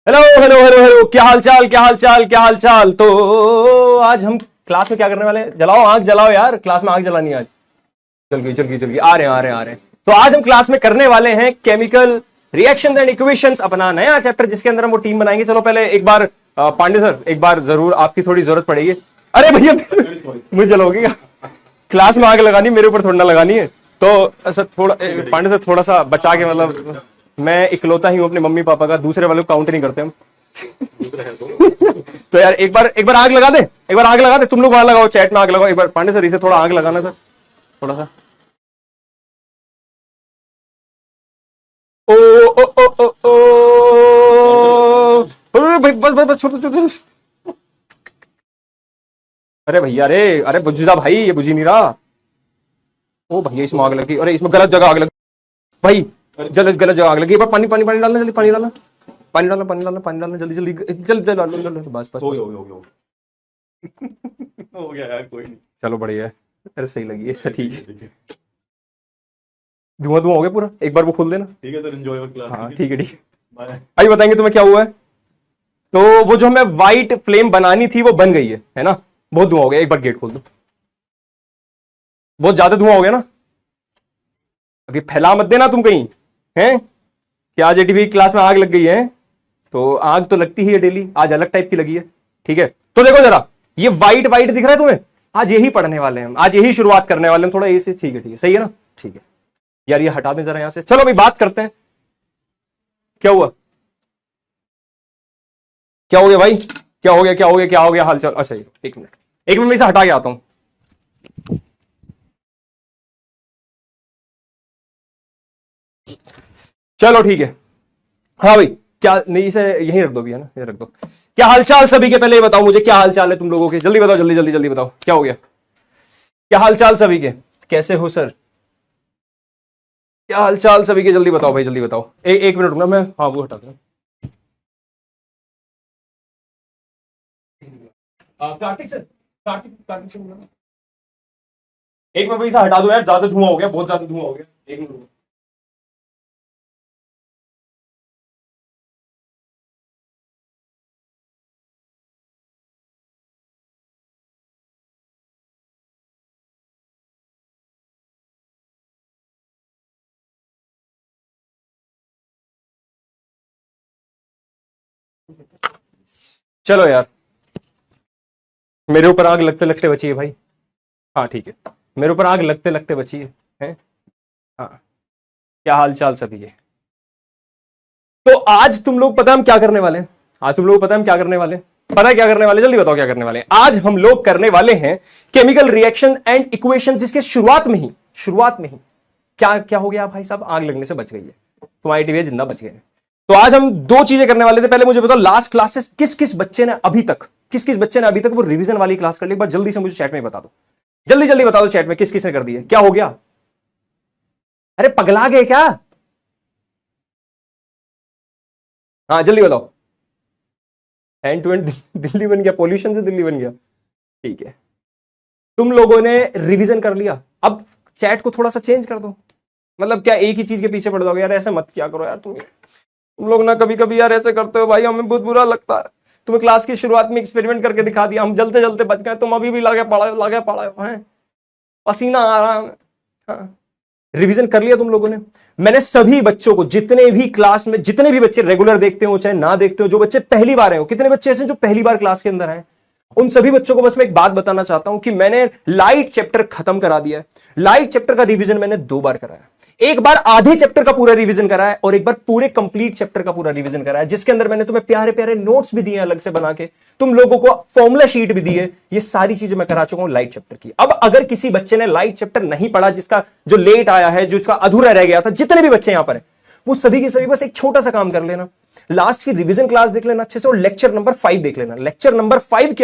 Hello hello hello hello, क्या हाल चाल, क्या हाल चाल, क्या हाल चाल। तो आज हम क्लास में क्या करने वाले हैं? जलाओ आग, जलाओ यार, क्लास में आग जलानी है आज। चल गई चल गई चल गई, आ रहे हैं आ रहे हैं आ रहे हैं। तो आज हम क्लास में करने वाले हैं केमिकल रिएक्शंस एंड इक्वेशंस, अपना नया चैप्टर जिसके अंदर हम वो टीम बनाएंगे। चलो पहले एक बार पांडे सर, एक बार जरूर आपकी थोड़ी जरूरत पड़ेगी। अरे भैया मुझे जलाओगे क्या? क्लास में आग लगानी मेरे ऊपर थोड़ा ना लगानी है। तो सर थोड़ा पांडे सर थोड़ा सा बचा के, मतलब मैं इकलौता ही हूँ अपने मम्मी पापा का, दूसरे वालों को काउंट नहीं करते हम। तो यार एक बार आग लगा दे, एक बार आग लगा दे। तुम लोग वहां लगाओ, चैट में आग लगाओ। एक बार पांडे सर इसे थोड़ा आग लगाना सर, थोड़ा सा। ओ ओ ओ ओ ओ अरे भाई बस बस बस, छोड़ छोड़ छोड़। अरे भैया, अरे बुझा भाई, ये बुझी नहीं रहा। ओ भैया इसमें आग लगी, अरे इसमें गलत जगह आग लगी भाई, गलत जगह आग लगी। एक बार पानी पानी पानी डालना, जल्दी पानी डालना, पानी डालना, पानी डालना, पानी डालना, जल्दी जल्दी जल्दी जल्दी, बस बस हो गया यार, कोई नहीं। चलो बढ़िया है। अरे सही लगी, इससे ठीक है। धुआं धुआं हो गया पूरा, एक बार वो खोल देना। ठीक है सर, एंजॉय योर क्लास। हाँ ठीक है ठीक है। बाय। अभी बताएंगे तुम्हें क्या हुआ है। तो वो जो हमें व्हाइट फ्लेम बनानी थी वो बन गई है ना। बहुत धुआं हो गया, एक बार गेट खोल दो। बहुत ज्यादा धुआं हो गया ना। अभी फैला मत देना तुम कहीं, हैं कि आज एटीवी क्लास में आग लग गई है। तो आग तो लगती ही है डेली, आज अलग टाइप की लगी है। ठीक है, तो देखो जरा, ये व्हाइट व्हाइट दिख रहा है तुम्हें? आज यही पढ़ने वाले हैं, आज यही शुरुआत करने वाले हैं थोड़ा ए से। ठीक है सही है ना, ठीक है यार, ये हटा दें जरा यहां से। चलो अभी बात करते हैं, क्या हुआ, क्या हो गया भाई, क्या हो गया, क्या हो गया, क्या हो गया हाल चाल। अच्छा एक मिनट मैं इसे हटा के आता हूं। चलो ठीक है। हाँ भाई, क्या नहीं, इसे यहीं रख दो भी, है ना, ये रख दो। क्या हालचाल सभी के? पहले ये बताओ मुझे, क्या हालचाल है तुम लोगों के? जल्दी बताओ, जल्दी जल्दी जल्दी बताओ, क्या हो गया, क्या हालचाल सभी के? कैसे हो सर? क्या हालचाल सभी के? जल्दी बताओ भाई, जल्दी बताओ। एक मिनट रुकना, मैं हाँ वो हटा दूं। कार्तिक सर, कार्तिक सर, एक मिनट भाई, इसे हटा दो यार, ज्यादा धुआं हो गया, बहुत ज्यादा धुआं हो गया। एक मिनट। चलो यार, मेरे ऊपर आग लगते लगते बची है भाई। हाँ ठीक है, मेरे ऊपर आग लगते लगते बची है? हाँ, क्या हाल चाल सभी के? तो आज तुम लोग पता है हम क्या करने वाले हैं? आज तुम लोग पता है हम क्या करने वाले हैं? पता है क्या करने वाले? जल्दी बताओ क्या करने वाले हैं। आज हम लोग करने वाले हैं केमिकल रिएक्शन एंड इक्वेशन, जिसके शुरुआत में ही क्या क्या हो गया भाई साहब, आग लगने से बच गई है, तुम्हारी टीवी जिंदा बच गए हैं। तो आज हम दो चीजें करने वाले थे। पहले मुझे बताओ, लास्ट क्लासेस किस किस बच्चे ने अभी तक वो रिवीजन वाली क्लास कर ली? एक बार जल्दी से मुझे चैट में बता दो, जल्दी जल्दी बता दो चैट में किस किसने कर दी है। क्या हो गया? अरे पगला गए क्या? हाँ जल्दी बताओ। एंड टू एंड दिल्ली बन गया, पॉल्यूशन से दिल्ली बन गया। ठीक है, तुम लोगों ने रिवीजन कर लिया। अब चैट को थोड़ा सा चेंज कर दो। मतलब क्या एक ही चीज के पीछे पड़ जाओगे? यार ऐसे मत किया करो यार, तुम लोग ना कभी कभी यार ऐसे करते हो भाई, हमें बहुत बुरा लगता है। तुम्हें क्लास की शुरुआत में एक्सपेरिमेंट करके दिखा दिया, हम जलते जलते बच गए, तुम अभी भी लागे पड़ा है, पसीना आ रहा है। हाँ। रिवीजन कर लिया तुम लोगों ने? मैंने सभी बच्चों को, जितने भी क्लास में, जितने भी बच्चे रेगुलर देखते हो चाहे ना देखते हो, जो बच्चे पहली बार आए हो, कितने बच्चे ऐसे जो पहली बार क्लास के अंदर आए, उन सभी बच्चों को बस मैं एक बात बताना चाहता हूं कि मैंने लाइट चैप्टर खत्म करा दिया है। लाइट चैप्टर का रिवीजन मैंने 2 बार कराया। एक बार आधे चैप्टर का पूरा रिवीजन करा है और एक बार पूरे कंप्लीट चैप्टर का पूरा रिवीजन करा है, जिसके अंदर मैंने तुम्हें प्यारे प्यारे नोट्स भी दिए अलग से बना के, तुम लोगों को फॉर्मूला शीट भी दी है। ये सारी चीजें मैं करा चुका हूं लाइट चैप्टर की। अब अगर किसी बच्चे ने लाइट चैप्टर नहीं पढ़ा, जिसका जो लेट आया है, जो इसका अधूरा रह गया था, जितने भी बच्चे यहां पर है, वो सभी के सभी बस एक छोटा सा काम कर लेना, लास्ट की रिवीजन क्लास देख लेना अच्छे से, और लेक्चर नंबर 5 देख लेना। लेक्चर नंबर 5 के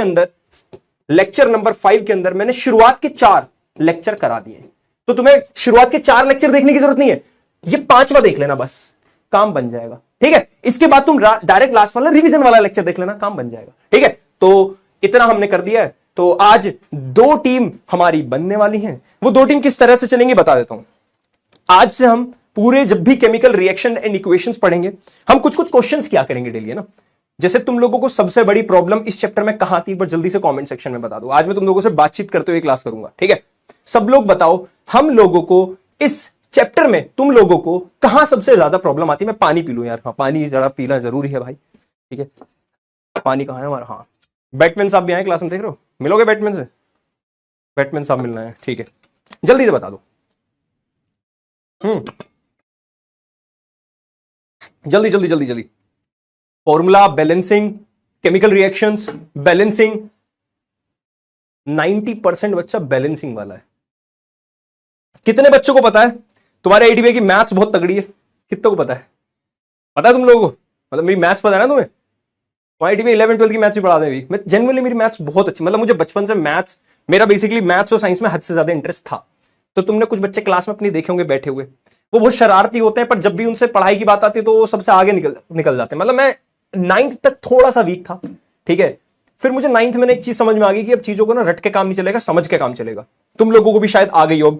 अंदर मैंने शुरुआत के 4 लेक्चर करा दिए। तो तुम्हें शुरुआत के 4 लेक्चर देखने की जरूरत नहीं है, ये 5वां देख लेना, बस काम बन जाएगा। ठीक है, इसके बाद तुम डायरेक्ट लास्ट वाला रिवीजन वाला लेक्चर देख लेना, काम बन जाएगा। ठीक है, तो इतना हमने कर दिया है। तो आज 2 टीम हमारी बनने वाली हैं। वो 2 टीम किस तरह से चलेंगी बता देता हूं। आज से हम पूरे, जब भी केमिकल रिएक्शन एंड इक्वेशंस पढ़ेंगे, हम कुछ कुछ क्वेश्चंस क्या करेंगे डेली, है ना। जैसे तुम लोगों को सबसे बड़ी प्रॉब्लम इस चैप्टर में कहां थी, एक बार जल्दी से कमेंट सेक्शन में बता दो। आज मैं तुम लोगों से बातचीत करते हुए क्लास करूंगा, ठीक है। सब लोग बताओ हम लोगों को इस चैप्टर में तुम लोगों को कहां सबसे ज्यादा प्रॉब्लम आती है। मैं पानी पी लूं यार, हाँ पानी जरा पीना जरूरी है भाई, ठीक है। पानी कहां है हमारा, हाँ बैटमैन साहब भी आए क्लास में, देख रहे हो, मिलोगे बैटमैन से, बैटमैन साहब मिलना है, ठीक है, जल्दी से बता दो। जल्दी जल्दी जल्दी जल्दी। Formula, balancing, chemical reactions, balancing. 90% बच्चा बैलेंसिंग वाला है। कितने बच्चों को पता है तुम्हारे आईटीबीए की मैथ्स बहुत तगड़ी है? कितनों को पता है? पता है तुम लोगों को? मतलब मेरी मैथ्स पता है ना तुम्हें? आईटीबीए 11 12 की मैथ्स भी पढ़ा दें भी। मैं जेन्युइनली मेरी मैथ्स बहुत अच्छी, मतलब मुझे बचपन से मैथ्स, मेरा बेसिकली मैथ्स और साइंस में हद से ज्यादा इंटरेस्ट था। तो तुमने कुछ बच्चे क्लास में अपनी देखे होंगे बैठे हुए, वो बहुत शरारती होते हैं, पर जब भी उनसे पढ़ाई की बात आती है तो वो सबसे आगे निकल जाते हैं। मतलब मैं 9th तक थोड़ा सा वीक था, ठीक है। फिर मुझे 9th में एक चीज समझ में आ गई कि अब चीजों को ना रट के काम नहीं चलेगा, समझ के काम चलेगा। तुम लोगों को भी शायद आ गई हो।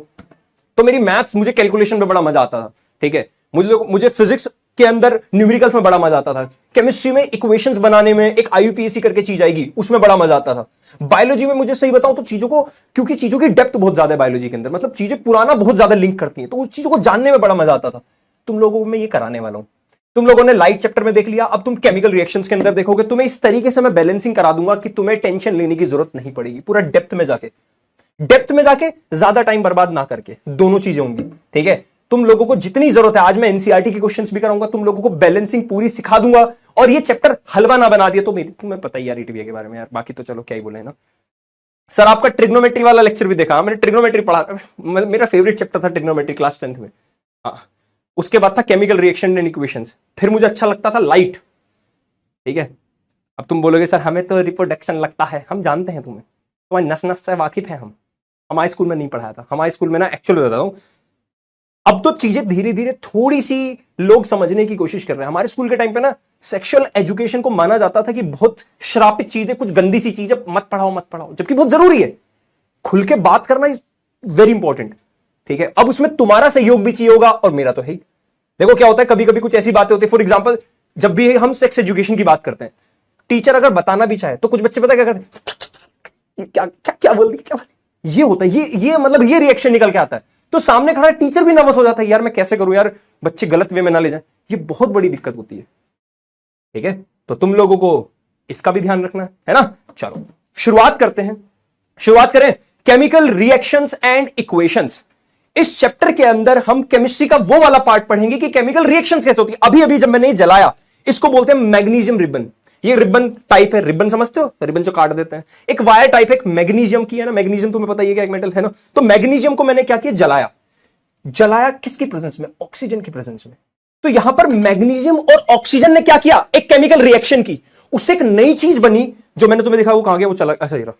तो मेरी मैथ्स, मुझे कैलकुलेशन में बड़ा मजा आता था, ठीक है। मुझे फिजिक्स के अंदर न्यूमेरिकल्स में बड़ा मजा आता था। केमिस्ट्री में इक्वेशंस बनाने में, एक आईयूपीएसी करके चीज आएगी, उसमें बड़ा मजा आता था। बायोलॉजी में मुझे सही बताऊं तो चीजों को, क्योंकि चीजों की डेप्थ बहुत ज्यादा है बायोलॉजी के अंदर, मतलब चीजें पुराना बहुत ज्यादा लिंक करती हैं, तो उस चीजों को जानने में बड़ा मजा आता था। तुम लोगों को मैं ये कराने वाला हूं। तुम लोगों ने लाइट चैप्टर में देख लिया, अब तुम केमिकल रिएक्शंस के अंदर देखोगे। तुम्हें इस तरीके से मैं बैलेंसिंग करा दूंगा कि तुम्हें टेंशन लेने की जरूरत नहीं पड़ेगी। पूरा डेप्थ में जाके ज्यादा टाइम बर्बाद ना करके, दोनों चीजें होंगी, ठीक है। तुम लोगों को जितनी जरूरत है, आज मैं एनसीईआरटी के क्वेश्चंस भी कराऊंगा, तुम लोगों को बैलेंसिंग पूरी सिखा दूंगा। और ये चैप्टर हलवा ना बना दिया तो तुम्हें पता ही यार ईटीबीए के बारे में यार, बाकी तो चलो क्या ही बोले ना। सर आपका ट्रिग्नोमेट्री वाला लेक्चर भी देखा, मैंने ट्रिग्नोमेट्री पढ़ा, मेरा फेवरेट चैप्टर था ट्रिग्नोमेट्री क्लास 10th में। हाँ, उसके बाद था केमिकल रिएक्शन एंड इक्वेशंस, फिर मुझे अच्छा लगता था लाइट, ठीक है। अब तुम बोलोगे सर हमें तो रिप्रोडक्शन लगता है, हम जानते हैं तुम्हारी नस नस से वाकिफ है हम। हमारे स्कूल में नहीं पढ़ाया था, हमारे स्कूल में ना एक्चुअली बताता हूं, अब तो चीजें धीरे धीरे थोड़ी सी लोग समझने की कोशिश कर रहे हैं। हमारे स्कूल के टाइम पे ना सेक्सुअल एजुकेशन को माना जाता था कि बहुत श्रापित चीज है, कुछ गंदी सी चीज है, मत पढ़ाओ, जबकि बहुत जरूरी है। खुल के बात करना इज वेरी इंपॉर्टेंट, ठीक है। अब उसमें तुम्हारा सहयोग भी चाहिए होगा और मेरा तो है ही। देखो क्या होता है, कभी कभी कुछ ऐसी बातें होती है, फॉर एग्जाम्पल जब भी हम सेक्स एजुकेशन की बात करते हैं, टीचर अगर बताना भी चाहे तो कुछ बच्चे पता क्या करते हैं, क्या बोल दी, ये होता है, ये मतलब ये रिएक्शन निकल के आता है। तो सामने खड़ा टीचर भी नर्वस हो जाता है, यार मैं कैसे करूं यार, बच्चे गलत वे में ना ले जाएं। ये बहुत बड़ी दिक्कत होती है, ठीक है। तो तुम लोगों को इसका भी ध्यान रखना है ना। चलो शुरुआत करते हैं, शुरुआत करें केमिकल रिएक्शंस एंड इक्वेशंस। इस चैप्टर के अंदर हम केमिस्ट्री का वो वाला पार्ट पढ़ेंगे कि केमिकल रिएक्शंस कैसे होती है। अभी अभी जब मैंने ये जलाया, इसको बोलते हैं मैग्नीशियम रिबन। ये रिबन टाइप है, रिबन समझते हो, रिबन जो काट देते हैं। एक वायर टाइप है, एक मैग्नीशियम की है ना, मैग्नीशियम तुम्हें पता ही है क्या, एक मेटल है ना। तो मैग्नीशियम को मैंने क्या किया, जलाया किसकी प्रेजेंस में, ऑक्सीजन की प्रेजेंस में। तो यहां पर मैग्नीशियम और ऑक्सीजन ने क्या किया, एक केमिकल रिएक्शन की, उससे एक नई चीज बनी। जो मैंने तुम्हें दिखा वो कहां गया, वो चला, अच्छा ये रहा।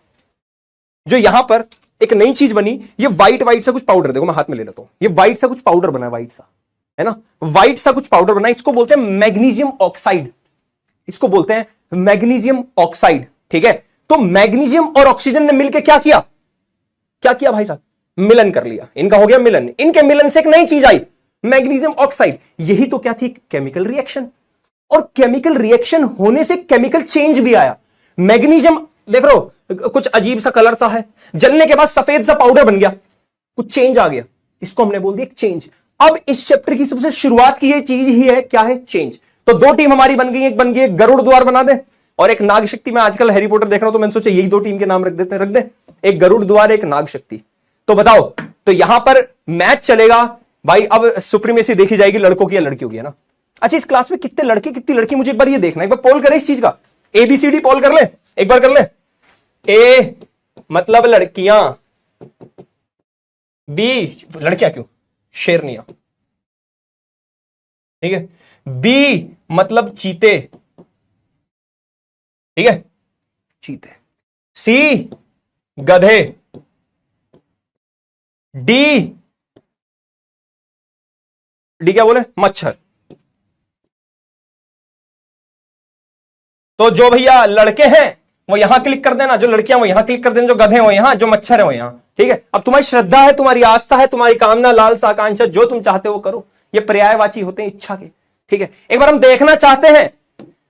जो यहां पर एक नई चीज बनी, ये व्हाइट सा कुछ पाउडर, देखो मैं हाथ में ले लेता हूं, ये व्हाइट सा कुछ पाउडर बना है, व्हाइट सा है ना, व्हाइट सा कुछ पाउडर बना है। इसको बोलते हैं मैग्नीशियम ऑक्साइड, इसको बोलते हैं मैग्नीशियम ऑक्साइड, ठीक है। तो मैग्नीशियम और ऑक्सीजन ने मिलकर क्या किया भाई साहब, मिलन कर लिया, इनका हो गया मिलन। इनके मिलन से एक नई चीज आई, मैग्नीशियम ऑक्साइड। यही तो क्या थी, केमिकल रिएक्शन। और केमिकल रिएक्शन होने से केमिकल चेंज भी आया। मैग्नीशियम देख रहे हो, कुछ अजीब सा कलर सा है, जलने के बाद सफेद सा पाउडर बन गया, कुछ चेंज आ गया, इसको हमने बोल दिया चेंज। अब इस चैप्टर की सबसे शुरुआत की ये चीज ही है, क्या है, चेंज। तो दो टीम हमारी बन गई, एक बन गई गरुड़ द्वार बना दे, और एक नाग शक्ति। मैं आजकल हैरी पॉटर देख रहा हूं तो मैंने सोचा यही दो टीम के नाम रख दे, एक गरुड़ द्वार, एक नाग शक्ति। तो बताओ, तो यहां पर मैच चलेगा भाई। अब सुप्रीमेसी देखी जाएगी लड़कों की या लड़कियों की, है ना। अच्छा, इस क्लास में कितने लड़के कितनी लड़की, मुझे एक बार ये देखना, एक बार पोल करें इस चीज का, ABCD पोल कर ले, एक बार कर ले। ए मतलब लड़कियां, B लड़कियां क्यों, शेरनियां, ठीक है। B मतलब चीते, ठीक है, चीते। C गधे, डी क्या बोले, मच्छर। तो जो भैया लड़के हैं वो यहां क्लिक कर देना, जो लड़कियां वो यहां क्लिक कर देना, जो गधे वो यहां, जो मच्छर है वो यहां, ठीक है। अब तुम्हारी श्रद्धा है, तुम्हारी आस्था है, तुम्हारी कामना, लालसा, आकांक्षा, जो तुम चाहते हो करो। ये पर्यायवाची होते हैं इच्छा के, ठीक है। एक बार हम देखना चाहते हैं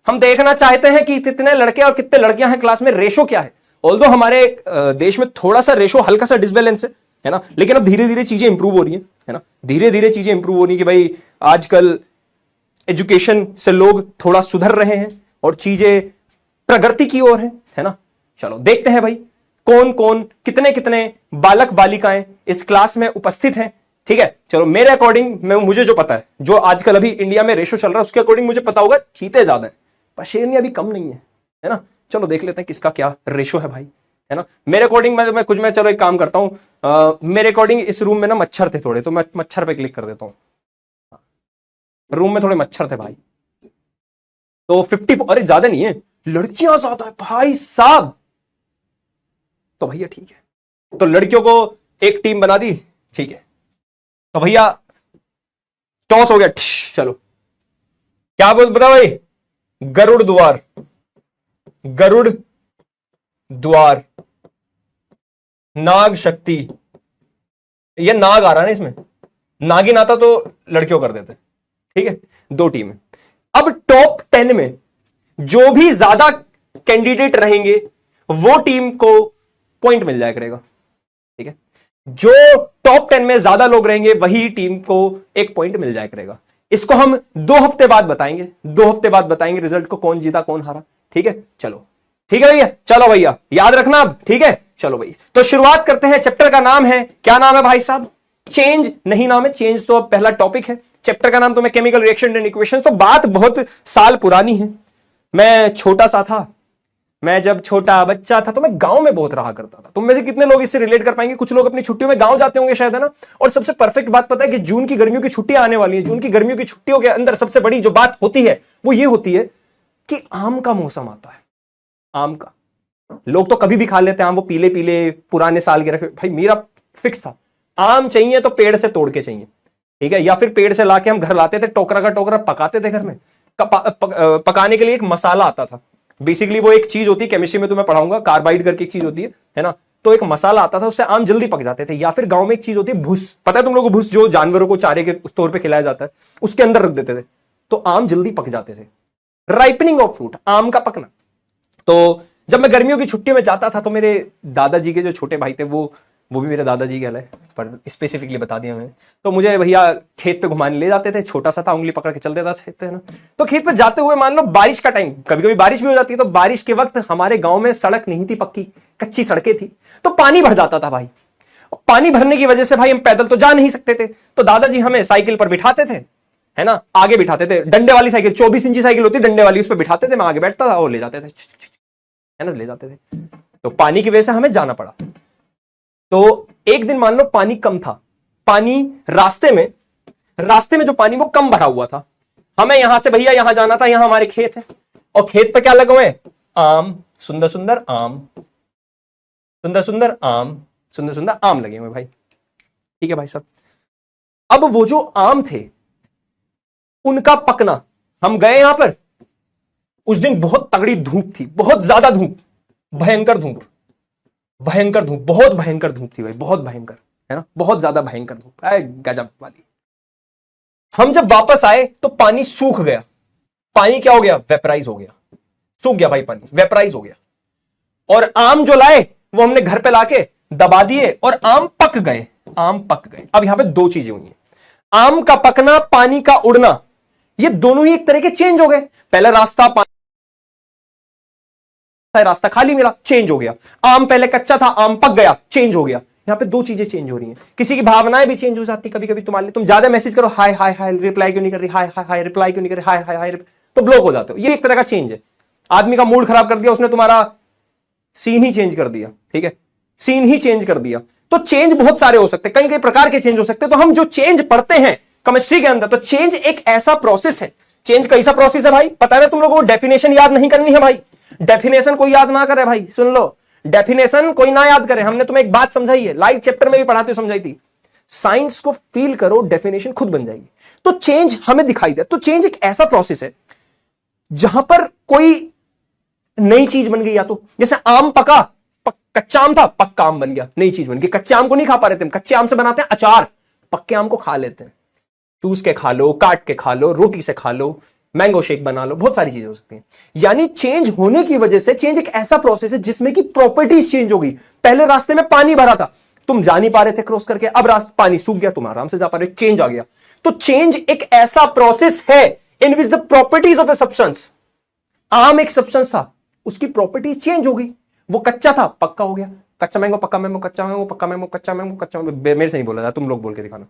हम देखना चाहते हैं कि कितने लड़के और कितने लड़कियां हैं क्लास में, रेशो क्या है। ऑल्दो हमारे देश में थोड़ा सा रेशो हल्का सा डिसबैलेंस है ना, लेकिन अब धीरे धीरे चीजें इंप्रूव हो रही है ना, धीरे धीरे चीजें इंप्रूव हो रही है कि भाई आजकल एजुकेशन से लोग थोड़ा सुधर रहे हैं और चीजें प्रगति की ओर है ना। चलो देखते हैं भाई कौन कौन कितने कितने बालक बालिकाएं इस क्लास में उपस्थित हैं। ठीक है, चलो मेरे अकॉर्डिंग मुझे जो पता है, जो आजकल अभी इंडिया में रेशो चल रहा है उसके अकॉर्डिंग मुझे पता होगा चीते ज्यादा है पर शेरनी अभी कम नहीं है ना। चलो देख लेते हैं किसका क्या रेशो है भाई, है ना। मेरे अकॉर्डिंग मैं चलो एक काम करता हूं, मेरे अकॉर्डिंग इस रूम में ना मच्छर थे थोड़े, तो मैं मच्छर पे क्लिक कर देता हूं। रूम में थोड़े मच्छर थे भाई, तो 50, अरे ज्यादा नहीं है, लड़कियां ज्यादा है भाई साहब, तो भैया ठीक है, तो लड़कियों को एक टीम बना दी। ठीक है, तो भैया टॉस हो गया, चलो क्या बताओ भाई, गरुड़ द्वार, गरुड़ द्वार, नाग शक्ति, ये नाग आ रहा है ना इसमें, नागिन आता तो लड़कियों कर देते। ठीक है, 2 टीम है। अब टॉप 10 में जो भी ज्यादा कैंडिडेट रहेंगे वो टीम को पॉइंट मिल जाया करेगा। ठीक है, जो टॉप 10 में ज्यादा लोग रहेंगे वही टीम को 1 पॉइंट मिल जाया करेगा। इसको हम 2 हफ्ते बाद बताएंगे, 2 हफ्ते बाद बताएंगे रिजल्ट को, कौन जीता कौन हारा। ठीक है, चलो ठीक है भैया, चलो भैया याद रखना अब। ठीक है, चलो भाई तो शुरुआत करते हैं। चैप्टर का नाम है, क्या नाम है भाई साहब, चेंज नहीं नाम है, चेंज तो अब पहला टॉपिक है। चैप्टर का नाम तो मैं केमिकल रिएक्शन एंड इक्वेशन, तो बात बहुत साल पुरानी है। मैं छोटा सा था, मैं जब छोटा बच्चा था तो मैं गांव में बहुत रहा करता था। तुम में से कितने लोग इससे रिलेट कर पाएंगे, कुछ लोग अपनी छुट्टियों में गांव जाते होंगे शायद, है ना। और सबसे परफेक्ट बात पता है कि जून की गर्मियों की छुट्टियां आने वाली हैं, जून की गर्मियों की छुट्टियों के अंदर सबसे बड़ी जो बात होती है वो ये होती है कि आम का मौसम आता है। आम का लोग तो कभी भी खा लेते हैं आम, वो पीले पीले पुराने साल के रखे। भाई मेरा फिक्स था, आम चाहिए तो पेड़ से तोड़ के चाहिए। ठीक है, या फिर पेड़ से लाके हम घर लाते थे, टोकरा का टोकरा पकाते थे घर में। पकाने के लिए एक मसाला आता था, बेसिकली वो एक चीज होती है, केमिस्ट्री में तो मैं पढ़ाऊंगा, कार्बाइड करके एक चीज होती है ना। तो एक मसाला आता था, उससे आम जल्दी पक जाते थे। या फिर गांव में एक चीज होती है भूस, पता है तुम लोगों को भूस, जो जानवरों को चारे के तौर पे खिलाया जाता है, उसके अंदर रख देते थे तो आम जल्दी पक जाते थे। राइपनिंग ऑफ फ्रूट, आम का पकना। तो जब मैं गर्मियों की छुट्टियों में जाता था तो मेरे दादाजी के जो छोटे भाई थे, वो भी मेरे दादाजी के है, पर स्पेसिफिकली बता दिया मैंने, तो मुझे भैया खेत पे घुमाने ले जाते थे। छोटा सा था, उंगली पकड़ के चल देता खेत पे, है ना। तो खेत पे जाते हुए मान लो बारिश का टाइम, कभी कभी बारिश भी हो जाती है, तो बारिश के वक्त हमारे गांव में सड़क नहीं थी पक्की, कच्ची सड़कें थी, तो पानी भर जाता था भाई। पानी भरने की वजह से भाई हम पैदल तो जा नहीं सकते थे, तो दादाजी हमें साइकिल पर बिठाते थे, है ना, आगे बिठाते थे, डंडे वाली साइकिल, 24 इंची साइकिल होती डंडे वाली, उस पर बिठाते थे, मैं आगे बैठता था और ले जाते थे, है ना, ले जाते थे। तो पानी की वजह से हमें जाना पड़ा। तो एक दिन मान लो पानी कम था, पानी रास्ते में जो पानी वो कम भरा हुआ था, हमें यहां से भैया यहां जाना था, यहां हमारे खेत है, और खेत पे क्या लगे हुए, आम, सुंदर सुंदर आम, सुंदर सुंदर आम, सुंदर सुंदर आम लगे हुए भाई। ठीक है भाई साहब, अब वो जो आम थे उनका पकना, हम गए यहां पर, उस दिन बहुत तगड़ी धूप थी, बहुत ज्यादा धूप, भयंकर धूप, भयंकर धूप, बहुत भयंकर धूप थी भाई, बहुत भयंकर, है ना, बहुत ज्यादा भयंकर धूप, गजब वाली। हम जब वापस आए तो पानी सूख गया, पानी क्या हो गया, वेपराइज हो गया, सूख गया भाई पानी, वेपराइज हो गया। और आम जो लाए वो हमने घर पे लाके दबा दिए और आम पक गए, आम पक गए। अब यहां पे 2 चीजें हुई हैं, आम का पकना, पानी का उड़ना, ये दोनों ही एक तरह के चेंज हो गए। पहले रास्ता खाली मिला, चेंज हो गया। आम पहले कच्चा था, आम पक गया, चेंज हो गया। यहां पे 2 चीजें चेंज हो रही हैं, किसी की भावनाएं भी चेंज हो जाती। कभी कभी तुम ज्यादा मैसेज करो, हाय हाय हाय, रिप्लाई क्यों नहीं कर रही, हाय हाय हाय, रिप्लाई क्यों नहीं कर रही, हाय हाय हाय, तो ब्लॉक हो जाते हो। ये एक तरह का चेंज है, आदमी का मूड खराब कर दिया उसने, तुम्हारा सीन ही चेंज कर दिया। ठीक है, सीन ही चेंज कर दिया। तो चेंज बहुत सारे हो सकते हैं, कई कई प्रकार के चेंज हो सकते हैं। तो हम जो चेंज पढ़ते हैं केमिस्ट्री के अंदर, तो चेंज एक ऐसा प्रोसेस है। चेंज कैसा प्रोसेस है भाई, पता है तुम लोगों को, डेफिनेशन याद नहीं करनी है भाई, डेफिनेशन कोई याद ना करे भाई, सुन लो, डेफिनेशन कोई ना याद करे। हमने तुम्हें एक बात समझाई है, लाइव चैप्टर में भी पढ़ाते हुए समझाई थी, साइंस को फील करो, डेफिनेशन खुद बन जाएगी। तो चेंज हमें दिखाई दे, तो चेंज एक ऐसा प्रोसेस है जहां पर कोई नई चीज बन गई, या तो जैसे आम पका, कच्चा आम था, पक्का आम बन गया, नई चीज बन गई। कच्चे आम को नहीं खा पा रहे थे, कच्चे आम से बनाते हैं अचार, पक्के आम को खा लेते हैं, चूस के खा लो, काट के खा लो, रोटी से खा लो, मैंगो शेक बना लो, बहुत सारी चीजें हो सकती हैं। यानी चेंज होने की वजह से, चेंज एक ऐसा प्रोसेस है जिसमें कि प्रॉपर्टीज चेंज हो गई। पहले रास्ते में पानी भरा था, तुम जा नहीं पा रहे थे क्रॉस करके, अब रास्ता पानी सूख गया, तुम आराम से जा पा रहे हो, चेंज आ गया। तो चेंज एक ऐसा प्रोसेस है in which the properties of a substance, आम एक सब्सटेंस था, उसकी प्रॉपर्टीज चेंज हो गई। वो कच्चा था, पक्का हो गया, कच्चा मैंगो पक्का मैंगो, कच्चा मैंगो पक्का मैंगो, कच्चा मैंगो कच्चा मैंगो। मेरे से नहीं बोला था, तुम लोग बोल के दिखाना,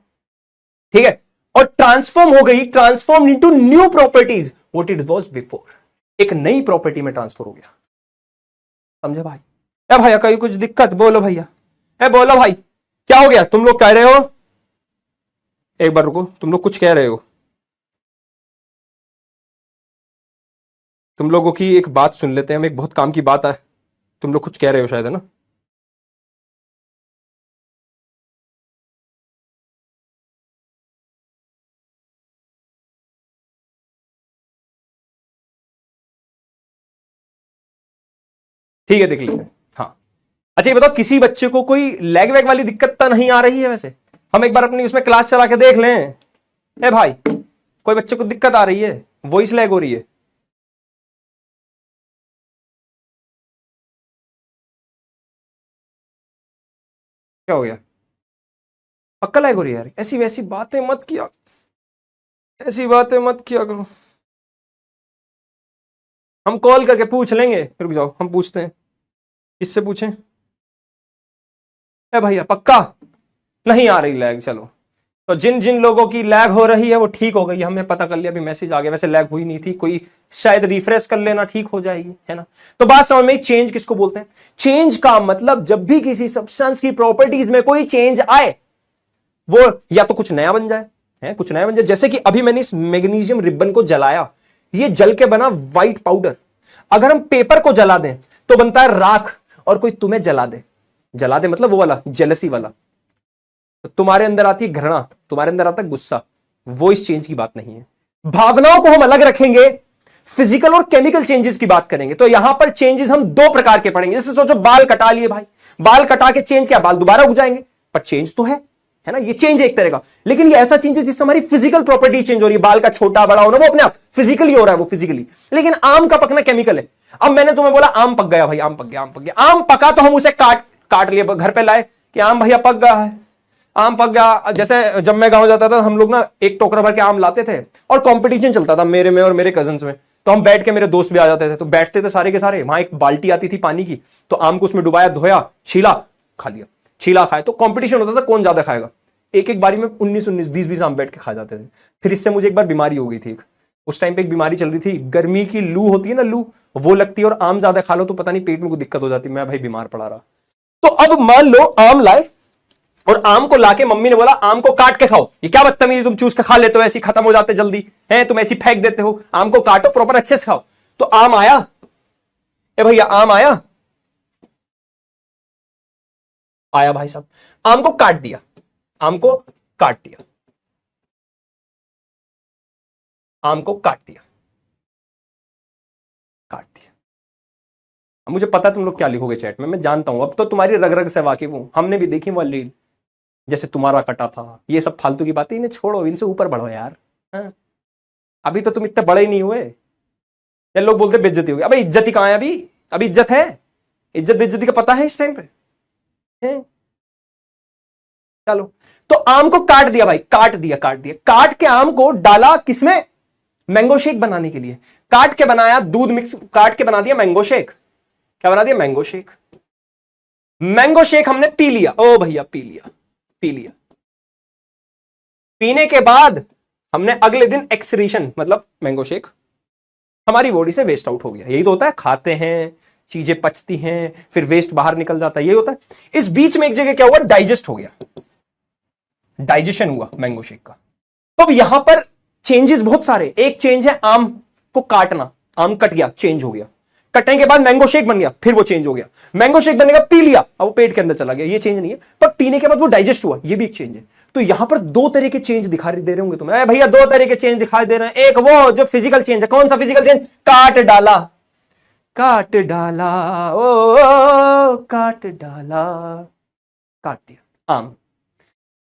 ठीक है। और ट्रांसफॉर्म हो गई, transform into new properties what it was before, एक नई प्रॉपर्टी में ट्रांसफर हो गया। समझे भाई? ए भैया कहीं कुछ दिक्कत? बोलो भैया, ए बोलो भाई, क्या हो गया? तुम लोग कह रहे हो, एक बार रुको, तुम लोग कुछ कह रहे हो। तुम लोगों की एक बात सुन लेते हैं हम, एक बहुत काम की बात है। तुम लोग कुछ कह रहे हो शायद, है ना? ठीक है, देख लीजिए। हाँ, अच्छा ये बताओ, किसी बच्चे को कोई लैग वैग वाली दिक्कत तो नहीं आ रही है? वैसे हम एक बार अपनी उसमें क्लास चला के देख लें। ए भाई, कोई बच्चे को दिक्कत आ रही है, वॉइस लैग हो रही है? क्या हो गया? पक्का लैग हो रही है यार? ऐसी वैसी बातें मत किया, ऐसी बातें मत किया करो। हम कॉल करके पूछ लेंगे, रुक जाओ, हम पूछते हैं। किससे पूछें? ए भैया पक्का नहीं आ रही लैग? चलो, तो जिन जिन लोगों की लैग हो रही है वो ठीक हो गई, हमने पता कर लिया, अभी मैसेज आ गया। वैसे लैग हुई नहीं थी कोई, शायद रिफ्रेश कर लेना, ठीक हो जाएगी, है ना? तो बात समझ में, चेंज किसको बोलते हैं? चेंज का मतलब जब भी किसी सब्सटेंस की प्रॉपर्टीज में कोई चेंज आए, वो या तो कुछ नया बन जाए, है कुछ नया बन जाए। जैसे कि अभी मैंने इस मैग्नीशियम रिबन को जलाया, ये जल के बना व्हाइट पाउडर। अगर हम पेपर को जला दें तो बनता है राख, और कोई तुम्हें जला दे, जला दे मतलब वो वाला जेलसी वाला, तो तुम्हारे अंदर आती है घृणा, तुम्हारे अंदर आता है गुस्सा। वो इस चेंज की बात नहीं है। भावनाओं को हम अलग रखेंगे, फिजिकल और केमिकल चेंजेस की बात करेंगे। तो यहां पर चेंजेस हम दो प्रकार के पढ़ेंगे। जैसे सोचो, बाल कटा लिए भाई, बाल कटा के चेंज क्या, बाल दोबारा उग जाएंगे, पर चेंज तो है ना? ये चेंज है एक तरह का, लेकिन ये ऐसा चेंज है जिससे हमारी फिजिकल प्रॉपर्टी चेंज हो रही है। बाल का छोटा बड़ा होना वो अपने आप फिजिकली हो रहा है, वो फिजिकली। लेकिन आम का पकना केमिकल है। अब मैंने तुम्हें बोला आम पक गया भाई, आम पक गया, आम पक गया, आम पका, तो हम उसे काट लिए, घर पे लाए कि आम भैया पक गया है, आम पक गया। जैसे जब मैं गांव जाता था, हम लोग ना एक टोकरा भर के आम लाते थे, और कंपटीशन चलता था मेरे में और मेरे कजन्स में। तो हम बैठ के, मेरे दोस्त भी आ जाते थे, तो बैठते थे सारे के सारे, वहां एक बाल्टी आती थी पानी की, तो आम को उसमें डुबाया, धोया, छीला, खा लिया, छीला खाए। तो कंपटीशन होता था कौन ज्यादा खाएगा। एक एक बारी में 19-19, 20-20 आम बैठ के खा जाते थे। फिर इससे मुझे एक बार बीमारी हो गई थी। उस टाइम पे एक बीमारी चल रही थी, गर्मी की लू होती है ना, लू, वो लगती है, और आम ज्यादा खा लो तो पता नहीं पेट में कोई दिक्कत हो जाती। मैं भाई बीमार पड़ा रहा। तो अब मान लो आम लाए, और आम को लाके मम्मी ने बोला आम को काट के खाओ। ये क्या बदतमीजी, तुम चूस के खा लेते हो, ऐसी खत्म हो जाते जल्दी हैं, तुम ऐसी फेंक देते हो, आम को काटो, प्रॉपर अच्छे से खाओ। तो आम आया, ए भैया आम आया, आया भाई साहब, आम को काट दिया, आम को काट दिया, आम को काट दिया, काट दिया। अब मुझे पता है तुम लोग क्या लिखोगे चैट में, मैं जानता हूं, अब तो तुम्हारी रग रग से वाकिफ हूं, हमने भी देखी वो लीड, जैसे तुम्हारा कटा था। ये सब फालतू की बातें इन्हें छोड़ो, इनसे ऊपर बढ़ो यार। हाँ? अभी तो तुम इतने बड़े ही नहीं हुए। ये लोग बोलते बेइज्जती हो गई, अबे इज्जत ही कहां है? अभी अभी इज्जत है? इज्जत बेइज्जती का पता है इस टाइम पे? है? चलो, तो आम को काट दिया भाई, काट दिया, काट दिया, काट के आम को डाला किसमें? मैंगो शेक बनाने के लिए। काट के बनाया, दूध मिक्स, काट के बना दिया मैंगो शेक। क्या बना दिया? Mango shake. मैंगो शेक हमने पी लिया, ओ भैया पी लिया, पी लिया। पीने के बाद हमने अगले दिन एक्सक्रीशन, मतलब मैंगो शेक हमारी बॉडी से वेस्ट आउट हो गया। यही तो होता है, खाते हैं, चीजें पचती हैं, फिर वेस्ट बाहर निकल जाता है, यही होता है। इस बीच में एक जगह क्या हुआ? डाइजेस्ट हो गया, डाइजेशन हुआ मैंगो शेक का। तो अब यहां पर चेंजेस बहुत सारे। एक चेंज है आम को काटना, आम कट गया, चेंज हो गया। कटने के बाद मैंगो शेक बन गया, फिर वो चेंज हो गया। मैंगो शेक बनने का पी लिया, अब वो पेट के अंदर चला गया, ये चेंज नहीं है। पर पीने के बाद वो डाइजेस्ट हुआ, ये भी एक चेंज है। तो यहां पर दो तरह के चेंज दिखाई दे रहे होंगे तुम्हें। भैया दो तरह के चेंज दिखाई दे रहे हैं। एक वो जो फिजिकल चेंज है, कौन सा फिजिकल चेंज? काट डाला, काट डाला, ओ काट डाला, काट दिया आम,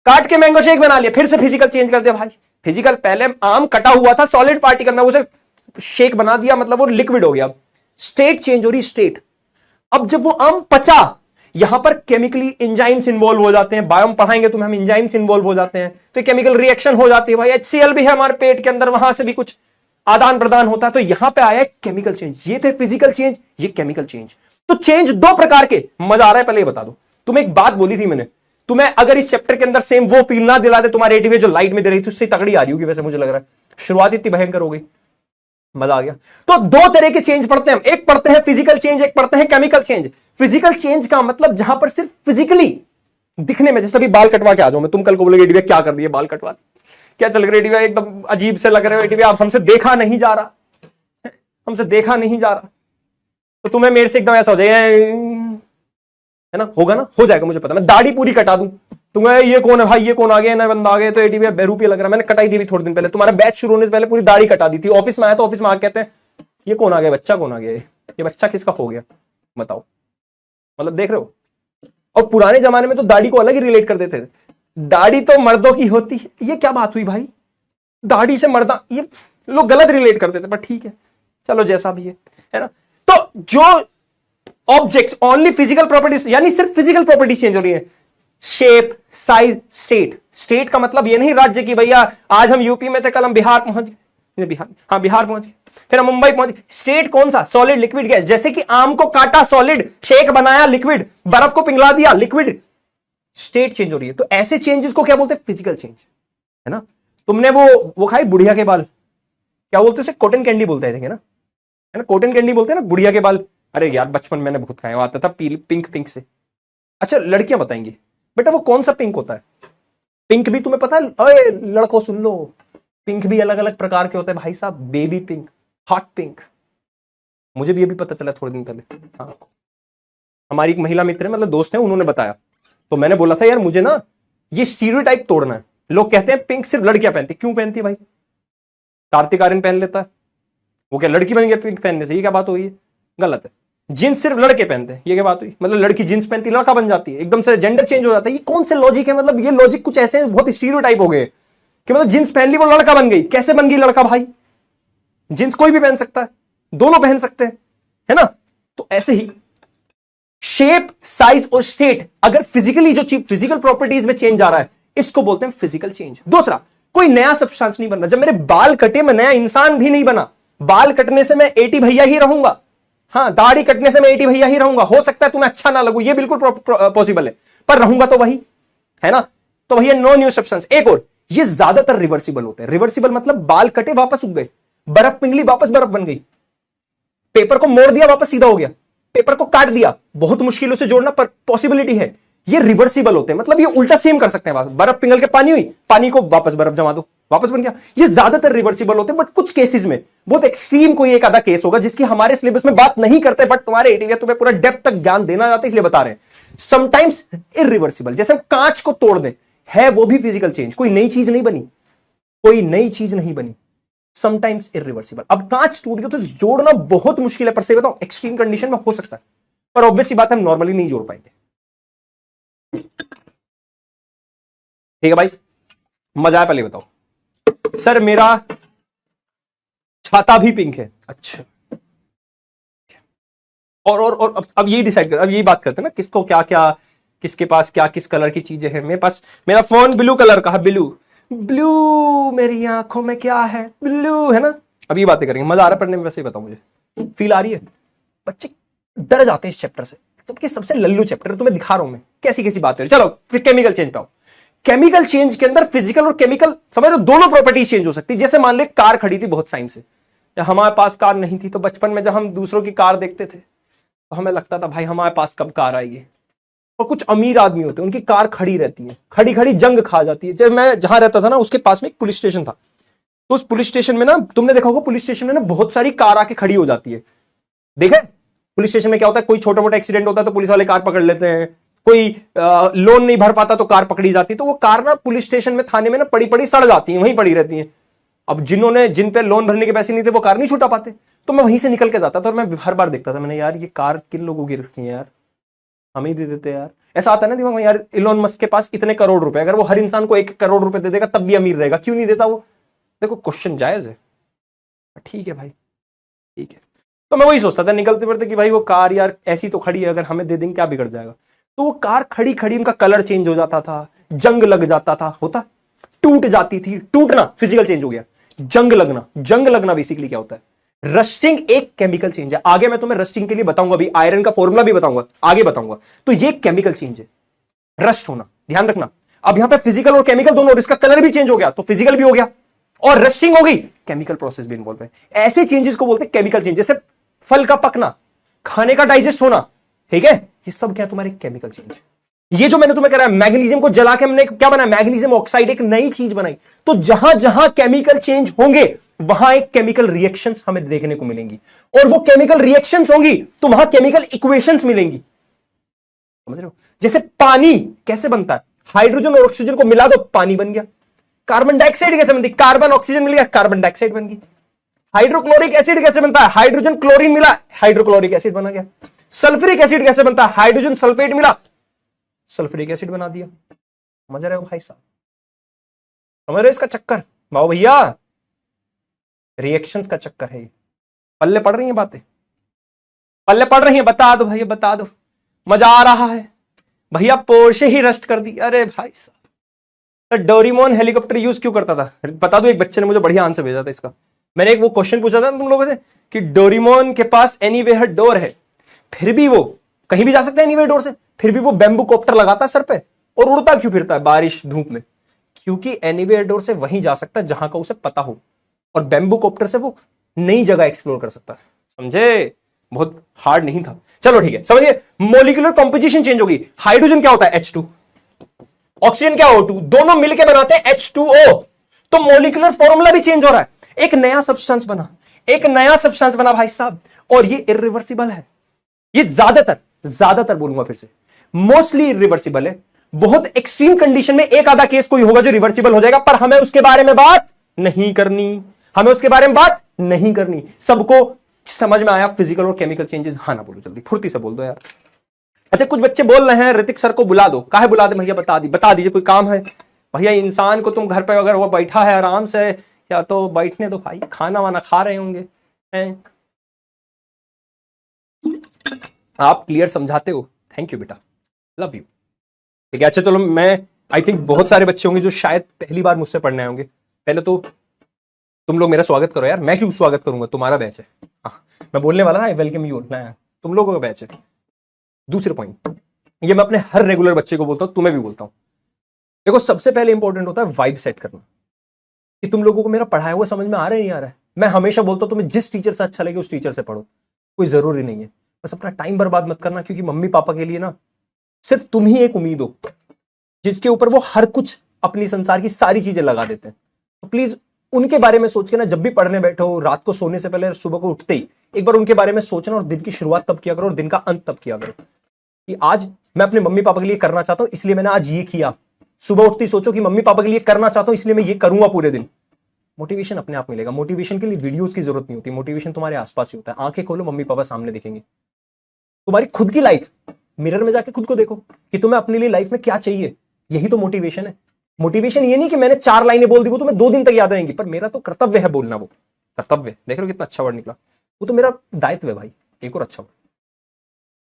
काट के मैंगो शेक बना लिया, फिर से फिजिकल चेंज कर दिया भाई। फिजिकल, पहले आम कटा हुआ था, सॉलिड पार्टिकल में उसे शेक बना दिया, मतलब वो लिक्विड हो गया, स्टेट चेंज हो रही, स्टेट। अब जब वो आम पचा, यहां पर केमिकली एंजाइम्स इन्वॉल्व हो जाते हैं, बायोम पढ़ाएंगे तुम्हें हम, एंजाइम्स इन्वॉल्व हो जाते हैं, तो केमिकल रिएक्शन हो जाती है भाई, HCl भी है हमारे पेट के अंदर, वहां से भी कुछ आदान प्रदान होता है, तो यहां पे आया केमिकल चेंज। ये थे फिजिकल चेंज, ये केमिकल चेंज। तो चेंज दो प्रकार के, मजा आ रहा है, पहले ये बता दो। तुम्हें एक बात बोली थी मैंने, तुम्हें अगर इस चैप्टर के अंदर सेम वो फील ना दिला दे तुम्हारे एटीवे जो लाइट में दे रही थी, उससे तगड़ी आ रही होगी वैसे मुझे लग रहा है, शुरुआत इतनी भयंकर हो गई, मजा आ गया। तो दो तरह के चेंज पढ़ते हैं हम, एक पढ़ते हैं फिजिकल चेंज, एक पढ़ते हैं केमिकल चेंज। फिजिकल चेंज का मतलब जहां पर सिर्फ फिजिकली दिखने में, जैसे अभी बाल कटवा के आ जाओ मैं, तुम कल को बोलोगे एटीवे क्या कर दिए, बाल कटवा क्या चल रहा है, एकदम अजीब से लग रहे हो एटीवे, आप हमसे देखा नहीं जा रहा, हमसे देखा नहीं जा रहा, तो तुम्हें मेरे से एकदम ऐसा हो जाएगा, है ना, होगा ना, हो जाएगा मुझे पता, मैं दाढ़ी पूरी कटा दूं, तुम्हें ये कौन है भाई, ये कौन आ गया, नया बंदा आ गया, तो एटीवी बेरूपी लग रहा है, मैंने कटाई दी थी थोड़े दिन पहले, तुम्हारा बैच शुरू होने से पहले पूरी दाढ़ी कटा दी थी, ऑफिस में आया तो ऑफिस में आके कहते हैं ये कौन आ गया, बच्चा कौन आ गया, ये बच्चा किसका हो गया, बताओ, मतलब देख रहे हो। और पुराने जमाने में तो दाढ़ी को अलग ही रिलेट कर देते थे, दाढ़ी तो मर्दों की होती है, ये क्या बात हुई भाई, दाढ़ी से मर्दा, ये लोग गलत रिलेट कर देते, पर ठीक है चलो जैसा भी है ना। तो जो ऑब्जेक्ट्स ओनली फिजिकल प्रॉपर्टीज, यानी सिर्फ फिजिकल प्रॉपर्टी चेंज हो रही है, शेप, साइज, स्टेट। स्टेट का मतलब ये नहीं राज्य की, भैया आज हम यूपी में थे, कल हम बिहार पहुंच गए, बिहार, हाँ बिहार पहुंच गए, फिर हम मुंबई पहुंच गए। स्टेट कौन सा, सॉलिड, लिक्विड, गैस। जैसे कि आम को काटा सॉलिड, शेक बनाया लिक्विड, बर्फ को पिघला दिया लिक्विड, स्टेट चेंज हो रही है। तो ऐसे चेंजेस को क्या बोलते हैं, फिजिकल चेंज, है ना। तुमने वो खाई बुढ़िया के बाल, क्या बोलते हैं उसे, कॉटन कैंडी बोलते हैं ना, है ना, कॉटन कैंडी बोलते हैं ना बुढ़िया के बाल। अरे यार बचपन मैंने बहुत खाया, आता था पिंक पिंक से। अच्छा लड़कियां बताएंगी बेटा वो कौन सा पिंक होता है, पिंक भी तुम्हें पता है, अरे लड़कों सुन लो, पिंक भी अलग अलग प्रकार के होते हैं भाई साहब, बेबी पिंक, हॉट पिंक, मुझे भी अभी पता चला थोड़े दिन पहले। हाँ हमारी एक महिला मित्र है, मतलब दोस्त है, उन्होंने बताया, तो मैंने बोला था यार मुझे ना ये स्टीरियोटाइप तोड़ना है। लोग कहते हैं पिंक सिर्फ लड़कियां पहनती, क्यों पहनती भाई, कार्तिक आर्यन पहन लेता है, वो क्या लड़की बन गया पिंक पहनने से, ये क्या बात हुई है, गलत है। जींस सिर्फ लड़के पहनते हैं, ये क्या बात हुई, मतलब लड़की जींस पहनती लड़का बन जाती है, एकदम से जेंडर चेंज हो जाता है, ये कौन से लॉजिक है, मतलब ये लॉजिक कुछ ऐसे बहुत स्टीरियोटाइप हो गए कि मतलब जींस पहन ली वो लड़का बन गई, कैसे बन गई लड़का भाई, जींस कोई भी पहन सकता है, दोनों पहन सकते हैं, है ना। तो ऐसे ही शेप, साइज और स्टेट, अगर फिजिकली जो चीज फिजिकल प्रॉपर्टीज में चेंज आ रहा है, इसको बोलते हैं फिजिकल चेंज। दूसरा, कोई नया सब्सटेंस नहीं बनना, जब मेरे बाल कटे मैं नया इंसान भी नहीं बना, बाल कटने से मैं 80 भैया ही रहूंगा, हाँ दाढ़ी कटने से मैं 80 भैया ही रहूंगा, हो सकता है तुम्हें अच्छा ना लगू, ये बिल्कुल पॉसिबल है, पर रहूंगा तो वही, है ना। तो भैया नो न्यू सब्सटेंस। एक और, ये ज्यादातर रिवर्सिबल होते हैं, रिवर्सिबल मतलब बाल कटे वापस उग गए, बर्फ पिघली वापस बर्फ बन गई, पेपर को मोड़ दिया वापस सीधा हो गया, पेपर को काट दिया बहुत मुश्किलों से जोड़ना, पर पॉसिबिलिटी है, ये रिवर्सिबल होते हैं, मतलब ये उल्टा सेम कर सकते हैं, बर्फ पिघल के पानी हुई, पानी को वापस बर्फ जमा दो वापस बन गया, ये ज्यादातर रिवर्सिबल होते हैं। बट कुछ केसेस में बहुत एक्सट्रीम कोई एक आधा केस होगा जिसकी हमारे सिलेबस में बात नहीं करते, बट तुम्हारे एटीवी तुम्हें पूरा डेप्थ तक ज्ञान देना चाहते इसलिए बता रहे हैं। समटाइम्स इरिवर्सिबल, जैसे हम कांच को तोड़ दें, है वो भी फिजिकल चेंज, कोई नई चीज नहीं बनी, कोई नई चीज नहीं बनी, समटाइम्स इरिवर्सिबल। अब कांच टूट गया तो जोड़ना बहुत मुश्किल है, पर से बताऊं एक्सट्रीम कंडीशन में हो सकता है, पर ऑब्वियसली बात है हम नॉर्मली नहीं जोड़ पाएंगे। ठीक है भाई, मजा आया, पहले बताओ। सर मेरा छाता भी पिंक है, अच्छा, और अब यही डिसाइड कर, अब यही बात करते हैं ना किसको क्या क्या, किसके पास क्या किस कलर की चीजें हैं। मेरे पास मेरा फोन ब्लू कलर का है, ब्लू ब्लू, मेरी आंखों में क्या है, ब्लू, है ना। अब ये बातें करेंगे, मजा आ रहा है पढ़ने में, वैसे ही बताओ मुझे फील आ रही है। बच्चे डर जाते हैं इस चैप्टर से, जबकि सबसे लल्लू चैप्टर है, तुम्हें दिखा रहा हूं मैं कैसी कैसी बातें। चलो फिर केमिकल चेंज पे आओ। केमिकल चेंज के अंदर फिजिकल और केमिकल समझ लो दोनों प्रॉपर्टीज चेंज हो सकती है। जैसे मान ले कार खड़ी थी बहुत टाइम से, हमारे पास कार नहीं थी, तो बचपन में जब हम दूसरों की कार देखते थे तो हमें लगता था भाई हमारे पास कब कार आएगी। और कुछ अमीर आदमी होते हैं, उनकी कार खड़ी रहती है, खड़ी खड़ी जंग खा जाती है। जब मैं जहां रहता था ना उसके पास में एक पुलिस स्टेशन था, तो उस पुलिस स्टेशन में ना तुमने देखा होगा पुलिस स्टेशन में ना बहुत सारी कार आके खड़ी हो जाती है। देखा पुलिस स्टेशन में क्या होता है, कोई छोटा मोटा एक्सीडेंट होता है तो पुलिस वाले कार पकड़ लेते हैं, कोई लोन नहीं भर पाता तो कार पकड़ी जाती है। तो वो कार ना पुलिस स्टेशन में थाने में ना पड़ी पड़ी सड़ जाती है, वहीं पड़ी रहती है। अब जिन पे लोन भरने के पैसे नहीं थे वो कार नहीं छुटा पाते, तो मैं वहीं से निकल के जाता था और मैं हर बार देखता था, मैंने यार ये कार किन लोगों की रखी है यार, हमें ही दे देते यार। ऐसा आता है ना दिमाग में, यार इलोन मस्क के पास इतने करोड़ रुपए, अगर वो हर इंसान को 1 करोड़ रुपए दे देगा तब भी अमीर रहेगा, क्यों नहीं देता वो। देखो क्वेश्चन जायज है, ठीक है भाई ठीक है। तो मैं वही सोचता था निकलते फिरते कि भाई वो कार यार ऐसी तो खड़ी है, अगर हमें दे देंगे क्या बिगड़ जाएगा। तो वो कार खड़ी खड़ी उनका कलर चेंज हो जाता था, जंग लग जाता था, होता टूट जाती थी। टूटना फिजिकल चेंज हो गया, जंग लगना, जंग लगना बेसिकली क्या होता है? रस्टिंग एक केमिकल चेंज है। आगे मैं तुम्हें रस्टिंग के लिए बताऊंगा, अभी आयरन का फॉर्मूला भी बताऊंगा, आगे बताऊंगा। तो ये केमिकल चेंज है, रस्ट होना, ध्यान रखना। अब यहां पे फिजिकल और केमिकल दोनों, और इसका कलर भी चेंज हो गया तो फिजिकल भी हो गया और रस्टिंग हो गई, केमिकल प्रोसेस भी इन्वॉल्व है। ऐसे चेंजेस को बोलते हैं केमिकल चेंज। जैसे फल का पकना, खाने का डाइजेस्ट होना, ठीक है, ये सब क्या है? तुम्हारे केमिकल चेंज। ये जो मैंने तुम्हें करा मैग्नीशियम को जला के हमने क्या बनाया? मैग्नीशियम ऑक्साइड, एक नई चीज बनाई। तो जहां जहां केमिकल चेंज होंगे वहां एक केमिकल रिएक्शंस हमें देखने को मिलेंगी, और वो केमिकल रिएक्शंस होंगी तो वहां केमिकल इक्वेशंस मिलेंगी। समझ रहे हो? जैसे पानी कैसे बनता है? हाइड्रोजन और ऑक्सीजन को मिला दो, पानी बन गया। कार्बन डाइऑक्साइड कैसे बनती? कार्बन ऑक्सीजन मिल गया, कार्बन डाइऑक्साइड बन गई। हाइड्रोक्लोरिक एसिड कैसे बनता है? हाइड्रोजन क्लोरीन मिला, हाइड्रोक्लोरिक एसिड बना गया। सल्फ्यूरिक एसिड कैसे बनता है? हाइड्रोजन सल्फेट मिला, सल्फ्यूरिक एसिड बना दिया। समझ रहे हो भाई साहब? समझ रहे हो इसका चक्कर? वाह भैया, रिएक्शंस का चक्कर है ये। पल्ले पड़ रही हैं बातें? पल्ले पड़ रही हैं? बता दो भैया, बता दो। मजा आ रहा है भैया? पोर्शे ही रस्ट कर दी। अरे भाई साहब, तो डोरेमोन हेलीकॉप्टर यूज क्यों करता था? बता दो। एक बच्चे ने मुझे बढ़िया आंसर भेजा था इसका। मैंने एक वो क्वेश्चन पूछा था तुम लोगों से कि डोरेमोन के पास एनीवेयर डोर है, फिर भी वो कहीं भी जा सकता है एनीवेयर डोर से, फिर भी वो बैम्बू कॉप्टर लगाता है सर पे और उड़ता क्यों फिरता है बारिश धूप में? क्योंकि एनीवेयर डोर से वहीं जा सकता है जहां का उसे पता हो, और बैम्बू कॉप्टर से वो नई जगह एक्सप्लोर कर सकता है। समझे? बहुत हार्ड नहीं था। चलो ठीक है, समझिए। मोलिकुलर कंपोजिशन चेंज होगी। हाइड्रोजन क्या होता है? H2। ऑक्सीजन क्या? O2। दोनों मिलकर बनाते हैं H2O। तो मोलिकुलर फॉर्मूला भी चेंज हो रहा है। एक नया सब्सटेंस बना, एक नया सब्सटेंस बना भाई साहब, और ये इरिवर्सिबल है। ये ज्यादातर बोलूंगा फिर से, मोस्टली इरिवर्सिबल है। बहुत एक्सट्रीम कंडीशन में एक आधा केस कोई होगा जो रिवर्सिबल हो जाएगा, पर हमें उसके बारे में बात नहीं करनी। हमें उसके बारे में बात नहीं करनी। सबको समझ में आया फिजिकल और केमिकल चेंजेस? हाँ ना बोलो जल्दी, फुर्ती से बोल दो यार। अच्छा, कुछ बच्चे बोल रहे हैं ऋतिक सर को बुला दो। काहे बुला दे भैया? बता दीजिए, कोई काम है भैया? इंसान को तुम घर पे अगर वो बैठा है आराम से, या तो बैठने दो भाई, खाना वाना खा रहे होंगे हैं। आप क्लियर समझाते हो, थैंक यू बेटा, लव यू। ठीक है, अच्छा चलो, मैं आई थिंक बहुत सारे बच्चे होंगे जो शायद पहली बार मुझसे पढ़ने आए होंगे। पहले तो तुम लोग मेरा स्वागत करो यार। मैं क्यों स्वागत करूंगा? तुम्हारा बैच है। हाँ, मैं बोलने वाला था वेलकम यू, तुम लोगों का बैच है। दूसरे पॉइंट, ये मैं अपने हर रेगुलर बच्चे को बोलता हूं, तुम्हें भी बोलता हूं। देखो, सबसे पहले इंपॉर्टेंट होता है वाइब सेट करना, कि तुम लोगों को मेरा पढ़ाया हुआ समझ में आ रहा है नहीं आ रहा है। मैं हमेशा बोलता हूं तुम्हें जिस टीचर से अच्छा लगे उस टीचर से पढ़ो, कोई जरूरी नहीं है। बस अपना टाइम बर्बाद मत करना, क्योंकि मम्मी पापा के लिए ना सिर्फ तुम ही एक उम्मीद हो जिसके ऊपर वो हर कुछ अपनी संसार की सारी चीजें लगा देते हैं। तो प्लीज उनके बारे में सोच के ना, जब भी पढ़ने बैठो, रात को सोने से पहले, सुबह को उठते ही एक बार उनके बारे में सोचना, और दिन की शुरुआत तब किया करो और दिन का अंत तब किया करो, कि आज मैं अपने मम्मी पापा के लिए करना चाहता हूं इसलिए मैंने आज ये किया। सुबह उठते ही सोचो कि मम्मी पापा के लिए करना चाहता हूं इसलिए मैं ये करूंगा पूरे दिन। मोटिवेशन अपने आप मिलेगा। मोटिवेशन के लिए वीडियोस की जरूरत नहीं होती, मोटिवेशन तुम्हारे आसपास ही होता है। आंखें खोलो, मम्मी पापा सामने दिखेंगे। तुम्हारी खुद की लाइफ, मिरर में जाके खुद को देखो कि तुम्हें अपने लिए लाइफ में क्या चाहिए। यही तो मोटिवेशन है। मोटिवेशन ये नहीं कि मैंने 4 लाइनें बोल दी वो तुम्हें 2 दिन तक याद रहेंगी, पर मेरा तो कर्तव्य है बोलना। वो कर्तव्य, देख रहे हो कितना अच्छा वर्ड निकला? वो तो मेरा दायित्व है भाई। एक और अच्छा वर्ड।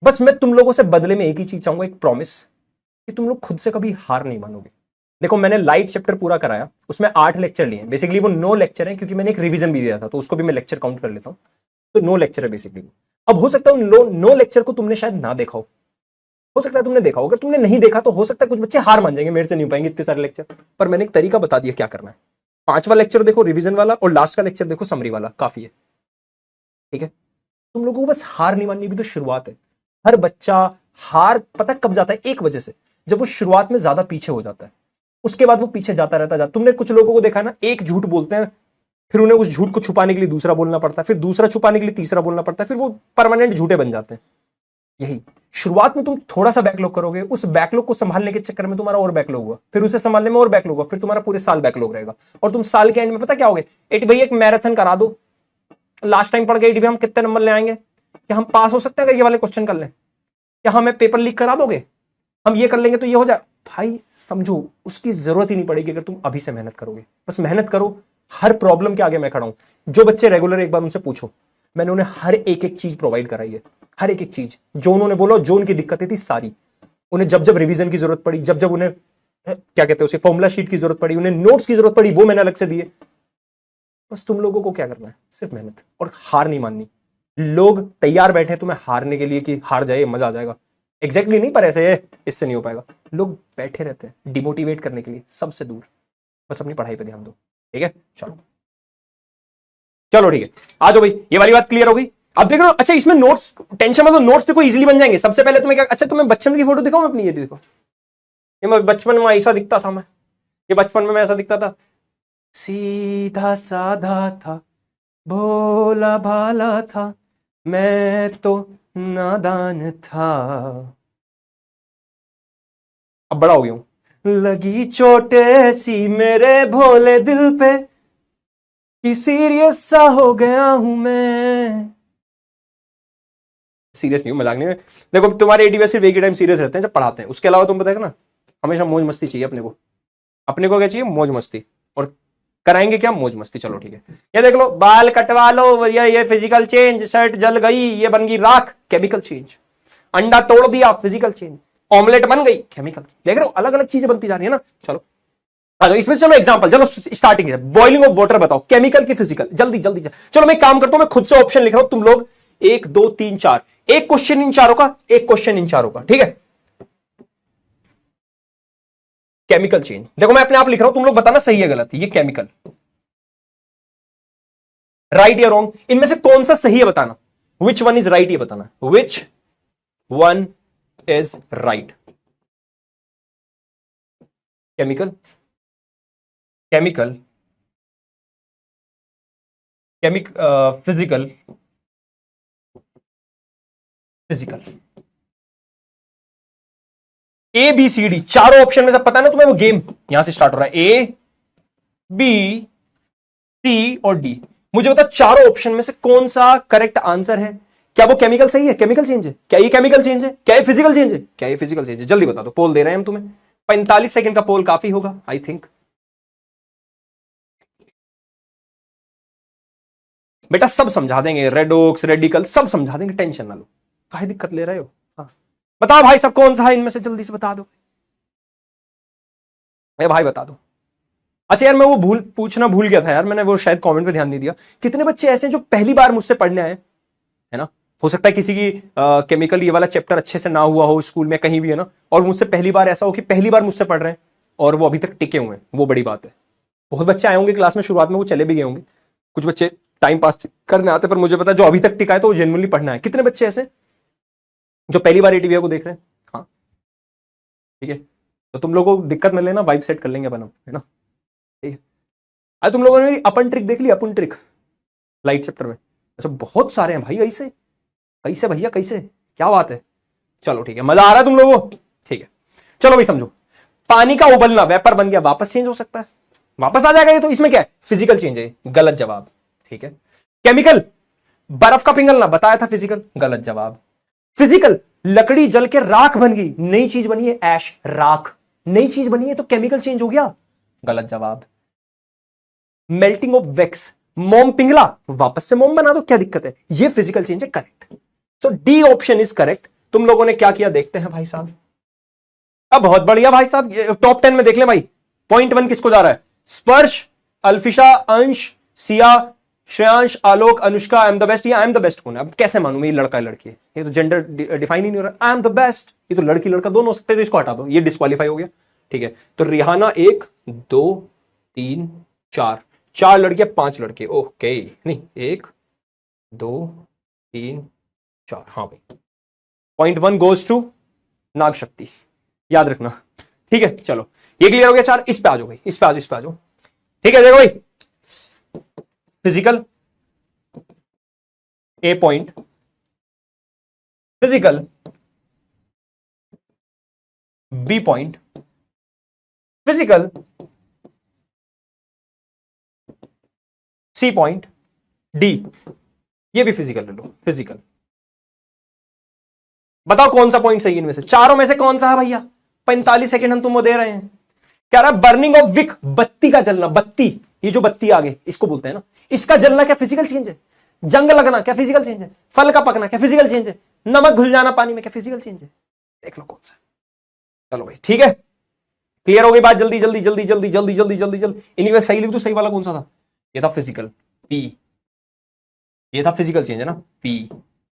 बस मैं तुम लोगों से बदले में एक ही चीज चाहूंगा, एक प्रॉमिस, कि तुम लोग खुद से कभी हार नहीं मानोगे। देखो, मैंने लाइट चैप्टर पूरा कराया, उसमें 8 लेक्चर लिए। बेसिकली वो 9 लेक्चर है, क्योंकि मैंने एक रिवीजन भी दिया था, तो उसको भी मैं लेक्चर काउंट कर लेता हूं। तो 9 लेक्चर है बेसिकली। अब हो सकता है उन 9 लेक्चर को तुमने शायद ना देखा हो सकता है तुमने देखा हो। अगर तुमने नहीं देखा तो हो सकता है कुछ बच्चे हार मान जाएंगे, मेरे से नहीं हो पाएंगे इतने सारे लेक्चर। पर मैंने एक तरीका बता दिया क्या करना है। 5वां लेक्चर देखो रिवीजन वाला, और लास्ट का लेक्चर देखो समरी वाला, काफी है। ठीक है, तुम लोगों को बस हार नहीं माननी भी तो शुरुआत है। हर बच्चा हार पता कब जाता है? एक वजह से, जब वो शुरुआत में ज्यादा पीछे हो जाता है, उसके बाद वो पीछे जाता रहता। तुमने कुछ लोगों को देखा ना, एक झूठ बोलते हैं, फिर उन्हें उस झूठ को छुपाने के लिए दूसरा बोलना पड़ता है, फिर दूसरा छुपाने के लिए तीसरा बोलना पड़ता है, फिर वो परमानेंट झूठे बन जाते हैं। यही शुरुआत में तुम थोड़ा सा बैकलॉग करोगे, उस बैकलॉग को संभालने के चक्कर में तुम्हारा और बैकलॉग हुआ, फिर उसे संभालने में और बैकलॉग हुआ, फिर तुम्हारा पूरे साल बैकलॉग रहेगा। और तुम साल के एंड में पता क्या होगे? एटी भाई एक मैराथन करा दो। लास्ट टाइम पढ़ गए एटी हम कितने नंबर ले आएंगे? क्या हम पास हो सकते हैं? ये वाले क्वेश्चन कर लें? क्या हमें पेपर लीक करा दोगे? हम ये कर लेंगे तो ये हो जाए। भाई समझो, उसकी जरूरत ही नहीं पड़ेगी अगर तुम अभी से मेहनत करोगे। बस मेहनत करो। हर प्रॉब्लम के आगे मैं खड़ा हूं। जो बच्चे रेगुलर, एक बार उनसे पूछो, मैंने उन्हें हर एक एक चीज प्रोवाइड कराई है, हर एक एक चीज जो उन्होंने बोला, जो उनकी दिक्कतें थी सारी। उन्हें जब जब रिवीजन की जरूरत पड़ी, जब जब उन्हें क्या कहते हैं उसे फॉर्मूला शीट की जरूरत पड़ी, उन्हें नोट्स की जरूरत पड़ी, वो मैंने अलग से दिए। बस तुम लोगों को क्या करना है, सिर्फ मेहनत और हार नहीं माननी। लोग तैयार बैठे हैं तुम्हें हारने के लिए कि हार जाए मजा आ जाएगा, एग्जैक्टली नहीं, पर ऐसे इससे नहीं हो पाएगा। लोग बैठे रहते हैं डिमोटिवेट करने के लिए, सबसे दूर। बस अपनी पढ़ाई पे ध्यान दो, ठीक है। चलो चलो ठीक है, आ जाओ भाई, ये वाली बात क्लियर हो गई। अब देख लो, अच्छा इसमें नोट्स टेंशन मतलब नोट्स देखो इजीली बन जाएंगे। सबसे पहले तुम्हें क्या, अच्छा तुम्हें बचपन की फोटो दिखाऊं मैं अपनी, ये देखो, ये मैं बचपन में ऐसा दिखता था, मैं ये बचपन में मैं ऐसा दिखता था, सीधा साधा था, भोला भाला था, मैं तो नादान था। अब बड़ा हो गया हूं, लगी चोट ऐसी मेरे भोले दिल पे कि सीरियस सा हो गया हूं मैं। सीरियस नहीं हूं, मजाक नहीं है। देखो तुम्हारे एडी सिर्फ एक ही टाइम सीरियस रहते हैं जब पढ़ाते हैं, उसके अलावा तुम बताएगा ना, हमेशा मौज मस्ती चाहिए अपने को। अपने को क्या चाहिए, मौज मस्ती, और कराएंगे क्या, मौज मस्ती। चलो ठीक है, ये देख लो, बाल कटवा लो भैया, ये फिजिकल चेंज, शर्ट जल गई, ये बन गई राख, केमिकल चेंज। अंडा तोड़ दिया, फिजिकल चेंज। ऑमलेट बन गई, केमिकल। देख रहे हो, अलग अलग चीजें बनती जा रही है ना। चलो इसमें चलो एग्जांपल, चलो स्टार्टिंग है, बॉइलिंग ऑफ वाटर बताओ, केमिकल की फिजिकल, जल्दी जल्दी जल्दी। चलो मैं काम करता हूं, मैं खुद से ऑप्शन लिख रहा हूं, तुम लोग 1 2 3 4, एक क्वेश्चन इन चारों का, एक क्वेश्चन इन चारों का, ठीक है। केमिकल चेंज, देखो मैं अपने आप लिख रहा हूं, तुम लोग बताना सही है गलत। ये केमिकल, राइट या रॉन्ग, इनमें से कौन सा सही है बताना। विच वन इज राइट, ये बताना, which one is right. Chemical, chemical, physical, physical, A B C D, चारों ऑप्शन में से पता है ना तुम्हें, वो गेम यहां से स्टार्ट हो रहा है, ए बी सी और डी। मुझे बता चारों ऑप्शन में से कौन सा करेक्ट आंसर है। क्या वो केमिकल सही है, केमिकल चेंज है क्या, ये केमिकल चेंज है क्या, ये फिजिकल चेंज है क्या, ये फिजिकल चेंज है। जल्दी बता दो, पोल दे रहे हैं हम तुम्हें, 45 सेकंड का पोल काफी होगा आई थिंक। बेटा सब समझा देंगे, रेडोक्स रेडिकल सब समझा देंगे, टेंशन ना लो, काहे दिक्कत ले रहे हो। हाँ बताओ भाई सब कौन सा है इनमें से, जल्दी से बता दो भाई, बता दो। अच्छा यार मैं वो पूछना भूल गया था यार, मैंने वो शायद कमेंट पे ध्यान नहीं दिया, कितने बच्चे ऐसे हैं जो पहली बार मुझसे पढ़ने आए, है ना। हो सकता है किसी की केमिकल ये वाला चैप्टर अच्छे से ना हुआ हो स्कूल में कहीं भी, है ना, और मुझसे पहली बार ऐसा हो कि पहली बार मुझसे पढ़ रहे हैं और वो अभी तक टिके हुए हैं, वो बड़ी बात है। बहुत बच्चे आए होंगे क्लास में शुरुआत में, वो चले भी गए होंगे, कुछ बच्चे टाइम पास करने आते, पर मुझे पता है जो अभी तक टिका है तो वो जेन्युइनली पढ़ना है। कितने बच्चे ऐसे जो पहली बार एटीवीआई को देख रहे हैं, हाँ ठीक है, तो तुम लोगों को दिक्कत मिल लेना, वाइब सेट कर लेंगे अपन, है ना, ठीक है। आज तुम लोगों ने मेरी अपन ट्रिक देख ली, अपन ट्रिक लाइट चैप्टर में। अच्छा बहुत सारे हैं भाई, ऐसे कैसे भैया, कैसे, क्या बात है। चलो ठीक है, मजा आ रहा है तुम लोगों को, ठीक है। चलो भाई समझो, पानी का उबलना वेपर बन गया, वापस चेंज हो सकता है, वापस आ जाएगा ये, तो इसमें क्या है, फिजिकल चेंज है, गलत जवाब, ठीक है। केमिकल, बर्फ का पिघलना, बताया था फिजिकल, गलत जवाब। फिजिकल, लकड़ी जल के राख बन गई, नई चीज बनी है, ऐश, राख, नई चीज बनी है तो केमिकल चेंज हो गया, गलत जवाब। मेल्टिंग ऑफ वैक्स, मोम पिघला, वापस से मोम बना दो, क्या दिक्कत है, ये फिजिकल चेंज है, correct. So D option is correct. तुम लोगों ने क्या किया देखते हैं भाई साहब। अब बहुत बढ़िया भाई साहब, टॉप 10 में देख ले भाई, पॉइंट 1 किसको जा रहा है, Sparsh, Alfisha, Ansh, Siya, Shreyansh, Alok, Anushka, I am the best. ये आई एम द बेस्ट कौन है, अब कैसे मानूं मैं, ये लड़का है लड़की है, ये तो जेंडर डिफाइन ही नहीं हो रहा। आई एम द बेस्ट, ये तो लड़की लड़का दोनों हो सकते हैं, तो इसको हटा दो, ये डिस्क्वालीफाई हो गया, ठीक है। तो रिहाना 1 2 3 4, 4 लड़कियां 5 लड़के, ओके, नहीं 1 2 3 4, हाँ भाई। पॉइंट 1 गोज टू नाग शक्ति, याद रखना, ठीक है। चलो ये क्लियर हो गया 4, इस पे आ जाओ भाई, इस पे आ जाओ, इस पे आ जाओ, ठीक है। देखो भाई, physical A point, physical B point, physical C point, D, ये भी फिजिकल ले लो, फिजिकल। बताओ कौन सा पॉइंट सही है इनमें से, चारों में से कौन सा है भैया। 45 सेकंड हम तुमको दे रहे हैं। कह रहा है बर्निंग ऑफ विक, बत्ती का जलना, बत्ती, ये जो बत्ती आगे इसको बोलते हैं ना, इसका जलना क्या फिजिकल चेंज है, जंग लगना क्या फिजिकल चेंज है? फल का पकना क्या फिजिकल चेंज है? नमक घुल जाना पानी में क्या फिजिकल चेंज है? देख लो कौन सा। चलो भाई ठीक है, क्लियर हो गई बात? जल्दी जल्दी जल्दी जल्दी जल्दी जल्दी जल्दी जल्दी। इन्हीं में सही लिख दो, सही वाला कौन सा था? ये था फिजिकल, पी। ये था फिजिकल चेंज है ना, पी।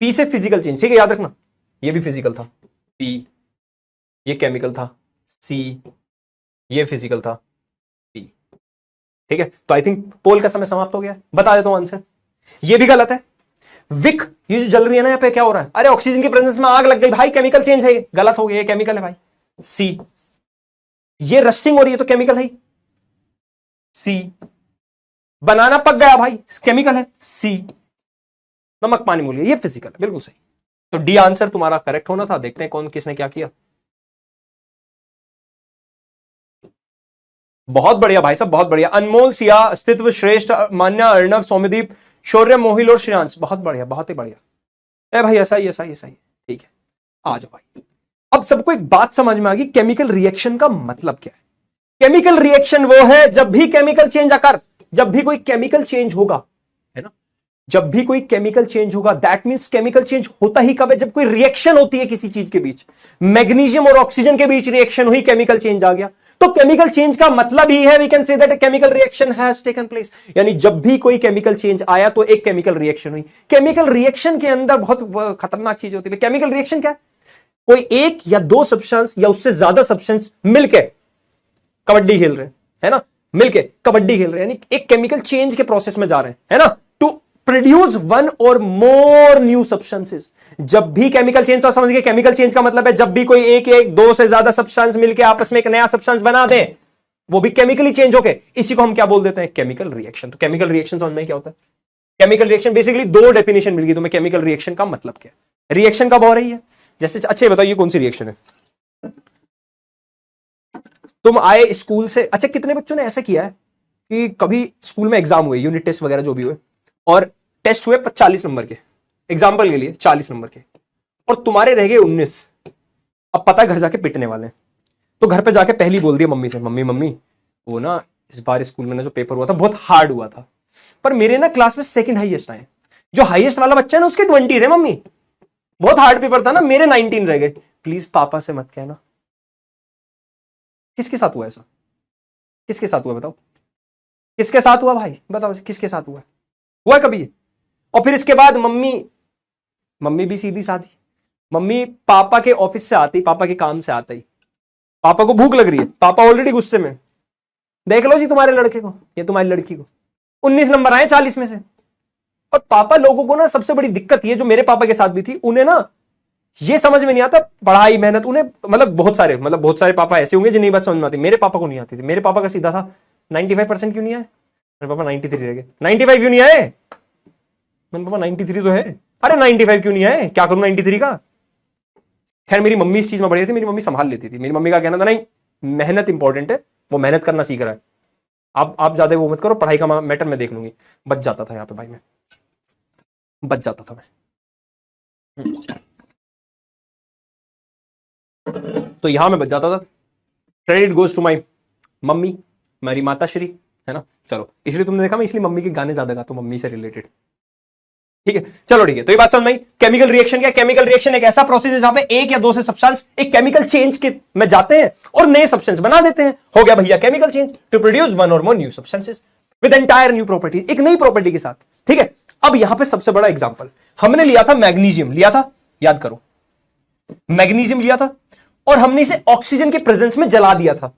पी से फिजिकल चेंज, ठीक है, याद रखना। ये भी फिजिकल था, पी। ये केमिकल था, सी। ये फिजिकल था, पी। ठीक है, तो आई थिंक पोल का समय समाप्त हो गया। बता देता हूं आंसर, ये भी गलत है। विक, ये जो जल रही है ना, यहाँ पे क्या हो रहा है? अरे ऑक्सीजन की प्रेजेंस में आग लग गई भाई, केमिकल चेंज है, गलत हो गया, ये केमिकल है भाई, सी। ये रस्टिंग हो रही है तो केमिकल है, सी। बनाना पक गया भाई, केमिकल है, सी। नमक पानी मूल गया, ये फिजिकल है, बिल्कुल सही। तो डी आंसर तुम्हारा करेक्ट होना था। देखते हैं कौन किसने क्या किया। बहुत बढ़िया भाई साहब, बहुत बढ़िया। अनमोल, सिया, अस्तित्व, श्रेष्ठ, मान्या, अर्णव, सौम्यदीप, शौर्य, मोहिल और श्रेयांश, बहुत बढ़िया, बहुत ही बढ़िया। ए भाई ऐसा ही, ऐसा ही, ऐसा ही, ठीक है, आ जाओ भाई। अब सबको एक बात समझ में आ गई, केमिकल रिएक्शन का मतलब क्या है? केमिकल रिएक्शन वो है जब भी केमिकल चेंज अकर, जब भी कोई केमिकल चेंज होगा, है ना, जब भी कोई केमिकल चेंज होगा, दैट मींस केमिकल चेंज होता ही कब है? जब कोई रिएक्शन होती है किसी चीज के बीच। मैग्नीशियम और ऑक्सीजन के बीच रिएक्शन हुई, केमिकल चेंज आ गया। तो केमिकल चेंज का मतलब ही है, we can say that chemical reaction has taken place. यानी जब भी कोई केमिकल चेंज आया तो एक केमिकल रिएक्शन हुई। केमिकल रिएक्शन के अंदर बहुत खतरनाक चीज होती है। केमिकल रिएक्शन क्या है? कोई एक या दो सब्सटेंस या उससे ज्यादा सब्सटेंस मिलके कबड्डी खेल रहे हैं, है ना, मिलके कबड्डी खेल रहे हैं, यानी एक केमिकल चेंज के प्रोसेस में जा रहे हैं, है ना, to produce one or more new substances. जब भी केमिकल चेंज, तो समझ गए केमिकल चेंज का मतलब है जब भी कोई एक एक दो से ज्यादा सब्सटेंस मिलके आपस में एक नया सब्सटेंस बना दे, वो भी केमिकली चेंज होके, इसी को हम क्या बोल देते हैं? Chemical reaction. तो केमिकल रिएक्शन समझ में क्या होता है? केमिकल रिएक्शन बेसिकली दो डेफिनेशन मिल गई तुम्हें। केमिकल रिएक्शन का मतलब क्या है? रिएक्शन कब हो रही है? जैसे अच्छा बताओ, ये कौन सी रिएक्शन है? तुम आए स्कूल से, अच्छा कितने बच्चों ने ऐसा किया है कि कभी स्कूल में एग्जाम हुए, यूनिट टेस्ट वगैरह जो भी हुए, और टेस्ट हुए 40 नंबर के, एग्जाम्पल के लिए 40 नंबर के, और तुम्हारे रह गए 19। अब पता है घर जाके पिटने वाले हैं, तो घर पे जाके पहली बोल दिया मम्मी से, मम्मी मम्मी वो ना इस बार स्कूल में ना जो पेपर हुआ था बहुत हार्ड हुआ था, पर मेरे ना क्लास में सेकंड हाईएस्ट आए। जो हाईएस्ट वाला बच्चा है ना उसके 20 थे मम्मी, बहुत हार्ड पेपर था ना, मेरे 19 रह गए। प्लीज पापा से मत कहना। किसके साथ हुआ ऐसा? किसके साथ हुआ बताओ? किसके साथ हुआ भाई बताओ, किसके साथ हुआ? हुआ कभी? और फिर इसके बाद मम्मी भी सीधी साधी, मम्मी पापा के ऑफिस से आती, पापा के काम से आता ही, पापा को भूख लग रही है, पापा ऑलरेडी गुस्से में, देख लो जी तुम्हारे लड़के को या तुम्हारी लड़की को 19 नंबर आए 40 में से। और पापा लोगों को ना सबसे बड़ी दिक्कत ये, जो मेरे पापा के साथ भी थी, उन्हें ना ये समझ में नहीं आता पढ़ाई मेहनत, उन्हें मतलब बहुत सारे पापा ऐसे होंगे जिन्हें बात समझ में आती। मेरे पापा को नहीं आती थी। मेरे पापा का सीधा था 95% क्यों नहीं आए? मेरे पापा 93 रह गए। 95 क्यों नहीं आए? मेरे पापा 93 तो है। अरे 95 क्यों नहीं आए? क्या करूं 93 का? खैर मेरी मम्मी इस चीज में बढ़िया थी, मेरी मम्मी संभाल लेती थी। मेरी मम्मी का कहना था नहीं मेहनत इंपॉर्टेंट है, वो मेहनत करना सीख रहा है, आप ज्यादा वो मत करो, पढ़ाई का मैटर मैं देख लूंगी। बच जाता था यहाँ पे भाई, मैं बच जाता था मैं। तो यहां में बच जाता था। Credit goes to my mummy, मेरी माता श्री, है ना। चलो इसलिए तुमने देखा मैं इसलिए मम्मी के गाने ज्यादा गाता हूं, मम्मी से रिलेटेड, ठीक है। चलो ठीक है, तो ये बात समझ में आई। केमिकल रिएक्शन क्या? केमिकल रिएक्शन एक ऐसा प्रोसेस है जहां पे एक या दो से सब्सटेंस एक केमिकल चेंज के में जाते हैं और नए सब्सटेंस बना देते हैं। हो गया भैया chemical change, to produce one or more new substances with entire new property, एक नई प्रॉपर्टी के साथ, ठीक है। अब यहां पे सबसे बड़ा एग्जांपल हमने लिया था, मैग्नीशियम लिया था, याद करो, मैग्नीशियम लिया था और हमने इसे ऑक्सीजन के प्रेजेंस में जला दिया था।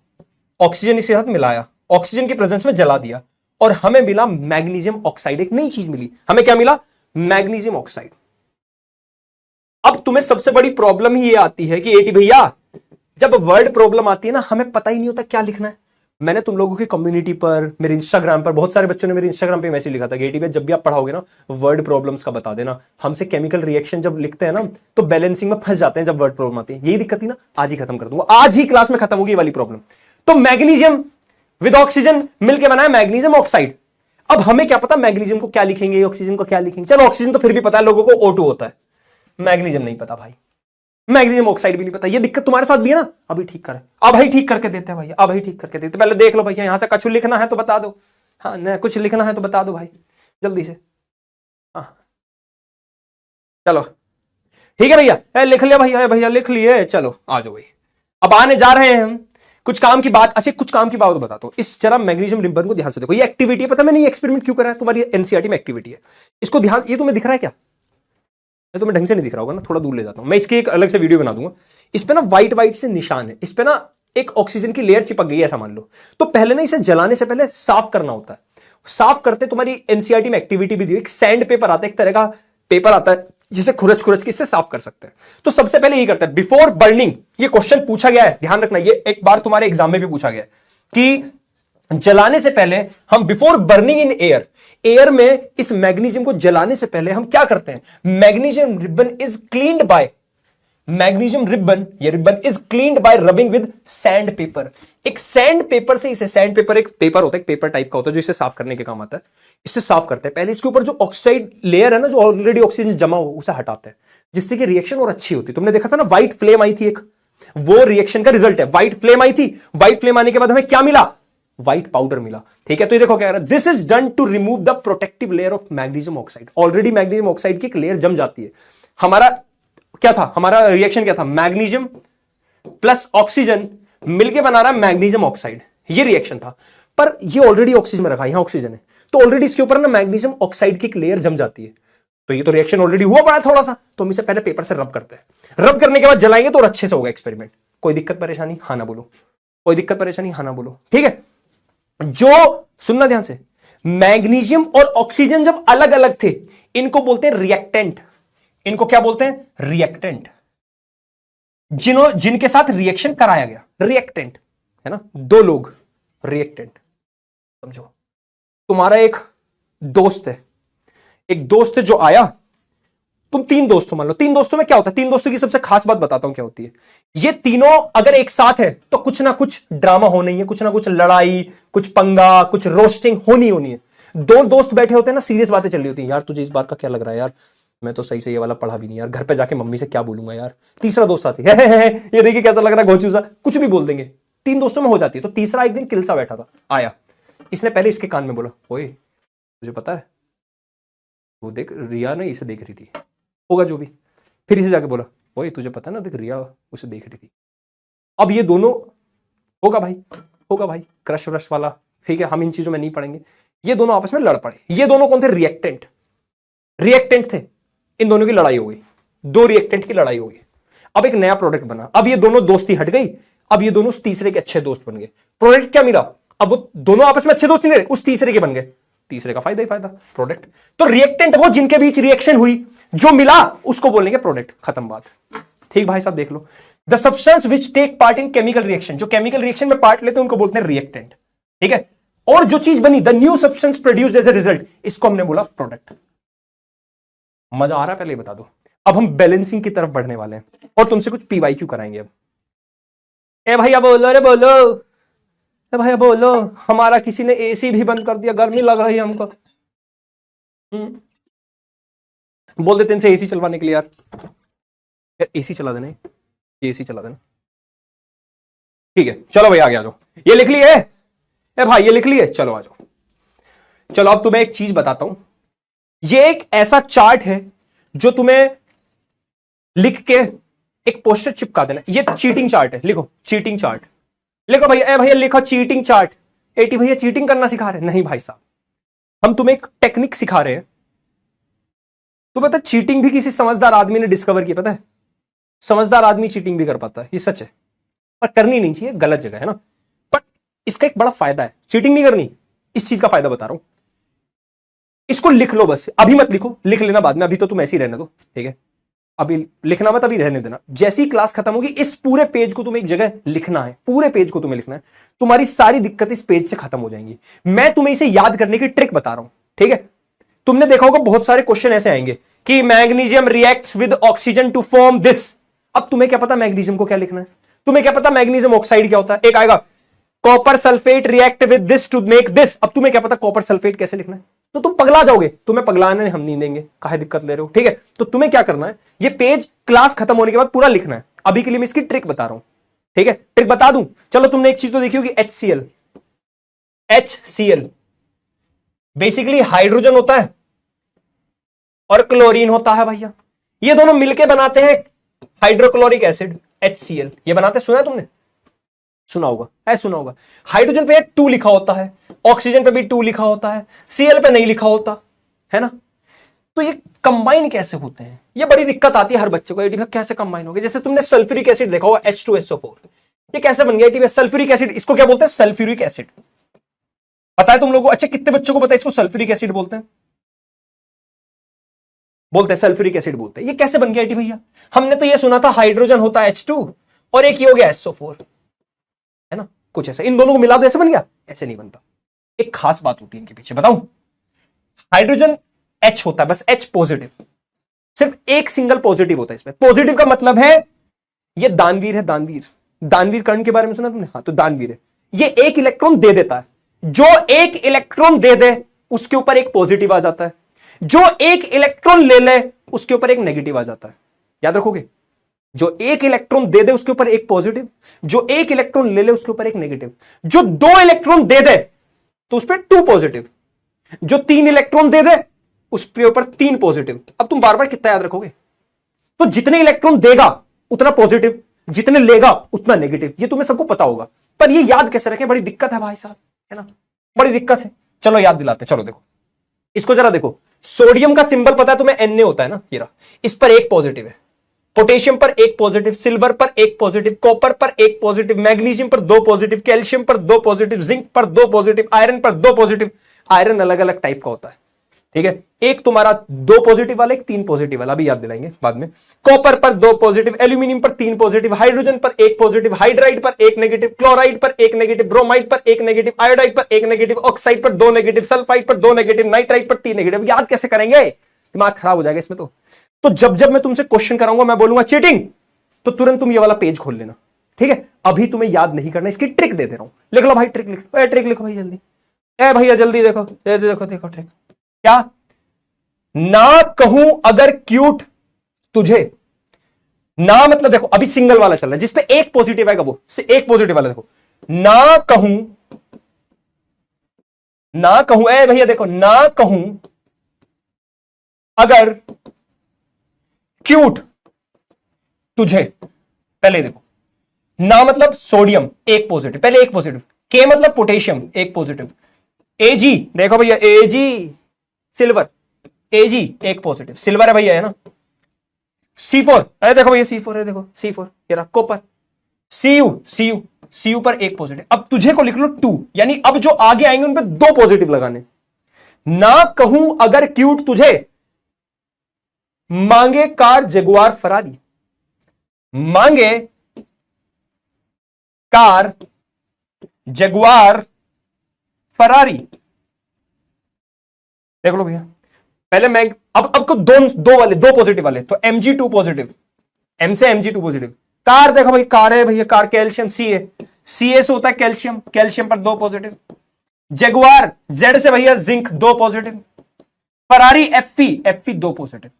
ऑक्सीजन इसके साथ मिलाया, ऑक्सीजन के प्रेजेंस में जला दिया और हमें मिला मैग्नीशियम ऑक्साइड। एक नई चीज मिली हमें, क्या मिला? Magnesium oxide. अब तुम्हें सबसे बड़ी प्रॉब्लम ही ये आती है कि एटी भैया, जब वर्ड प्रॉब्लम आती है ना, हमें पता ही नहीं होता क्या लिखना है। मैंने तुम लोगों की कम्युनिटी पर, मेरे इंस्टाग्राम पर, बहुत सारे बच्चों ने मेरे इंस्टाग्राम पे मैसेज लिखा था कि एटी भैया जब भी आप पढ़ाओगे ना वर्ड प्रॉब्लम्स का बता देना। हमसे केमिकल रिएक्शन जब लिखते हैं ना तो बैलेंसिंग में फंस जाते हैं जब वर्ड प्रॉब्लम आती है। यही दिक्कत थी ना, आज ही खत्म कर दूंगा, आज ही क्लास में खत्म होगी ये वाली प्रॉब्लम। तो मैग्नीशियम विद ऑक्सीजन मिलकर बनाया मैग्नीशियम ऑक्साइड। अब हमें क्या पता मैग्नीशियम को क्या लिखेंगे, ऑक्सीजन को क्या लिखेंगे। चलो ऑक्सीजन तो फिर भी पता है लोगों को, O2 होता है, मैग्नीशियम नहीं पता भाई, मैग्नीशियम ऑक्साइड भी नहीं पता। ये दिक्कत तुम्हारे साथ भी है ना, अभी ठीक करे, अब ही ठीक करके देते हैं भाई, अब ही ठीक करके देते। पहले देख लो भैया, यहां से कुछ लिखना है तो बता दो, हाँ न कुछ लिखना है तो बता दो भाई जल्दी से। हाँ चलो ठीक है भैया, लिख लिया भैया, भैया लिख लिए, चलो आ जाओ भाई। अब आने जा रहे हैं हम कुछ काम की बात। अच्छा कुछ काम की बात बताता हूं, इस जरा मैग्नीशियम रिबन को ध्यान से देखो। ये एक्टिविटी है, पता मैंने ये एक्सपेरिमेंट क्यों करा है, तुम्हारी एनसीईआरटी में एक्टिविटी है, इसको ध्यान। ये तुम्हें दिख रहा है क्या? ये तुम्हें ढंग से नहीं दिख रहा होगा ना, थोड़ा दूर ले जाता हूं मैं, इसकी एक अलग से वीडियो बना दूंगा। इस पे ना व्हाइट व्हाइट से निशान है, इस पे ना एक ऑक्सीजन की लेयर चिपक गई है ऐसा मान लो। तो पहले ना इसे जलाने से पहले साफ करना होता है। साफ करते तुम्हारी एनसीईआरटी में एक्टिविटी भी दी, एक सैंड पेपर आता है, एक तरह का पेपर आता है जिसे खुरच खुरच के इससे साफ कर सकते हैं। तो सबसे पहले यही करते हैं बिफोर बर्निंग। ये क्वेश्चन पूछा गया है, ध्यान रखना, ये एक बार तुम्हारे एग्जाम में भी पूछा गया है कि जलाने से पहले हम before burning in air, air में इस मैग्नीशियम को जलाने से पहले हम क्या करते हैं, magnesium ribbon is cleaned by, magnesium ribbon, ये ribbon is cleaned by rubbing with sandpaper. एक सैंड पेपर से, इसे सैंड पेपर एक पेपर होता है, एक पेपर टाइप का होता है जो इसे साफ करने के काम आता है। इससे साफ करते हैं पहले, इसके ऊपर जो ऑक्साइड लेयर है ना, जो ऑलरेडी ऑक्सीजन जमा हो, उसे हटाते हैं, जिससे कि रिएक्शन और अच्छी होती है। तुमने देखा था ना व्हाइट फ्लेम आई थी एक, वो रिएक्शन का रिजल्ट है। व्हाइट फ्लेम आई थी, व्हाइट फ्लेम आने के बाद हमें क्या मिला, व्हाइट पाउडर मिला। ठीक है, तो ये देखो क्या कह रहा है, this is done to remove the protective layer of magnesium oxide. Already magnesium oxide की एक लेयर जम जाती है। हमारा क्या था, हमारा रिएक्शन क्या था, मैग्नीशियम प्लस ऑक्सीजन मिलके बना रहा है मैग्नीशियम ऑक्साइड, ये रिएक्शन था। पर ये ऑलरेडी ऑक्सीजन में रखा है, यहां ऑक्सीजन है, तो ऑलरेडी इसके ऊपर ना मैग्नीशियम ऑक्साइड की एक लेयर जम जाती है। तो ये तो रिएक्शन ऑलरेडी हुआ पड़ा है थोड़ा सा, तो हम इसे पहले पेपर से रब करते हैं। रब करने के बाद जलाएंगे तो और अच्छे से होगा एक्सपेरिमेंट। कोई दिक्कत परेशानी, हाँ ना बोलो, कोई दिक्कत परेशानी, हाँ ना बोलो। ठीक है, जो सुनना ध्यान से, मैग्नीशियम और ऑक्सीजन जब अलग अलग थे, इनको बोलते हैं रिएक्टेंट। इनको क्या बोलते हैं, रिएक्टेंट। जिनके साथ रिएक्शन कराया गया, रिएक्टेंट है ना, दो लोग, रिएक्टेंट। समझो, तुम्हारा एक दोस्त है, एक दोस्त है जो आया, तुम तीन दोस्त हो मान लो। तीन दोस्तों में क्या होता है, तीन दोस्तों की सबसे खास बात बताता हूं क्या होती है। ये तीनों अगर एक साथ है तो कुछ ना कुछ ड्रामा होना ही है, कुछ ना कुछ लड़ाई, कुछ पंगा, कुछ रोस्टिंग होनी है। दो दोस्त बैठे होते हैं ना, सीरियस बातें चल रही होती है, यार तुझे इस बार का क्या लग रहा है, यार मैं तो सही से ये वाला पढ़ा भी नहीं यार, घर पे जाके मम्मी से क्या बोलूंगा यार। तीसरा दोस्त आती है, ये देखिए कैसा लग रहा है घोचूसा, कुछ भी बोल देंगे। तीन दोस्तों में हो जाती है। तो तीसरा एक दिन किलसा बैठा था, आया, इसने पहले इसके कान में बोला, ओए तुझे पता है वो देख रिया ने इसे देख रही थी, होगा जो भी। फिर इसे जाके बोला, ओए तुझे पता है ना देख रिया उसे देख रही थी। अब ये दोनों, होगा भाई क्रश व्रश वाला, ठीक है, हम इन चीजों में नहीं पड़ेंगे। ये दोनों आपस में लड़ पड़े। ये दोनों कौन थे, रिएक्टेंट थे। इन दोनों की लड़ाई हो गई, दो रिएक्टेंट की लड़ाई हो गई। अब एक नया प्रोडक्ट बना। अब ये दोनों दोस्ती हट गई, अब ये दोनों उस तीसरे के अच्छे दोस्त बन गए। प्रोडक्ट क्या मिला, अब वो दोनों आपस में अच्छे दोस्त नहीं रहे, उस तीसरे के बन गए। तीसरे का फायदा ही फायदा, प्रोडक्ट। तो रिएक्टेंट वो जिनके बीच रिएक्शन हुई, जो मिला उसको बोलेंगे प्रोडक्ट, खत्म बात। ठीक भाई साहब देख लो, the substance which take part in chemical reaction, जो केमिकल रिएक्शन में पार्ट लेते हैं उनको बोलते हैं रिएक्टेंट। ठीक है, और जो चीज बनी, the new substance produced as a result, इसको हमने बोला प्रोडक्ट। मजा आ रहा है, पहले बता दो। अब हम बैलेंसिंग की तरफ बढ़ने वाले हैं और तुमसे कुछ पीवाईक्यू कराएंगे। अब ए भैया बोलो, रे बोलो, ए भैया बोलो, हमारा किसी ने एसी भी बंद कर दिया, गर्मी लग रही है हमको। बोल देते इनसे एसी चलवाने के लिए, यार एसी चला देना, ये एसी चला देना। ठीक है, चलो भाई आगे आ जाओ। ये लिख लिए, ए भाई ये लिख लिए, चलो आ जाओ। चलो अब तुम्हें एक चीज बताता हूं। ये एक ऐसा चार्ट है जो तुम्हें लिख के एक पोस्टर चिपका देना। ये चीटिंग चार्ट है, लिखो चीटिंग चार्ट, लिखो भैया, भैया लिखो चीटिंग चार्ट। एटी भैया चीटिंग करना सिखा रहे? नहीं भाई साहब, हम तुम्हें एक टेक्निक सिखा रहे हैं। तो पता है चीटिंग भी किसी समझदार आदमी ने डिस्कवर की, पता है समझदार आदमी चीटिंग भी कर पाता है, ये सच है। पर करनी नहीं चाहिए, गलत जगह है ना। पर इसका एक बड़ा फायदा है, चीटिंग नहीं करनी, इस चीज का फायदा बता रहा हूं। इसको लिख लो बस, अभी मत लिखो, लिख लेना बाद में, अभी तो तुम ऐसे ही रहने दो। ठीक है, अभी लिखना मत, अभी रहने देना। जैसी क्लास खत्म होगी इस पूरे पेज को तुम्हें एक जगह लिखना है, पूरे पेज को तुम्हें लिखना है। तुम्हारी सारी दिक्कत इस पेज से खत्म हो जाएंगी। मैं तुम्हें इसे याद करने की ट्रिक बता रहा हूं। ठीक है, तुमने देखा होगा बहुत सारे क्वेश्चन ऐसे आएंगे कि magnesium reacts with oxygen to form this. अब तुम्हें क्या पता मैग्नीशियम को क्या लिखना है, तुम्हें क्या पता मैग्नीशियम ऑक्साइड क्या होता है। एक आएगा copper sulphate react with this to make this. अब तुम्हें क्या पता कॉपर सल्फेट कैसे लिखना है, तो तुम पगला जाओगे। तुम्हें पगलाने हम नहीं देंगे, काहे दिक्कत ले रहे हो। ठीक है, तो तुम्हें क्या करना है, ये पेज क्लास खत्म होने के बाद पूरा लिखना है। अभी के लिए मैं इसकी ट्रिक बता रहा हूं। ठीक है, ट्रिक बता दूं, चलो तुमने एक चीज तो देखी होगी, HCl। HCl बेसिकली हाइड्रोजन होता है और क्लोरीन होता है भैया। ये दोनों मिलके बनाते हैं हाइड्रोक्लोरिक एसिड HCl। ये बनाते, सुना है तुमने? सुना होगा, ऐसा सुना होगा। हाइड्रोजन पे 2 लिखा होता है, ऑक्सीजन पे भी 2 लिखा होता है, Cl पे नहीं लिखा होता है ना। तो ये कंबाइन कैसे होते हैं, ये बड़ी दिक्कत आती है हर बच्चे को। एटीपी कैसे कंबाइन हो गए? जैसे तुमने सल्फ्यूरिक एसिड देखा होगा H2SO4, ये कैसे बन गया एटीपी? सल्फ्यूरिक एसिड, इसको क्या बोलते हैं? Sulphuric acid. पता है तुम लोगों को? अच्छा, कितने बच्चों को पता है इसको सल्फ्यूरिक एसिड बोलते हैं? बोलते हैं सल्फ्यूरिक एसिड बोलते हैं। ये कैसे बन गया एटी भैया? हमने तो ये सुना था हाइड्रोजन होता है H2 और एक ये हो गया SO4, है ना, कुछ ऐसा। इन दोनों को मिला दो ऐसे बन गया? ऐसे नहीं बनता, एक खास बात होती है इनके पीछे, बताऊं? हाइड्रोजन H होता है, बस H पॉजिटिव, सिर्फ एक सिंगल पॉजिटिव होता है इसमें। पॉजिटिव का मतलब है ये दानवीर है, दानवीर। दानवीर कर्ण के बारे में सुना तुमने? हाँ, तो दानवीर है। ये एक इलेक्ट्रॉन दे देता है, जो एक इलेक्ट्रॉन दे दे उसके ऊपर एक पॉजिटिव आ जाता है, जो एक इलेक्ट्रॉन ले ले उसके ऊपर एक नेगेटिव आ जाता है। याद रखोगे? जो एक इलेक्ट्रॉन दे दे उसके ऊपर एक पॉजिटिव, जो एक इलेक्ट्रॉन ले ले उसके ऊपर एक नेगेटिव, जो 2 इलेक्ट्रॉन दे दे तो उस पर 2 पॉजिटिव, जो 3 इलेक्ट्रॉन दे दे उसके ऊपर 3 पॉजिटिव। अब तुम बार बार कितना याद रखोगे? तो जितने इलेक्ट्रॉन देगा उतना पॉजिटिव, जितने लेगा उतना नेगेटिव। ये तुम्हें सबको पता होगा, पर ये याद कैसे रखें? बड़ी दिक्कत है भाई साहब, है ना, बड़ी दिक्कत है। चलो याद दिलाते, चलो देखो इसको जरा देखो। सोडियम का सिंबल पता है तुम्हें? Na होता है ना, ये रहा। इस पर एक पॉजिटिव है, पोटेशियम पर एक पॉजिटिव, सिल्वर पर एक पॉजिटिव, कॉपर पर एक पॉजिटिव, मैग्नीशियम पर 2 पॉजिटिव, कैल्शियम पर 2 पॉजिटिव, जिंक पर 2 पॉजिटिव, आयरन पर 2 पॉजिटिव। आयरन अलग अलग टाइप का होता है, ठीक है। एक तुम्हारा 2 पॉजिटिव वाला, एक 3 पॉजिटिव वाला, अभी याद दिलाएंगे बाद में। कॉपर पर 2 पॉजिटिव, एल्यूमिनियम पर 3 पॉजिटिव, हाइड्रोजन पर 1 पॉजिटिव, हाइड्राइड पर 1 नेगेटिव, क्लोराइड पर 1 नेगेटिव, ब्रोमाइड पर 1 नेगेटिव, आयोडाइड पर 1 नेगेटिव, ऑक्साइड पर 2 नेगेटिव, सल्फाइड पर 2 नेगेटिव, नाइट्राइड पर 3 नेगेटिव। याद कैसे करेंगे? दिमाग खराब हो जाएगा इसमें। तो जब जब मैं तुमसे क्वेश्चन कराऊंगा, मैं बोलूंगा चीटिंग, तो तुरंत तुम ये वाला पेज खोल लेना, ठीक है। अभी तुम्हें याद नहीं करना, इसकी ट्रिक दे दे रहा हूं। लिख लो भाई, ट्रिक लिख लो, ट्रिक लिखो भाई जल्दी। ए भैया जल्दी देखो, देखो देखो ट्रिक क्या। ना कहूं अगर क्यूट तुझे, ना मतलब देखो अभी सिंगल वाला चल रहा है जिसपे एक पॉजिटिव आएगा, वो से एक पॉजिटिव वाला देखो। ना कहूं, ना कहूं, ए भैया देखो, ना कहूं अगर क्यूट तुझे, पहले देखो, ना मतलब सोडियम एक पॉजिटिव, पहले एक पॉजिटिव, के मतलब पोटेशियम एक पॉजिटिव, एजी देखो भैया, एजी सिल्वर, एजी एक पॉजिटिव, सिल्वर है भैया, है ना। C4, अरे देखो भैया C4 है, देखो C4, ये रहा कॉपर। Cu पर एक पॉजिटिव। अब तुझे को लिख लो 2, यानी अब जो आगे आएंगे उन पे 2 पॉजिटिव लगाने। ना कहूं अगर क्यूट तुझे, मांगे कार जगुआर फरारी, मांगे कार जगुआर फरारी। देख लो भैया, पहले मैं अब को दो वाले, 2 पॉजिटिव वाले, तो Mg2 पॉजिटिव, M से Mg2 पॉजिटिव। कार देखो भाई, कार है भैया, कार कैल्शियम Ca, Ca से होता है कैल्शियम, कैल्शियम पर 2 पॉजिटिव। जगुआर Z से भैया zinc 2 positive. Ferrari Fe 2 positive,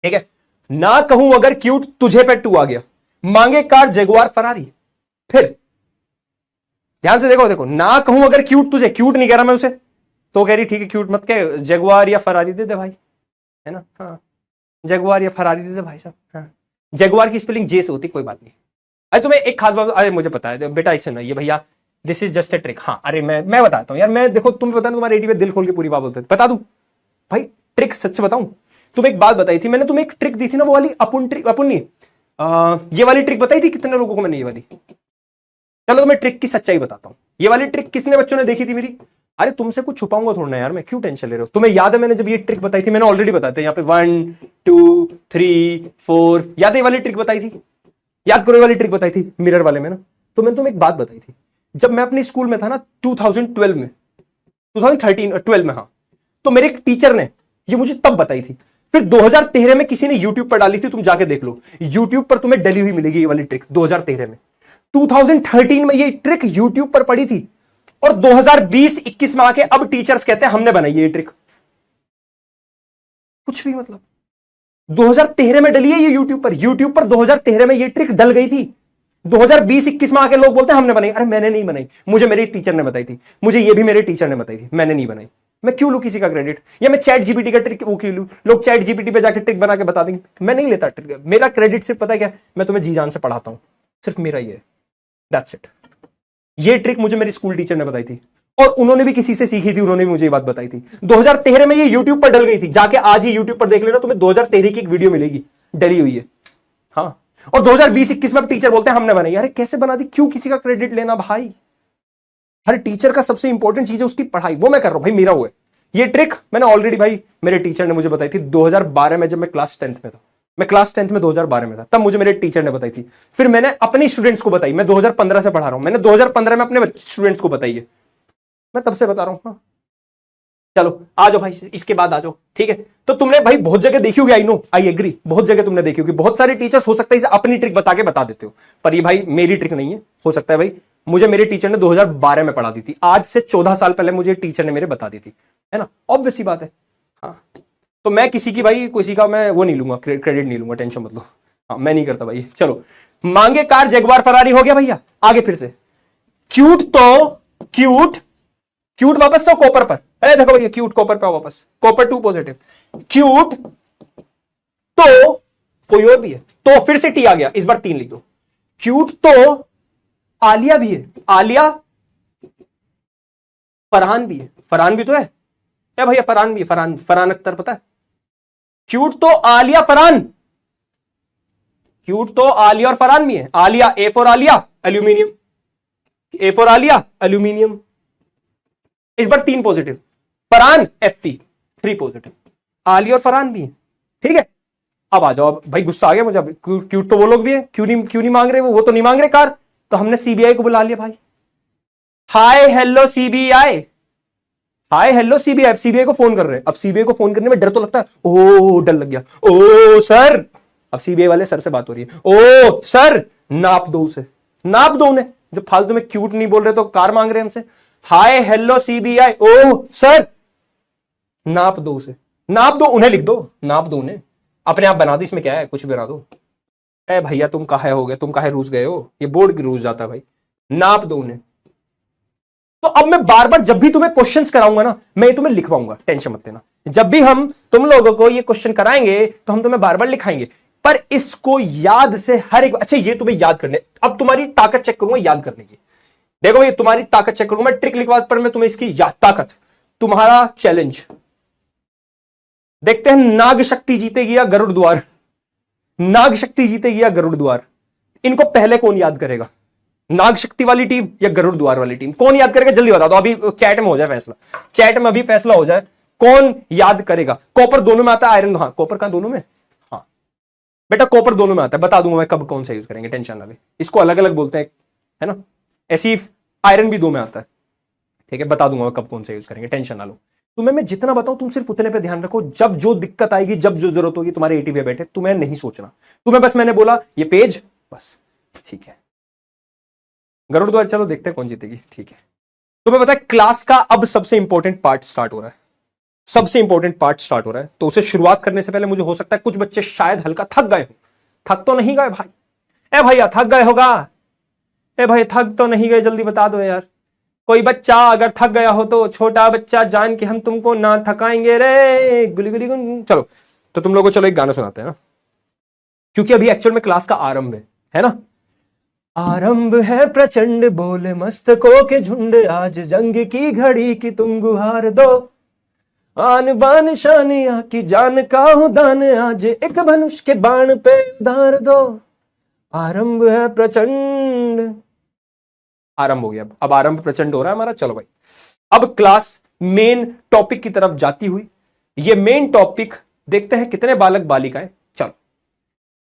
ठीक है। ना कहूं अगर क्यूट तुझे पे 2 आ गया, मांगे कार जगुआर फरारी। फिर ध्यान से देखो, देखो ना कहूं अगर क्यूट तुझे, क्यूट नहीं कह रहा मैं उसे, तो कह रही ठीक है क्यूट मत कह, जगुआर या फरारी दे दे भाई, है ना। हाँ, जगुआर या फरारी दे दे भाई साहब। हाँ, जगुआर की स्पेलिंग जे से होती, कोई बात नहीं। अरे तुम्हें एक खास बात, अरे मुझे पता है बेटा, इससे ना ये भैया, this is just a trick. हाँ, अरे मैं बताता हूँ यार, मैं देखो तुम्हें पता है, तुम्हारे एटी में दिल खोल के पूरी बात बोलते हैं, बता दूं भाई ट्रिक, सच बताऊं। तुम्हें एक बात बताई थी मैंने, तुम्हें एक ट्रिक दी थी ना, वो वाली अपुन ट्रिक, अपुन नहीं, ये वाली ट्रिक बताई थी कितने लोगों को मैंने, ये वाली। चलो तुम्हें ट्रिक की सच्चाई बताता हूं। ये वाली ट्रिक किसने बच्चों ने देखी थी मेरी? अरे तुमसे कुछ छुपाऊंगा थोड़ा ना यार, मैं क्यों टेंशन ले रहे हो? तुम्हें याद है मैंने जब ये ट्रिक बताई थी, मैंने ऑलरेडी बताया था यहाँ पे 1 2 3 4, याद है ये वाली ट्रिक बताई थी? याद करो, ये वाली ट्रिक बताई थी मिरर वाले में ना। तो मैंने तुम्हें एक बात बताई थी, जब मैं अपने स्कूल में था ना 2012 में, 2012 में, हाँ, तो मेरे एक टीचर ने ये मुझे तब बताई थी। फिर 2013 में किसी ने यूट्यूब पर डाली थी, तुम जाके देख लो, यूट्यूब पर तुम्हें डली हुई मिलेगी ये वाली ट्रिक 2013 में। 2013 में ये ट्रिक यूट्यूब पर पड़ी थी, और 2020-21 में आके अब टीचर्स कहते हैं हमने बनाई ये ट्रिक। कुछ भी मतलब 2013 में डली है ये यूट्यूब पर 2013 में ये ट्रिक डल गई थी। 2020-21 में आके लोग बोलते हैं हमने बनाई। अरे मैंने नहीं बनाई, मुझे मेरे टीचर ने बताई थी, मुझे ये भी मेरे टीचर ने बताई थी, मैंने नहीं बनाई। मैं क्यों लूं किसी का क्रेडिट, या मैं चैट जीपीटी का ट्रिक वो क्यों लूं? लोग चैट जीपीटी पे जाके ट्रिक बना के बता देंगे, मैं नहीं लेता ट्रिक। मेरा क्रेडिट सिर्फ पता है क्या, मैं तुम्हें जी जान से पढ़ाता हूं, सिर्फ मेरा ही है, दैट्स इट। ये ट्रिक मुझे मेरी स्कूल टीचर ने बताई थी, और उन्होंने भी किसी से सीखी थी, उन्होंने भी मुझे ये बात बताई थी। 2013 में ये यूट्यूब पर डल गई थी, जाके आज ही यूट्यूब पर देख लेना, तुम्हें 2013 की एक वीडियो मिलेगी, डली हुई है। हाँ, और 2020-21 में टीचर बोलते हैं हमने बनाई। अरे कैसे बना दी, क्यों किसी का क्रेडिट लेना भाई? हर टीचर का सबसे इंपॉर्टेंट चीज है उसकी पढ़ाई, वो मैं कर रहा हूं भाई, मेरा वो है। ये ट्रिक मैंने ऑलरेडी भाई मेरे टीचर ने मुझे बताई थी 2012 में, जब मैं क्लास 10th में था। मैं क्लास 10th में 2012 में था, तब मुझे मेरे टीचर ने बताई थी। फिर मैंने अपने स्टूडेंट्स को बताई, मैं 2015 से पढ़ा रहा हूं, मैंने 2015 में अपने स्टूडेंट्स को बताई है, मैं तब से बता रहा हूं। हाँ चलो आ जाओ भाई, इसके बाद आ जाओ, ठीक है। तो तुमने भाई बहुत जगह देखी होगी, आई नो, आई एग्री, बहुत जगह तुमने देखी होगी, बहुत सारे टीचर्स हो सकता है इसे अपनी ट्रिक बता के बता देते हो, पर ये भाई मेरी ट्रिक नहीं है। हो सकता है भाई मुझे मेरे टीचर ने 2012 में पढ़ा दी थी, आज से 14 साल पहले मुझे टीचर ने मेरे बता दी थी, है ना, ऑब्वियस सी बात है। हाँ तो मैं किसी की भाई, किसी का मैं वो नहीं लूंगा, क्रेडिट नहीं लूंगा, टेंशन मत लो। हाँ मैं नहीं करता भाई। चलो, मांगे कार जगुआर फरारी हो गया भैया, आगे फिर से क्यूट, तो क्यूट, क्यूट वापस से कॉपर पर, अरे देखो भैया क्यूट कॉपर पे वापस, कॉपर 2 पॉजिटिव, क्यूट तो कोई और भी है, तो फिर से टी आ गया, इस बार 3 लिख दो। क्यूट तो आलिया भी है, आलिया, फरहान भी है, फरहान भी तो है, ए भैया फरहान भी है, फरहान, फरहान अख्तर पता है। क्यूट तो आलिया फरहान, क्यूट तो आलिया और फरहान भी है। Alia, A for Alia, aluminium, A for Alia, aluminium, इस बार 3 positive, Farhan Fe 3 positive, Alia और फरहान भी है, ठीक है। अब आ जाओ, अब भाई गुस्सा आ गया मुझे, अब क्यूट तो वो लोग भी है, क्यों नहीं मांग रहे, वो तो नहीं मांग रहे कार, तो हमने सीबीआई को बुला लिया भाई। Hi hello CBI, hi hello CBI, CBI को फोन कर रहे हैं। अब सीबीआई को फोन करने में डर तो लगता है, ओ डर लग गया, ओ सर, अब सीबीआई वाले सर से बात हो रही है, ओ सर नाप दो उसे, नाप दो उन्हें, जब फालतू में क्यूट नहीं बोल रहे तो कार मांग रहे हैं हमसे। हाय हेलो सीबीआई, ओ सर नाप दो उसे, नाप दो उन्हें, लिख दो, नाप दो उन्हें, अपने आप बना दो, इसमें क्या है, कुछ भी बना दो। ए भैया तुम काहे हो गए, तुम काहे रूस गए हो, ये बोर्ड की रूस जाता है भाई, नाप दो उन्हें। तो अब मैं बार बार जब भी तुम्हें क्वेश्चंस कराऊंगा ना, मैं ये तुम्हें लिखवाऊंगा, टेंशन मत लेना। जब भी हम तुम लोगों को ये क्वेश्चन कराएंगे तो हम तुम्हें बार बार लिखाएंगे, पर इसको याद से हर एक, अच्छा ये तुम्हें याद करने, अब तुम्हारी ताकत चेक करूंगा याद करने की। देखो भाई तुम्हारी ताकत चेक करूंगा, मैं ट्रिक लिखवा पर मैं तुम्हें इसकी याद ताकत, तुम्हारा चैलेंज देखते हैं, नाग शक्ति जीतेगी या गरुड़ द्वार, नाग शक्ति जीतेगी या गरुड़ द्वार, इनको पहले कौन याद करेगा, नाग शक्ति वाली टीम या गरुड़ द्वार वाली टीम, कौन याद करेगा, जल्दी बता दो, अभी चैट में हो जाए फैसला, चैट में अभी फैसला हो जाए, कौन याद करेगा। कॉपर दोनों में आता है, आयरन, हाँ कॉपर कहां दोनों में, हाँ बेटा कॉपर दोनों में आता है, बता दूंगा मैं कब कौन सा यूज करेंगे, टेंशन ना ले, इसको अलग अलग बोलते हैं, है ना, ऐसी आयरन भी 2 में आता है, ठीक है, बता दूंगा मैं कब कौन सा यूज करेंगे, टेंशन ना लो। तुम्हें मैं जितना बताऊं तुम सिर्फ उतने पे ध्यान रखो, जब जो दिक्कत आएगी, जब जो जरूरत होगी, तुम्हारे एटी पे बैठे, तुम्हें नहीं सोचना, तुम्हें बस मैंने बोला ये पेज, बस ठीक है। गरुड़ द्वार, चलो देखते हैं कौन जीतेगी, ठीक है। तुम्हें पता है क्लास का अब सबसे इंपॉर्टेंट पार्ट स्टार्ट हो रहा है, सबसे इंपॉर्टेंट पार्ट स्टार्ट हो रहा है, तो उसे शुरुआत करने से पहले मुझे हो सकता है कुछ बच्चे शायद हल्का थक गए हो, थक तो नहीं गए भाई, ए भैया थक गए होगा, ए भाई थक तो नहीं गए, जल्दी बता दो यार, कोई बच्चा अगर थक गया हो तो छोटा बच्चा जान के हम तुमको ना थकाएंगे रे, गुली गुली गुन। चलो तो तुम लोगों को चलो एक गाना सुनाते हैं ना, क्योंकि अभी एक्चुअल में क्लास का आरंभ है ना, आरंभ है प्रचंड बोले मस्तकों के झुंड, आज जंग की घड़ी की तुम गुहार दो, आन बान शानिया की जान का उदान, आज एक धनुष के बाण पे उधार दो, आरंभ है प्रचंड, आरंभ हो गया, अब आरंभ प्रचंड हो रहा है हमारा। चलो भाई अब क्लास मेन टॉपिक की तरफ जाती हुई, ये मेन टॉपिक देखते हैं कितने बालक बालिकाएं, चलो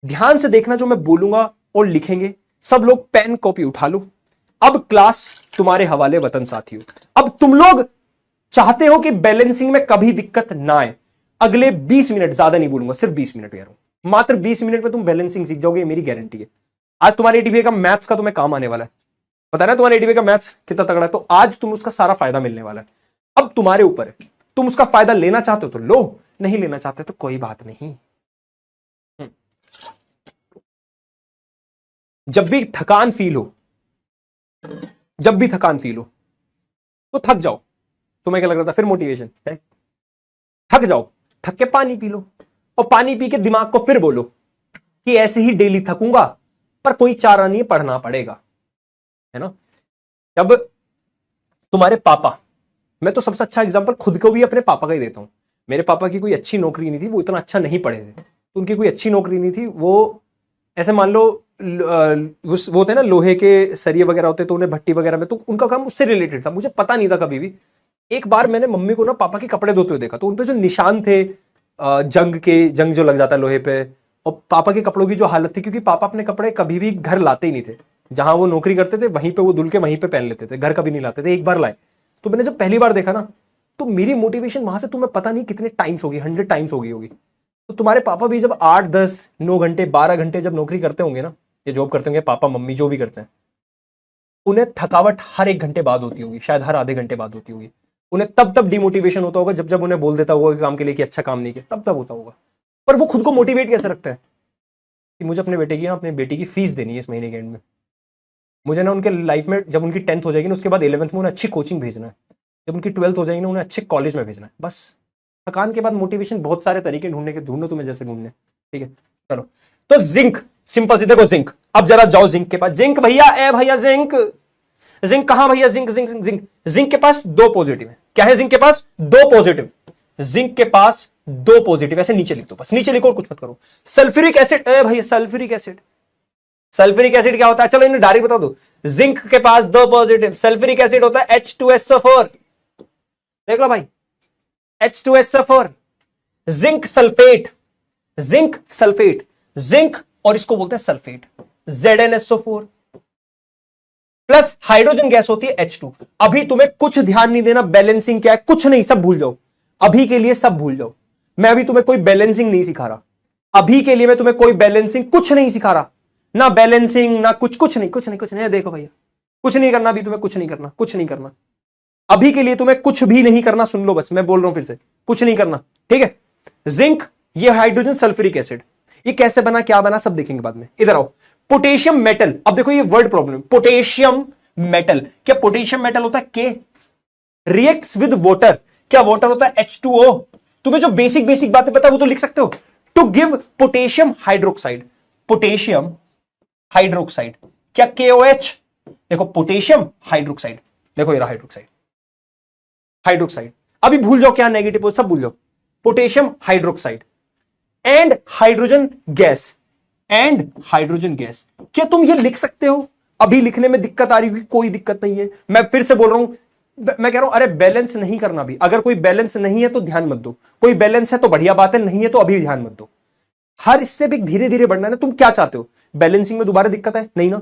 ध्यान से देखना जो मैं बोलूंगा और लिखेंगे, सब लोग पेन कॉपी उठा लो। अब क्लास तुम्हारे हवाले वतन साथियों, अब तुम लोग चाहते हो कि बैलेंसिंग में कभी दिक्कत ना आए, अगले 20 मिनट, ज्यादा नहीं बोलूंगा, सिर्फ 20 मिनट यार, मात्र 20 मिनट में तुम बैलेंसिंग सीख जाओगे, मेरी गारंटी है। आज तुम्हारे एटीपीए का मैथ्स का तुम्हें काम आने वाला है, पता है ना तुम्हारे एटीपीए का मैथ्स कितना तगड़ा है, तो आज तुम उसका सारा फायदा मिलने वाला है। अब तुम्हारे ऊपर है, तुम उसका फायदा लेना चाहते हो तो लो, नहीं लेना चाहते तो कोई बात नहीं। जब भी थकान फील हो, जब भी थकान फील हो तो थक जाओ, तुम्हें क्या लग रहा था फिर मोटिवेशन है? थक जाओ, थक के पानी पी लो, और पानी पी के दिमाग को फिर बोलो कि ऐसे ही डेली थकूंगा, पर कोई चारा नहीं, पढ़ना पड़ेगा, है ना। जब तुम्हारे पापा, मैं तो सबसे अच्छा एग्जांपल खुद को भी अपने पापा का ही देता हूं। मेरे पापा की कोई अच्छी नौकरी नहीं थी, वो इतना अच्छा नहीं पढ़े थे, तो उनकी कोई अच्छी नौकरी नहीं थी। वो ऐसे मान लो वो होते ना लोहे के सरिये वगैरह होते, तो उन्हें भट्टी वगैरह में, तो उनका काम उससे रिलेटेड था। मुझे पता नहीं था कभी भी। एक बार मैंने मम्मी को ना पापा के कपड़े धोते हुए देखा, तो उनपे जो निशान थे जंग जो लग जाता है लोहे पे, और पापा के कपड़ों की जो हालत थी, क्योंकि पापा अपने कपड़े कभी भी घर लाते ही नहीं थे। जहां वो नौकरी करते थे वहीं पे वो धुल के वहीं पे पहन लेते थे, घर कभी नहीं लाते थे। एक बार लाए, तो मैंने जब पहली बार देखा ना, तो मेरी मोटिवेशन वहां से तुम्हें पता नहीं कितने टाइम्स होगी, 100 टाइम्स होगी। तो तुम्हारे पापा भी जब 8, 10, 9 घंटे, 12 घंटे जब नौकरी करते होंगे ना, ये जॉब करते होंगे, पापा मम्मी जो भी करते हैं, उन्हें थकावट हर 1 घंटे बाद होती होगी, शायद हर आधे घंटे बाद होती होगी। उन्हें तब डिमोटिवेशन होता होगा, जब उन्हें बोल देता होगा काम के लिए कि अच्छा काम नहीं किया, तब होता होगा। पर वो खुद को मोटिवेट कैसे रखते हैं कि मुझे अपने बेटी की फीस देनी है इस महीने के एंड में, मुझे ना उनके लाइफ में जब उनकी 10th हो जाएगी ना, उसके बाद 11th में उन्हें अच्छी कोचिंग भेजना है, जब उनकी 12th हो जाएगी ना, उन्हें अच्छे कॉलेज में भेजना है। बस थकान के बाद मोटिवेशन बहुत सारे तरीके ढूंढो तुम्हें जैसे ढूंढने, ठीक है। चलो, तो जिंक, सिंपल सी देखो जिंक। अब जरा जाओ जिंक के पास। जिंक भैया, ए भैया जिंक, जिंक कहां भैया? जिंक जिंक जिंक जिंक के पास 2 पॉजिटिव है। क्या है जिंक के पास? 2 पॉजिटिव। जिंक के पास 2 पॉजिटिव, ऐसे नीचे लिख दो, बस नीचे लिखो और कुछ मत करो। सल्फ्यूरिक एसिड, ए भैया सल्फ्यूरिक एसिड, सल्फ्यूरिक एसिड क्या होता है? चलो इन्हें डायरेक्ट बता दो। जिंक के पास 2 पॉजिटिव, सल्फ्यूरिक एसिड होता है H2SO4, देख लो भाई, H2SO4। Zinc sulphate, zinc sulphate, zinc और इसको बोलते हैं sulphate, ZnSO4 plus hydrogen gas होती है H2। अभी तुम्हें कुछ ध्यान नहीं देना, बैलेंसिंग क्या है कुछ नहीं, सब भूल जाओ अभी के लिए, सब भूल जाओ। मैं अभी तुम्हें कोई बैलेंसिंग नहीं सिखा रहा, अभी के लिए मैं तुम्हें कोई बैलेंसिंग कुछ नहीं सिखा रहा, ना बैलेंसिंग ना कुछ नहीं। देखो भैया, कुछ नहीं करना अभी तुम्हें, कुछ नहीं करना अभी के लिए, तुम्हें कुछ भी नहीं करना। सुन लो बस, मैं बोल रहा हूं फिर से, कुछ नहीं करना, ठीक है। जिंक, ये हाइड्रोजन सल्फ्यूरिक एसिड, ये कैसे बना क्या बना सब देखेंगे बाद में। इधर आओ, पोटेशियम मेटल। अब देखो ये वर्ड प्रॉब्लम, पोटेशियम मेटल, क्या पोटेशियम मेटल होता है के? रिएक्ट्स विद वाटर, क्या वाटर होता है H2O? तुम्हें जो बेसिक बातें पता है वो तो लिख सकते हो। To give potassium hydroxide, potassium hydroxide, क्या KOH? देखो पोटेशियम हाइड्रोक्साइड, देखो ये रहा हाइड्रोक्साइड, हाइड्रोक्साइड। अभी भूल जाओ क्या नेगेटिव, सब भूल जाओ। Potassium hydroxide and hydrogen gas, and hydrogen gas, क्या तुम ये लिख सकते हो? अभी लिखने में दिक्कत आ रही है? कोई दिक्कत नहीं है, मैं फिर से बोल रहा हूं, मैं कह रहा हूं अरे बैलेंस नहीं करना भी, अगर कोई बैलेंस नहीं है तो ध्यान मत दो, कोई बैलेंस है तो बढ़िया बात है, नहीं है तो अभी ध्यान मत दो। हर स्टेप एक धीरे धीरे बढ़ना है ना। तुम क्या चाहते हो? बैलेंसिंग में दोबारा दिक्कत है? नहीं ना,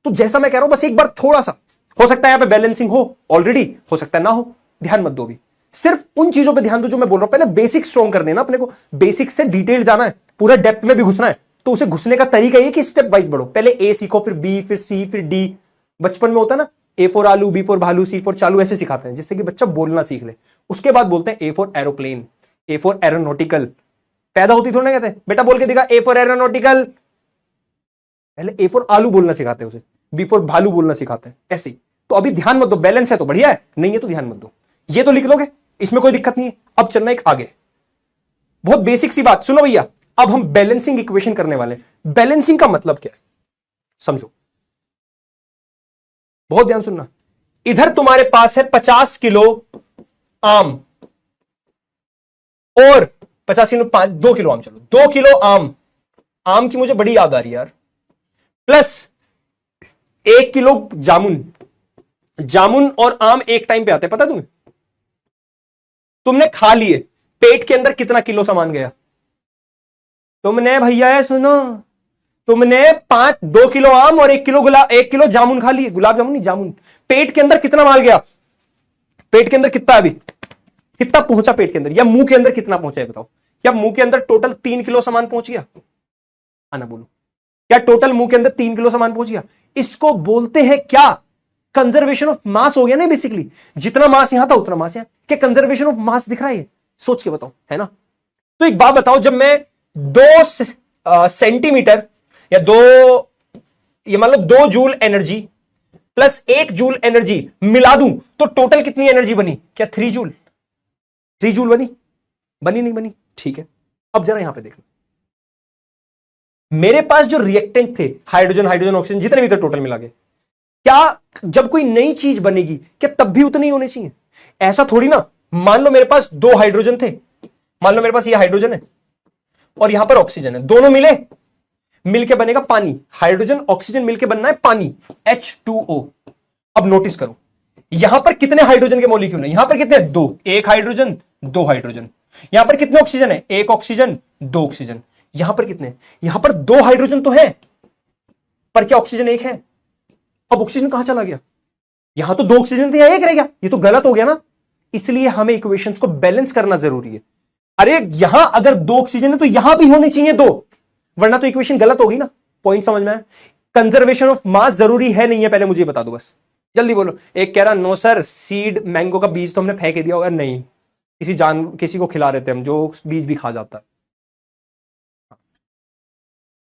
तो जैसा मैं कह रहा हूं बस एक बार थोड़ा सा, हो सकता है यहां पे बैलेंसिंग हो ऑलरेडी, हो सकता है ना हो, ध्यान मत दो अभी, सिर्फ उन चीजों पे ध्यान दो जो मैं बोल रहा हूं। पहले बेसिक स्ट्रॉन्ग करने ना अपने को, बेसिक से डिटेल जाना है, पूरा डेप्थ में भी घुसना है, तो उसे घुसने का तरीका ये कि स्टेप वाइज बढ़ो, पहले ए सीखो, फिर बी, फिर सी, फिर डी। बचपन में होता है ना, A फॉर आलू, B फॉर भालू, C फॉर चालू, ऐसे सिखाते हैं जिससे कि बच्चा बोलना सीख ले। उसके बाद बोलते हैं A for aeroplane, A for aeronautical. पैदा होती थोड़ी ना कहते हैं बेटा बोल के दिखा A फॉर एरोनॉटिकल, पहले A फॉर आलू बोलना सिखाते हैं उसे, B फॉर भालू बोलना सिखाते हैं, ऐसे ही। तो अभी ध्यान मत दो, बैलेंस है तो बढ़िया है, नहीं है तो ध्यान मत दो, ये तो लिख लोगे, इसमें कोई दिक्कत नहीं है। अब चलना एक आगे, बहुत बेसिक सी बात सुनो भैया। अब हम बैलेंसिंग इक्वेशन करने वाले हैं। बैलेंसिंग का मतलब क्या है समझो, बहुत ध्यान सुनना। इधर तुम्हारे पास है 50 किलो आम, और 50 किलो 2 किलो आम, चलो 2 किलो आम, आम की मुझे बड़ी याद आ रही है यार, प्लस 1 किलो जामुन। जामुन और आम एक टाइम पे आते हैं पता तुम्हें? तुमने खा लिए, पेट के अंदर कितना किलो सामान गया? तुमने भैया सुनो, तुमने 2 किलो आम और 1 किलो जामुन खा लिए, गुलाब जामुन नहीं जामुन। पेट के अंदर कितना माल गया? पेट के अंदर कितना अभी, कितना पहुंचा पेट के अंदर, या मुंह के अंदर कितना पहुंचा है बताओ? क्या मुंह के अंदर टोटल 3 किलो सामान पहुंच गया? आना बोलो, क्या टोटल मुंह के अंदर 3 किलो सामान पहुंच गया? इसको बोलते हैं क्या? कंजर्वेशन ऑफ मास हो गया ना बेसिकली, जितना मास यहां था उतना मास यहां। क्या कंजर्वेशन ऑफ मास दिख रहा है? सोच के बताओ, है ना। तो एक बात बताओ, जब मैं 2 सेंटीमीटर या 2 ये मतलब 2 joule energy plus 1 joule energy मिला दूं तो टोटल कितनी एनर्जी बनी? क्या 3 जूल? 3 जूल बनी? बनी नहीं बनी? ठीक है, अब जरा यहां पे देख लो, मेरे पास जो रिएक्टेंट थे हाइड्रोजन हाइड्रोजन ऑक्सीजन जितने भी थे टोटल मिला के, क्या जब कोई नई चीज बनेगी क्या तब भी उतने ही होने चाहिए? ऐसा थोड़ी ना। मान लो मेरे पास 2 हाइड्रोजन थे, मान लो मेरे पास ये हाइड्रोजन है और यहां पर ऑक्सीजन है, दोनों मिले, मिलके बनेगा पानी। हाइड्रोजन ऑक्सीजन मिलके बनना है पानी, H2O। अब नोटिस करो यहां पर कितने हाइड्रोजन के मॉलिक्यूल हैं? यहां पर कितने? 2, 1 हाइड्रोजन 2 हाइड्रोजन। यहां पर कितने ऑक्सीजन है? 1 ऑक्सीजन 2 ऑक्सीजन। यहां पर कितने? यहां पर 2 हाइड्रोजन तो है, पर क्या ऑक्सीजन 1 है? अब ऑक्सीजन कहां चला गया? यहां तो 2 ऑक्सीजन थे, यहां 1 रह गया, ये तो गलत हो गया ना। इसलिए हमें इक्वेशंस को बैलेंस करना जरूरी है। अरे यहां अगर 2 ऑक्सीजन है तो यहां भी होने चाहिए 2, वरना तो इक्वेशन गलत होगी ना। पॉइंट समझ में आया? कंजर्वेशन ऑफ मास जरूरी है नहीं है, पहले मुझे बता दो बस, जल्दी बोलो। एक कह रहा नो सर सीड मैंगो का बीज तो हमने फेंक दिया होगा। नहीं, किसी को खिला रहे थे हम, जो बीज भी खा जाता है।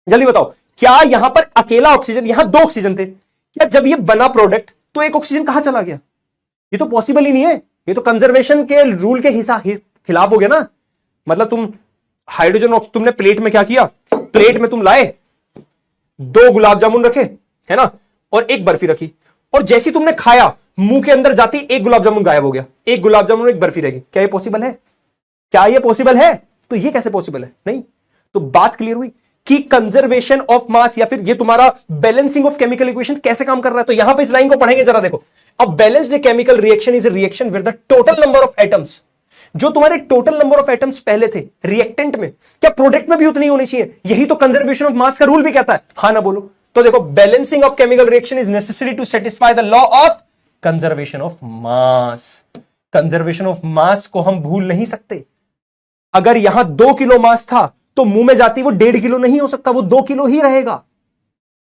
जल्दी बताओ, क्या यहां पर अकेला ऑक्सीजन, यहां 2 ऑक्सीजन थे, क्या जब ये बना प्रोडक्ट तो 1 ऑक्सीजन कहां चला गया? ये तो पॉसिबल ही नहीं है, ये तो कंजर्वेशन के रूल के खिलाफ हो गया ना। मतलब तुम हाइड्रोजन तुमने प्लेट में क्या किया? प्लेट में तुम लाए 2 गुलाब जामुन रखे, है ना, और 1 बर्फी रखी, और जैसी तुमने खाया मुंह के अंदर जाती 1 गुलाब जामुन गायब हो गया, 1 गुलाब जामुन 1 बर्फी रहेगी। क्या ये पॉसिबल है? क्या ये पॉसिबल है? तो ये कैसे पॉसिबल है? नहीं। तो बात क्लियर हुई कि कंजर्वेशन ऑफ मास या फिर ये तुम्हारा बैलेंसिंग ऑफ केमिकल इक्वेशन कैसे काम कर रहा है। तो यहां पे इस लाइन को पढ़ेंगे जरा, देखो। अब balanced chemical reaction is a reaction with the total number of atoms, जो तुम्हारे टोटल नंबर ऑफ एटम्स पहले थे रिएक्टेंट में, क्या प्रोडक्ट में भी उतनी होनी चाहिए? यही तो कंजर्वेशन ऑफ मास का रूल भी कहता है, हां ना बोलो। तो देखो, balancing of chemical reaction is necessary to satisfy the law of conservation of mass. Conservation of mass को हम भूल नहीं सकते। अगर यहां 2 किलो मास था तो मुंह में जाती वो 1.5 किलो नहीं हो सकता, वो 2 किलो ही रहेगा।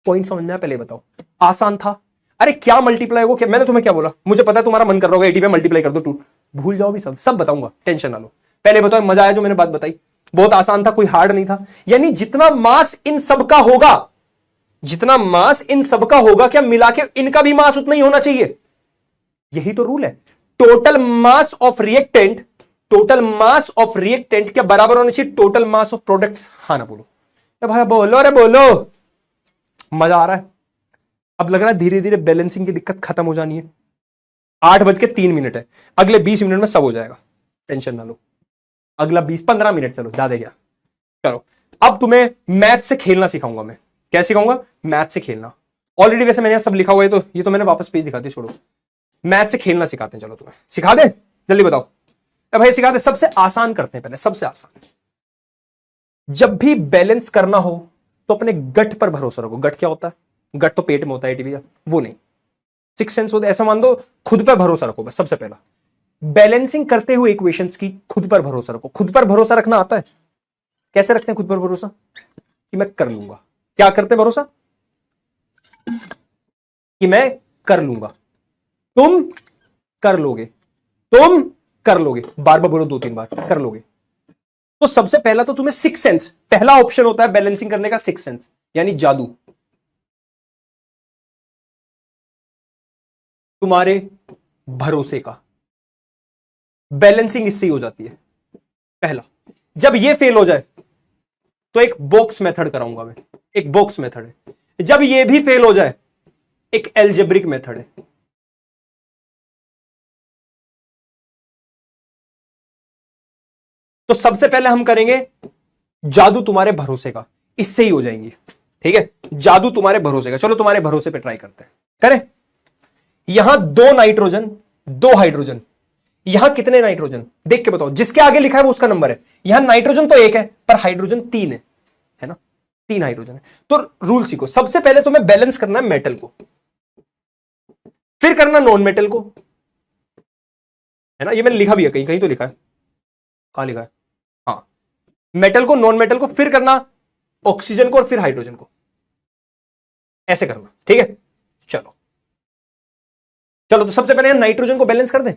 पॉइंट समझना है? पहले बताओ, आसान था। अरे क्या मल्टीप्लाई हो, क्या मैंने तुम्हें क्या बोला? मुझे पता है तुम्हारा मन कर रहा होगा 80 पे मल्टीप्लाई कर दो 2, भूल जाओ भी, सब बताऊंगा, टेंशन ना लो। पहले बताओ, मजा आया जो मैंने बात बताई? बहुत आसान था, कोई हार्ड नहीं था। यानी जितना मास इन सबका होगा, जितना मास इन सबका होगा, क्या मिला के इनका भी मास उतना ही होना चाहिए? यही तो रूल है। Total mass of reactant, total mass of reactant क्या बराबर होना चाहिए टोटल मास ऑफ प्रोडक्ट्स? हाँ ना बोलो? भाई बोलो, अरे बोलो, मजा आ रहा है? अब लग रहा है धीरे धीरे बैलेंसिंग की दिक्कत खत्म हो जानी है। 8:03 है, अगले 20 मिनट में सब हो जाएगा, टेंशन ना लो। अगला 20-15 मिनट, चलो ज्यादा क्या करो। अब तुम्हें मैथ से खेलना सिखाऊंगा मैं। क्या सिखाऊंगा? मैथ से खेलना। ऑलरेडी वैसे मैंने सब लिखा हुआ है, तो ये तो मैंने वापस पेज दिखा दिया, छोड़ो। मैथ से खेलना सिखाते हैं, चलो तुम्हें सिखा दे, जल्दी बताओ। अब भाई सिखा दे, सबसे आसान करते हैं पहले, सबसे आसान। जब भी बैलेंस करना हो तो अपने गट पर भरोसा रखो। गट क्या होता है? गट तो पेट में होता है भैया, वो नहीं, 6 सेंस होता है, ऐसा मान दो। खुद पर भरोसा रखो बस। सबसे पहला बैलेंसिंग करते हुए इक्वेशंस की खुद पर भरोसा रखो। खुद पर भरोसा रखना आता है? कैसे रखते हैं खुद पर भरोसा? कि मैं कर लूंगा। क्या करते हैं भरोसा? कि मैं कर लूंगा। तुम कर लोगे, तुम कर लोगे, बार बार बोलो, 2-3 बार कर लोगे। तो सबसे पहला तो तुम्हें 6 सेंस, पहला ऑप्शन होता है बैलेंसिंग करने का 6 सेंस, यानी जादू। तुम्हारे भरोसे का बैलेंसिंग इससे ही हो जाती है। पहला, जब ये फेल हो जाए तो एक बॉक्स मेथड कराऊंगा मैं, एक बॉक्स मेथड है। जब ये भी फेल हो जाए, एक एल्जेब्रिक मेथड है। तो सबसे पहले हम करेंगे जादू तुम्हारे भरोसे का, इससे ही हो जाएंगी। ठीक है, जादू तुम्हारे भरोसे का। चलो तुम्हारे भरोसे पे ट्राई करते हैं, करें। यहां 2 नाइट्रोजन 2 हाइड्रोजन, यहां कितने नाइट्रोजन देख के बताओ, जिसके आगे लिखा है वो उसका नंबर है। यहां नाइट्रोजन तो 1 है पर हाइड्रोजन 3 है ना, 3 हाइड्रोजन है। तो रूल सीखो, सबसे पहले तुम्हें बैलेंस करना है मेटल को, फिर करना नॉन मेटल को, है ना। ये मैंने लिखा भी है, कहीं कहीं तो लिखा है, कहां लिखा है? हाँ, मेटल को, नॉन मेटल को, फिर करना ऑक्सीजन को और फिर हाइड्रोजन को, ऐसे करना। ठीक है, चलो चलो। तो सबसे पहले नाइट्रोजन को बैलेंस कर दे,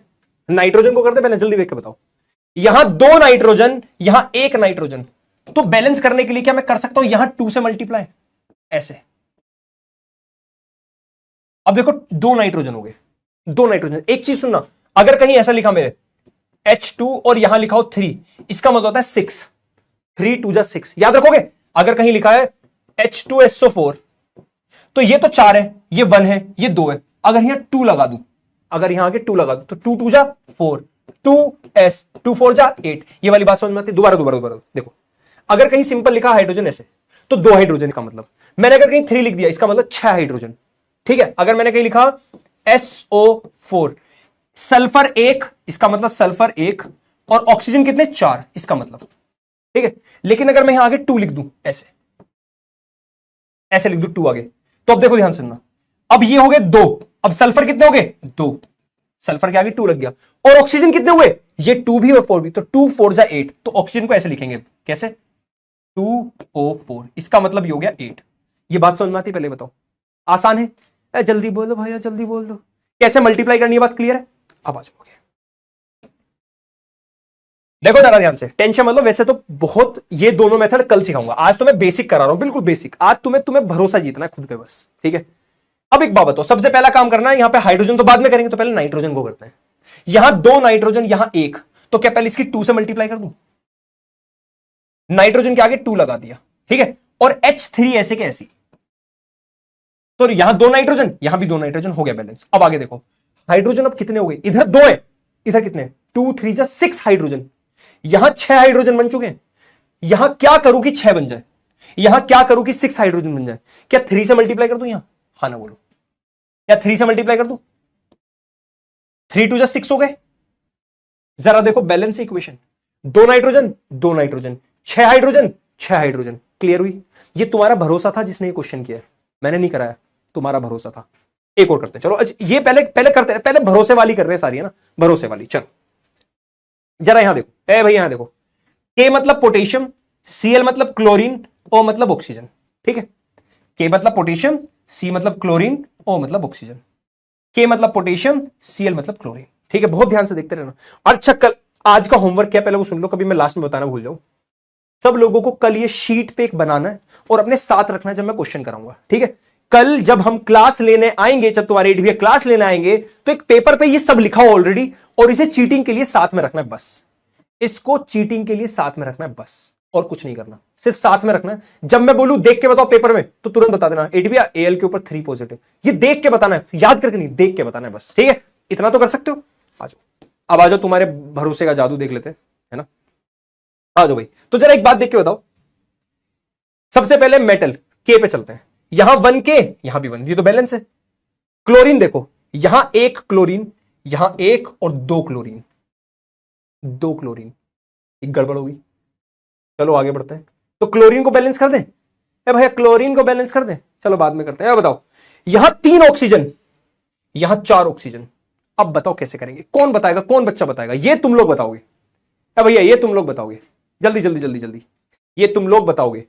नाइट्रोजन को कर दे पहले, जल्दी देख के बताओ। यहां 2 नाइट्रोजन, यहां 1 नाइट्रोजन, तो बैलेंस करने के लिए क्या मैं कर सकता हूं? यहां 2 से मल्टीप्लाई, ऐसे। अब देखो दो नाइट्रोजन हो गए, दो नाइट्रोजन। एक चीज सुनना, अगर कहीं ऐसा लिखा मेरे H2 और यहां लिखा हो 3, इसका मतलब होता है 6, 3 2 जा 6, याद रखोगे। अगर कहीं लिखा है H2SO4 तो ये तो 4 है, ये 1 है, ये 2 है। अगर यहां 2 लगा दूं, अगर यहां आगे 2 लगा दूं तो 2 2 जा 4, 2s 2 4 जा 8। ये वाली बात समझ में आती है? दोबारा दोबारा दोबारा देखो, अगर कहीं सिंपल लिखा हाइड्रोजन ऐसे तो 2 हाइड्रोजन का मतलब, मैंने अगर कहीं 3 लिख दिया इसका मतलब 6 हाइड्रोजन, ठीक है। अगर मैंने कहीं लिखा SO4, सल्फर 1, इसका मतलब सल्फर 1, और ऑक्सीजन कितने 4, इसका मतलब, ठीक है। लेकिन अगर मैं यहां आगे 2 लिख दूं, ऐसे ऐसे लिख दूं 2 आगे, तो अब देखो ध्यान सुनना, अब ये हो गए 2, अब सल्फर कितने हो गए 2, सल्फर के आगे 2 लग गया, और ऑक्सीजन कितने हुए, ये 2 भी और 4 भी, तो 2 4 जा 8, तो ऑक्सीजन को ऐसे लिखेंगे, कैसे 2O4, इसका मतलब ये हो गया 8। ये बात समझ में आती, पहले बताओ, आसान है? जल्दी बोलो भैया, जल्दी बोल दो, कैसे मल्टीप्लाई करनी है, बात क्लियर है? अब आ जाओगे, देखो जरा ध्यान से, टेंशन मतलब, वैसे तो बहुत ये दोनों मेथड कल सिखाऊंगा, आज तो मैं बेसिक करा रहा हूं, बिल्कुल बेसिक। आज तुम्हें भरोसा जीतना है खुद पे बस, ठीक है। अब एक बात बताओ, सबसे पहला काम करना है, यहां पे हाइड्रोजन तो बाद में करेंगे, तो पहले नाइट्रोजन को करते हैं। यहां 2 नाइट्रोजन, यहां 1, तो क्या पहले इसकी 2 से मल्टीप्लाई कर दूं? नाइट्रोजन के आगे 2 लगा दिया, ठीक है, और H3 ऐसे के ऐसी, तो यहां 2 नाइट्रोजन, यहां भी 2 नाइट्रोजन, हो गया बैलेंस। अब आगे देखो, हाइड्रोजन अब कितने हो गए, इधर 2 है, इधर कितने, 2 3 जा 6 हाइड्रोजन, यहां 6 हाइड्रोजन बन चुके हैं। यहां क्या करूं कि 6 बन जाए, यहां क्या करूं कि 6 हाइड्रोजन बन जाए? क्या 3 से मल्टीप्लाई कर दूं यहां? हाँ ना बोलो, क्या 3 से मल्टीप्लाई कर दूं? 3 2 जा 6 हो गए। जरा देखो balance equation, 2 nitrogen 2 nitrogen, 6 hydrogen 6 hydrogen, clear हुई? ये तुम्हारा भरोसा था जिसने ये क्वेश्चन किया, मैंने नहीं कराया, तुम्हारा भरोसा था। एक और करते हैं, चलो ये पहले पहले करते हैं, पहले भरोसे वाली कर रहे हैं सारी, है ना, भरोसे वाली। चलो जरा यहां देखो, ए भाई यहां देखो, के मतलब पोटेशियम, Cl मतलब क्लोरीन, O मतलब ऑक्सीजन, ठीक है। के मतलब पोटेशियम, सी मतलब क्लोरीन, O मतलब ऑक्सीजन, के मतलब पोटेशियम, Cl मतलब क्लोरीन, ठीक है। बहुत ध्यान से देखते रहना। अच्छा कल आज का होमवर्क क्या, पहले वो सुन लो, कभी मैं लास्ट में बताना भूल जाऊं। सब लोगों को कल ये शीट पे एक बनाना है और अपने साथ रखना है जब मैं क्वेश्चन कराऊंगा, ठीक है। कल जब हम क्लास लेने आएंगे, जब तुम्हारे एडीबी क्लास लेने आएंगे, तो एक पेपर पे ये सब लिखा हो ऑलरेडी, और इसे चीटिंग के लिए साथ में रखना है बस। इसको चीटिंग के लिए साथ में रखना है बस, और कुछ नहीं करना, सिर्फ साथ में रखना है। जब मैं बोलूं देख के बताओ पेपर में, तो तुरंत बता देना एडीबी एल के ऊपर 3 पॉजिटिव, ये देख के बताना है, याद करके नहीं, देख के बताना है बस, ठीक है। इतना तो कर सकते हो। आ जाओ, अब आ जाओ, तुम्हारे भरोसे का जादू देख लेते हैं, है ना। आ जाओ भाई, तो जरा एक बात देख के बताओ। सबसे पहले मेटल के पे चलते हैं, यहां 1 के, यहां भी 1, ये तो बैलेंस है। क्लोरीन देखो, यहां 1 क्लोरीन, यहां 1 और 2 क्लोरीन, 2 क्लोरीन, एक गड़बड़ होगी। चलो आगे बढ़ते हैं, तो क्लोरीन को बैलेंस कर दें, ए भैया क्लोरीन को बैलेंस कर दें, चलो बाद में करते हैं। बताओ, यहां 3 ऑक्सीजन, यहां 4 ऑक्सीजन, अब बताओ कैसे करेंगे? कौन बताएगा, कौन बच्चा बताएगा? ये तुम लोग बताओगे, ए भैया ये तुम लोग बताओगे, जल्दी जल्दी जल्दी जल्दी, ये तुम लोग बताओगे।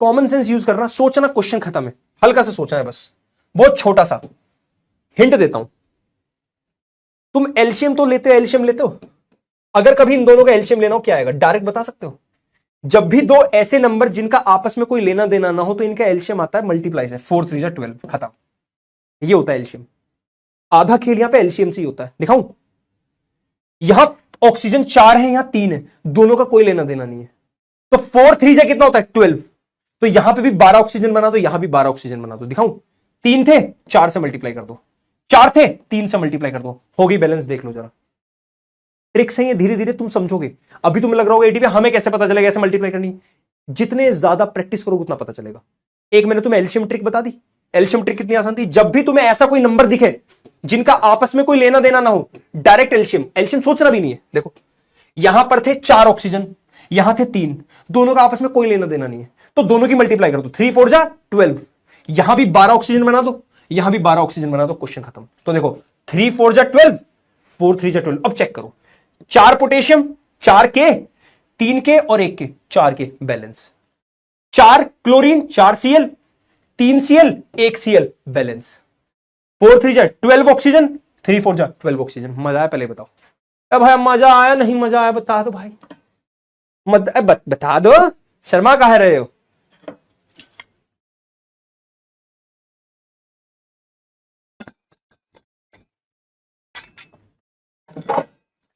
कॉमन सेंस यूज करना, सोचना, क्वेश्चन खत्म है, हल्का सा सोचना है बस, बहुत छोटा सा हिंट देता हूं। तुम एलसीएम तो लेते हो, एलसीएम लेते हो? अगर कभी इन दोनों का एलसीएम लेना हो क्या आएगा, डायरेक्ट बता सकते हो? जब भी दो ऐसे नंबर जिनका आपस में कोई लेना देना ना हो, तो इनका एलसीएम आता है मल्टीप्लाई से, 4 3 12, खत्म। ये होता है एलसीएम। आधा खेल यहां पे एलसीएम से ही होता है, दिखाऊं? यहां ऑक्सीजन 4 है, यहां 3 है, दोनों का कोई लेना देना नहीं है, तो 4 3 जा कितना होता है 12, तो यहां पे भी 12 ऑक्सीजन बना दो, यहां भी 12 ऑक्सीजन बना दो, दिखाऊं? 3 थे, 4 से मल्टीप्लाई कर दो, 4 थे, 3 से मल्टीप्लाई कर दो, हो गई बैलेंस। देख लो जरा, ट्रिक्स है ये, धीरे धीरे तुम समझोगे। अभी तुम्हें लग रहा होगा एडीबी हमें कैसे पता चलेगा ऐसे मल्टीप्लाई करनी, जितने ज्यादा प्रैक्टिस करोगे उतना पता चलेगा। एक मैंने तुम्हें एलसीएम ट्रिक बता दी, एलसीएम ट्रिक कितनी आसान थी। जब भी तुम्हें ऐसा कोई नंबर दिखे जिनका आपस में कोई लेना देना ना हो, डायरेक्ट एलसीएम, एलसीएम सोचना भी नहीं है। देखो यहां पर थे 4 ऑक्सीजन, यहां थे 3, दोनों का आपस में कोई लेना देना नहीं है, तो दोनों की मल्टीप्लाई कर दो, 3 4 जा 12, यहां भी 12 ऑक्सीजन बना दो, यहां भी 12 ऑक्सीजन बना दो, क्वेश्चन खत्म। तो देखो 3 4 जा 12, 4 3 जा 12। अब चेक करो, 4 पोटेशियम, 4 के, 3 के और 1 के, 4 के balance, 4 chlorine, 4 Cl, 3 Cl, 1 Cl balance, 4 3 जा 12 ऑक्सीजन, 3 4 जा 12 ऑक्सीजन। मजा आया? पहले बताओ। अब भाई मजा आया नहीं मजा आया बता दो भाई, बता दो, शर्मा काहे रहे हो?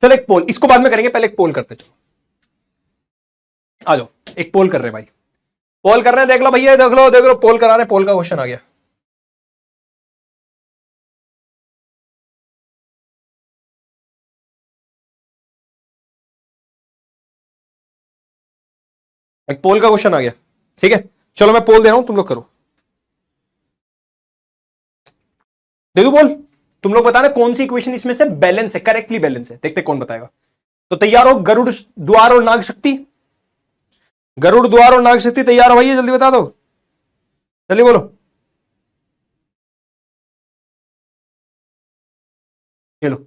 चलो एक पोल, इसको बाद में करेंगे, पहले एक पोल करते। चलो आ जाओ, एक पोल कर रहे हैं भाई, पोल कर रहे हैं, देख लो भैया, देख लो पोल करा रहे हैं, पोल का क्वेश्चन आ गया। एक पोल का क्वेश्चन आ गया, ठीक है। चलो मैं पोल दे रहा हूं, तुम लोग करो, दे दो पोल। तुम लोग बताना कौन सी इक्वेशन इसमें से बैलेंस है, करेक्टली बैलेंस है, देखते कौन बताएगा। तो तैयार हो, गरुड़ द्वार और नाग शक्ति, गरुड़ द्वार और नाग शक्ति तैयार हो भैया, जल्दी बता दो, जल्दी बोलो। चलो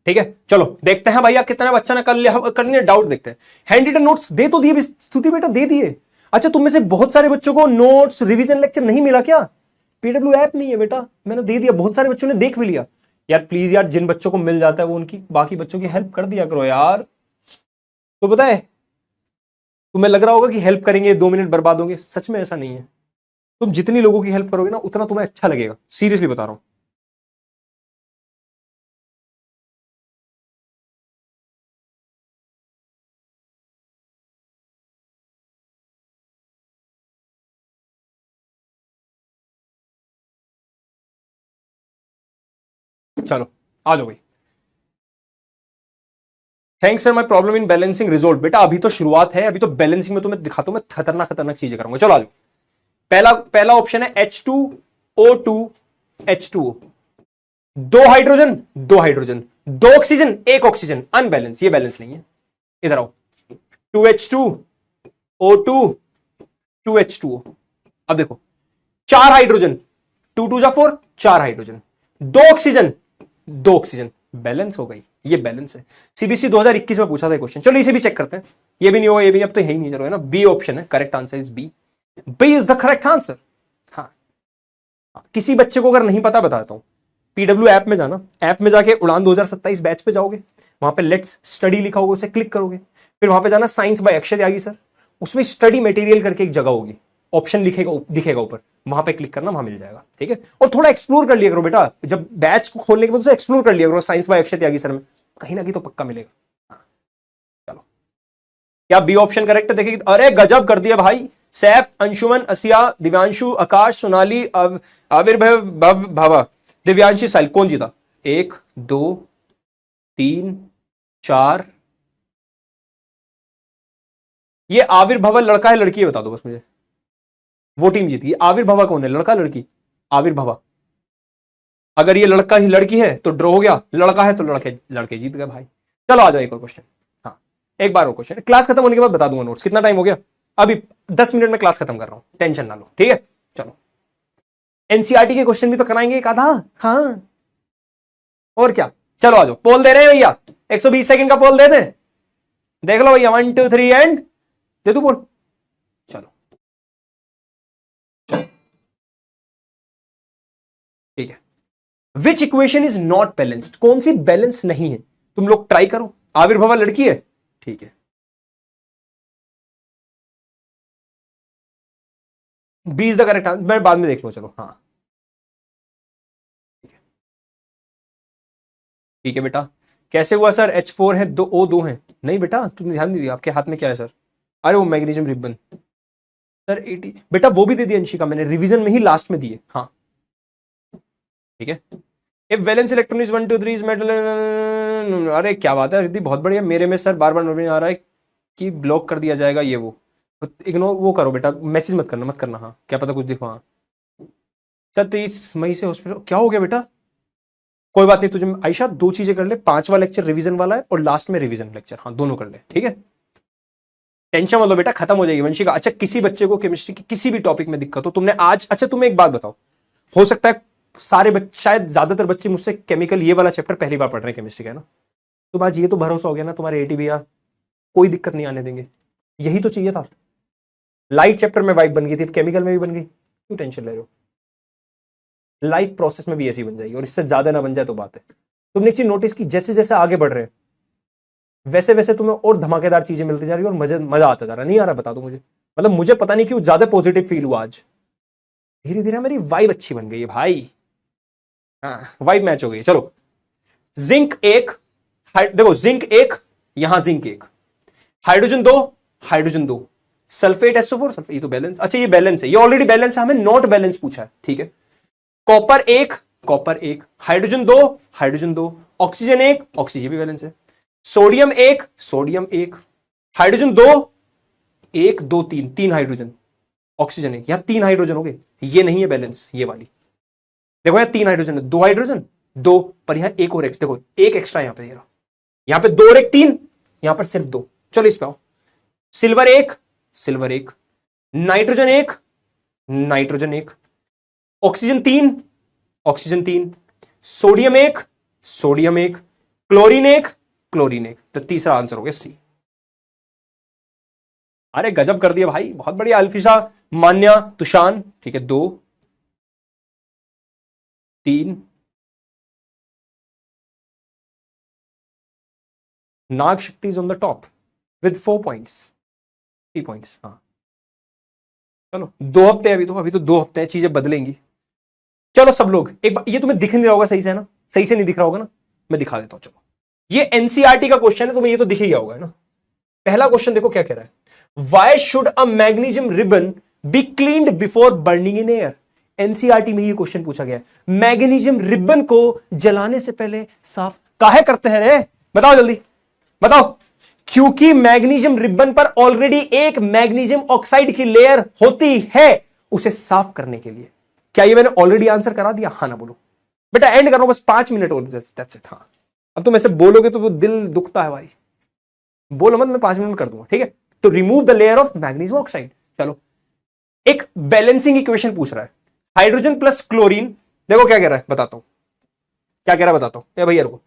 ठीक है, चलो देखते हैं भैया कितने बच्चा ने कर लिया, करने डाउट देखते हैं। हैंड रिटन नोट्स दे तो दिए स्तुति बेटा, दे दिए। अच्छा तुम में से बहुत सारे बच्चों को नोट्स रिवीजन लेक्चर नहीं मिला क्या? पीडब्ल्यू ऐप नहीं है बेटा, मैंने दे दिया, बहुत सारे बच्चों ने देख भी लिया। यार प्लीज यार, जिन बच्चों को मिल जाता है वो उनकी बाकी बच्चों की हेल्प कर दिया करो यार। तो पता है तुम्हें लग रहा होगा कि हेल्प करेंगे 2 मिनट बर्बाद होंगे, सच में ऐसा नहीं है। तुम जितनी लोगों की हेल्प करोगे ना उतना तुम्हें अच्छा लगेगा, सीरियसली बता रहा हूं। चलो आ जाओ भाई। Thanks sir, my problem in balancing result. बेटा अभी तो शुरुआत है, अभी तो बैलेंसिंग में तुम्हें दिखाता हूं मैं, खतरनाक खतरनाक चीजें करूंगा। चलो आ जाओ। पहला पहला ऑप्शन है H2O2 H2O, 2 hydrogen 2 hydrogen, 2 oxygen 1 oxygen, unbalance, ये बैलेंस नहीं है। इधर आओ, 2H2O2 2H2O। अब देखो 4 हाइड्रोजन, 2 2 जा 4, 4 हाइड्रोजन, 2 ऑक्सीजन 2 ऑक्सीजन, बैलेंस हो गई, ये बैलेंस है। सीबीएसई 2021 में पूछा था क्वेश्चन। चलो इसे भी चेक करते हैं, ये भी नहीं होगा, ये भी नहीं, अब तो यही नहीं चलो है ना। बी ऑप्शन है, correct answer is B, B is the correct answer. हाँ, किसी बच्चे को अगर नहीं पता बताता हूं, पीडब्ल्यू ऐप में जाना, ऐप में जाके उड़ान 2027 बैच पे जाओगे, वहां पे लेट्स स्टडी लिखा होगा, उसे क्लिक करोगे, फिर वहां पे जाना science by Akshay Tyagi sir, उसमें स्टडी मटेरियल करके एक जगह होगी, ऑप्शन दिखेगा ऊपर, वहां पे क्लिक करना, वहां मिल जाएगा, ठीक है। और थोड़ा एक्सप्लोर कर लिया करो बेटा, जब बैच को खोलने के बाद उसे एक्सप्लोर कर लिया करो, science by Akshay Tyagi sir में कहीं ना कहीं तो पक्का मिलेगा। हाँ, चलो क्या बी ऑप्शन करेक्ट है? देखिए, अरे गजब कर दिया भाई। सैफ, अंशुमन, असिया, दिव्यांशु, आकाश, सोनाली, आविर्भव, भावा, दिव्यांशी, साइल, कौन जीता? 1 2 3 4। ये आविर्भव लड़का है लड़की है, बता दो बस मुझे, वो टीम जीती। आविर्भव कौन है, लड़का लड़की? आविर्भव, अगर ये लड़का ही लड़की है तो ड्रॉ हो गया, लड़का है तो लड़के लड़के जीत गए भाई। चलो आ जाओ एक और क्वेश्चन। हाँ एक बार और क्वेश्चन, क्लास खत्म होने के बाद बता दूंगा नोट्स। कितना टाइम हो गया? अभी 10 मिनट में क्लास खत्म कर रहा हूं, टेंशन ना लो, ठीक है। चलो एनसीईआरटी के क्वेश्चन भी तो कराएंगे एक आधा, हाँ और क्या। चलो आ जाओ, पोल दे रहे हैं भैया, 120 सेकंड का पोल दे दें, देख लो भैया, 1 2 3 एंड दे दू पोल। चलो ठीक है। विच इक्वेशन इज नॉट बैलेंस्ड, कौन सी बैलेंस नहीं है? तुम लोग ट्राई करो। आविर्भव लड़की है, ठीक है, B is the correct answer, मैं बाद में देख लो, चलो हाँ ठीक है बेटा। कैसे हुआ सर? H4 है, 2O2 है। नहीं बेटा तुमने ध्यान नहीं दिया, आपके हाथ में क्या है सर? अरे वो मैग्नीशियम रिबन सर, 80 बेटा, वो भी दे दिया अंशिका, मैंने रिवीजन में ही लास्ट में दिए, हाँ ठीक है। If valence electron is 1 2 3 is metal, अरे क्या बात है रिद्धि, बहुत बढ़िया। मेरे में सर बार बार नोटिफिकेशन आ रहा है कि ब्लॉक कर दिया जाएगा, ये वो इग्नोर वो करो बेटा, मैसेज मत करना, मत करना, हाँ क्या पता कुछ दिखा। हाँ सर 23 मई से हॉस्पिटल, क्या हो गया बेटा? कोई बात नहीं, तुझे आयशा 2 चीजें कर ले, 5वां लेक्चर रिवीजन वाला है और लास्ट में रिवीजन लेक्चर, हाँ दोनों कर ले, ठीक है। टेंशन मत लो बेटा, खत्म हो जाएगी वंशिका। अच्छा किसी बच्चे को केमिस्ट्री की किसी भी टॉपिक में दिक्कत हो, तुमने आज, अच्छा तुम्हें एक बात बताओ, हो सकता है सारे बच्चे, शायद ज्यादातर बच्चे मुझसे केमिकल ये वाला चैप्टर पहली बार पढ़ रहे हैं केमिस्ट्री का, है ना। तो आज ये तो भरोसा हो गया ना तुम्हारे एटी भैया, कोई दिक्कत नहीं आने देंगे, यही तो चाहिए था। लाइट चैप्टर में वाइब बन गई थी, केमिकल में भी बन गई, क्यों टेंशन ले रहे हो? लाइफ प्रोसेस में भी ऐसी बन जाएगी, और इससे ज्यादा ना बन जाए तो बात है। तुमने एक चीज नोटिस की, जैसे जैसे आगे बढ़ रहे हैं वैसे वैसे तुम्हें और धमाकेदार चीजें मिलती जा रही है और मजा आता जा रहा है। नहीं आ रहा बता दो मुझे, मतलब मुझे पता नहीं क्यों ज्यादा पॉजिटिव फील हुआ आज। धीरे धीरे मेरी वाइब अच्छी बन गई है भाई। हाँ, वाइब मैच हो गई। चलो जिंक एक, देखो जिंक एक, यहां जिंक एक, हाइड्रोजन दो, हाइड्रोजन दो, सल्फेट SO4 सल्फेट, ये तो बैलेंस, अच्छा ये बैलेंस है, ये ऑलरेडी बैलेंस है, हमें नॉट बैलेंस पूछा है, ठीक है। कॉपर एक, कॉपर एक, हाइड्रोजन दो, हाइड्रोजन दो, ऑक्सीजन एक, ऑक्सीजन भी बैलेंस है, सोडियम एक, सोडियम एक, हाइड्रोजन दो, एक दो तीन, तीन हाइड्रोजन, ऑक्सीजन एक, यहां तीन हाइड्रोजन हो गए, ये नहीं है बैलेंस, ये वाली देखो यहां तीन हाइड्रोजन है, दो हाइड्रोजन दो, पर यहां एक और एक्स, देखो एक एक्स्ट्रा यहां पे, यहां पे दो और एक तीन, यहां पर सिर्फ दो। चलो इस पे आओ, सिल्वर एक, सिल्वर एक, नाइट्रोजन एक, नाइट्रोजन एक, ऑक्सीजन तीन, ऑक्सीजन तीन, सोडियम एक, सोडियम एक, क्लोरीन एक, क्लोरीन एक, तो तीसरा आंसर हो गया सी। अरे गजब कर दिया भाई, बहुत बढ़िया। अल्फिशा, मान्या, तुशान, ठीक है, दो, तीन, नाग शक्ति is on the top with 4 points, 3 points. हाँ चलो 2 हफ्ते अभी तो 2 हफ्ते हैं, चीजें बदलेंगी। चलो सब लोग एक बार, ये तुम्हें दिख नहीं रहा होगा सही से, है ना, सही से नहीं दिख रहा होगा ना, मैं दिखा देता हूं। चलो ये एनसीईआरटी का क्वेश्चन है, तुम्हें ये तो दिख ही गया होगा, है ना। पहला क्वेश्चन देखो क्या कह रहा है, why should a magnesium ribbon be cleaned before burning in air. NCERT में ये क्वेश्चन पूछा गया है, मैग्नीशियम रिबन को जलाने से पहले साफ काहे करते हैं रे, बताओ जल्दी बताओ। क्योंकि मैग्नीशियम रिबन पर ऑलरेडी एक मैग्नीशियम ऑक्साइड की लेयर होती है, उसे साफ करने के लिए। क्या ये मैंने ऑलरेडी आंसर करा दिया, हाँ ना बोलो बेटा, एंड करो बस 5 मिनट और, दैट्स इट। हाँ अब तुम ऐसे बोलोगे तो वो दिल दुखता है भाई, बोलो मत, मैं 5 मिनट कर दूंगा, ठीक है। तो remove the layer of magnesium oxide. चलो एक बैलेंसिंग इक्वेशन पूछ रहा है, हाइड्रोजन प्लस क्लोरीन, देखो क्या कह रहा है बताता हूं, क्या कह रहा है बताता हूं भैया रुको।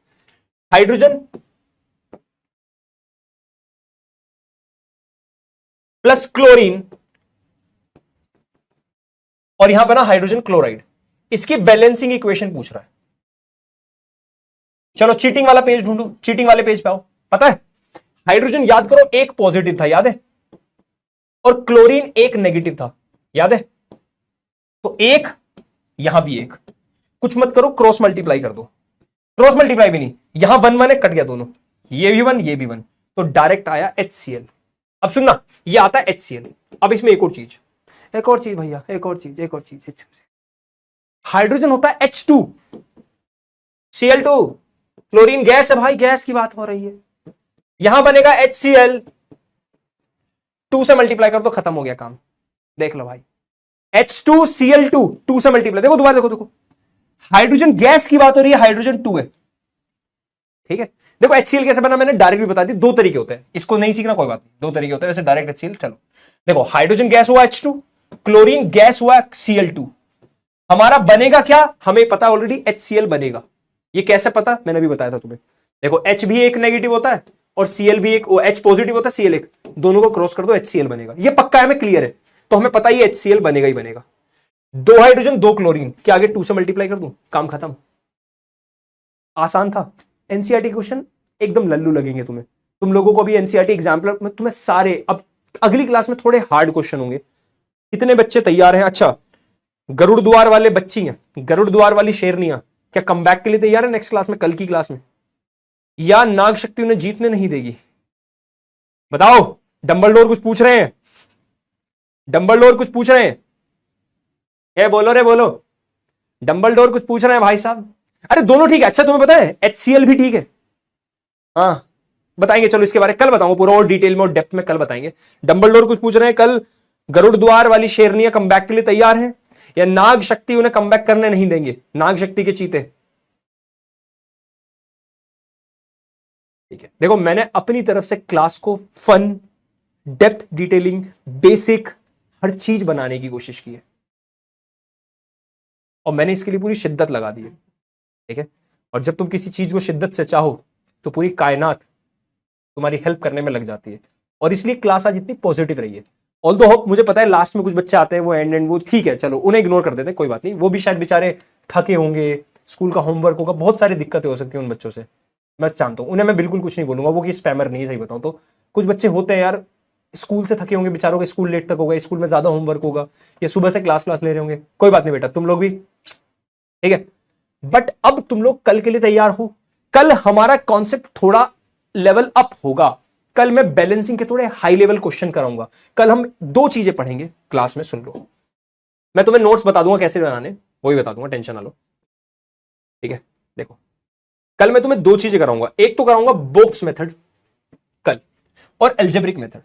हाइड्रोजन प्लस क्लोरीन, और यहां पर ना हाइड्रोजन क्लोराइड, इसकी बैलेंसिंग इक्वेशन पूछ रहा है। चलो चीटिंग वाला पेज ढूंढो, चीटिंग वाले पेज पे आओ। पता है हाइड्रोजन याद करो एक पॉजिटिव था, याद है, और क्लोरीन एक नेगेटिव था, याद है। तो एक, यहां भी एक, कुछ मत करो, क्रॉस मल्टीप्लाई कर दो, क्रॉस मल्टीप्लाई भी नहीं, यहां 1 1 है, कट गया दोनों, ये भी 1 ये भी 1, तो डायरेक्ट आया HCl। अब सुनना, ये आता है HCl। अब इसमें एक और चीज, एक और चीज भैया, एक और चीज, एक और चीज, हाइड्रोजन होता है H2, Cl2, क्लोरीन गैस है भाई, गैस की बात हो रही है, यहां बनेगा HCl, 2 से मल्टीप्लाई कर दो, खत्म हो गया काम। देख लो भाई, H2Cl2, 2 से मल्टीप्लाई, देखो दोबारा देखो, देखो हाइड्रोजन गैस की बात हो रही है, हाइड्रोजन 2 है, ठीक है। देखो HCl कैसे बना, मैंने डायरेक्ट भी बता दी, 2 तरीके होते हैं, इसको नहीं सीखना कोई बात नहीं, 2 तरीके होते हैं वैसे डायरेक्ट HCl। चलो देखो, हाइड्रोजन गैस हुआ H2, क्लोरीन गैस हुआ Cl2, हमारा बनेगा क्या, हमें पता ऑलरेडी HCl बनेगा। ये कैसे पता, मैंने अभी बताया था तुम्हें। देखो H भी एक नेगेटिव होता है और Cl भी एक, H पॉजिटिव होता है, Cl एक, दोनों को क्रॉस कर दो HCl बनेगा, ये पक्का है, हमें क्लियर है, तो हमें पता ही HCl बनेगा ही बनेगा। 2 हाइड्रोजन 2 क्लोरीन, क्या आगे 2 से मल्टीप्लाई कर दूं, काम खत्म। आसान था। एनसीईआरटी क्वेश्चन एकदम लल्लू लगेंगे तुम्हें, तुम लोगों को भी एनसीईआरटी एग्जाम्पल में तुम्हें सारे, अब अगली क्लास में थोड़े हार्ड क्वेश्चन होंगे। कितने बच्चे तैयार हैं? अच्छा, गरुड़ द्वार वाले बच्ची हैं, गरुड़ द्वार वाली शेरनियां, क्या कमबैक के लिए तैयार है नेक्स्ट क्लास में, कल की क्लास में, या नाग शक्ति उन्हें जीतने नहीं देगी? बताओ, डंबलडोर कुछ पूछ रहे हैं, डंबलडोर कुछ पूछ रहे हैं, ये बोलो रे बोलो, डंबलडोर कुछ पूछ रहे हैं भाई साहब। अरे दोनों ठीक है, अच्छा तुम्हें पता है HCl भी ठीक है, हाँ बताएंगे, चलो इसके बारे में कल बताऊंगा पूरा और डिटेल में और डेप्थ में, कल बताएंगे। डंबलडोर कुछ पूछ रहे हैं कल, गरुड़ द्वार वाली शेरनियां कमबैक के लिए तैयार हैं, या नाग शक्ति उन्हें कमबैक करने नहीं देंगे, नाग शक्ति के चीते। ठीक है, देखो मैंने अपनी तरफ से क्लास को फन, डेप्थ, डिटेलिंग, बेसिक, हर चीज बनाने की कोशिश की है, और मैंने इसके लिए पूरी शिद्दत लगा दी है, ठीक है। और जब तुम किसी चीज को शिद्दत से चाहो तो पूरी कायनात तुम्हारी हेल्प करने में लग जाती है, और इसलिए क्लास आज इतनी पॉजिटिव रही है। ऑल्दो होप, मुझे पता है लास्ट में कुछ बच्चे आते हैं वो एंड वो ठीक है, चलो उन्हें इग्नोर कर देते हैं, कोई बात नहीं, वो भी शायद बेचारे थके होंगे, स्कूल का होमवर्क होगा, बहुत सारी दिक्कतें हो सकती हैं उन बच्चों से, मैं जानता हूं उन्हें, मैं बिल्कुल कुछ नहीं बोलूंगा, वो कि स्पैमर नहीं है, सही बताऊं तो कुछ बच्चे होते हैं यार, स्कूल से थके होंगे बेचारों के, स्कूल लेट तक होगा, स्कूल में ज्यादा होमवर्क होगा, या सुबह से क्लास ले रहे होंगे, कोई बात नहीं बेटा, तुम लोग भी ठीक है। बट अब तुम लोग कल के लिए तैयार हो। कल हमारा कॉन्सेप्ट थोड़ा लेवल अप होगा। कल मैं बैलेंसिंग के थोड़े हाई लेवल क्वेश्चन कराऊंगा। कल हम दो चीजें पढ़ेंगे क्लास में, सुन लो। मैं तुम्हें नोट्स बता दूंगा कैसे बनाने, वही बता दूंगा, टेंशन ना लो, ठीक है। देखो, कल मैं तुम्हें दो चीजें कराऊंगा। एक तो कराऊंगा बोक्स मेथड कल, और एल्जेब्रिक मेथड।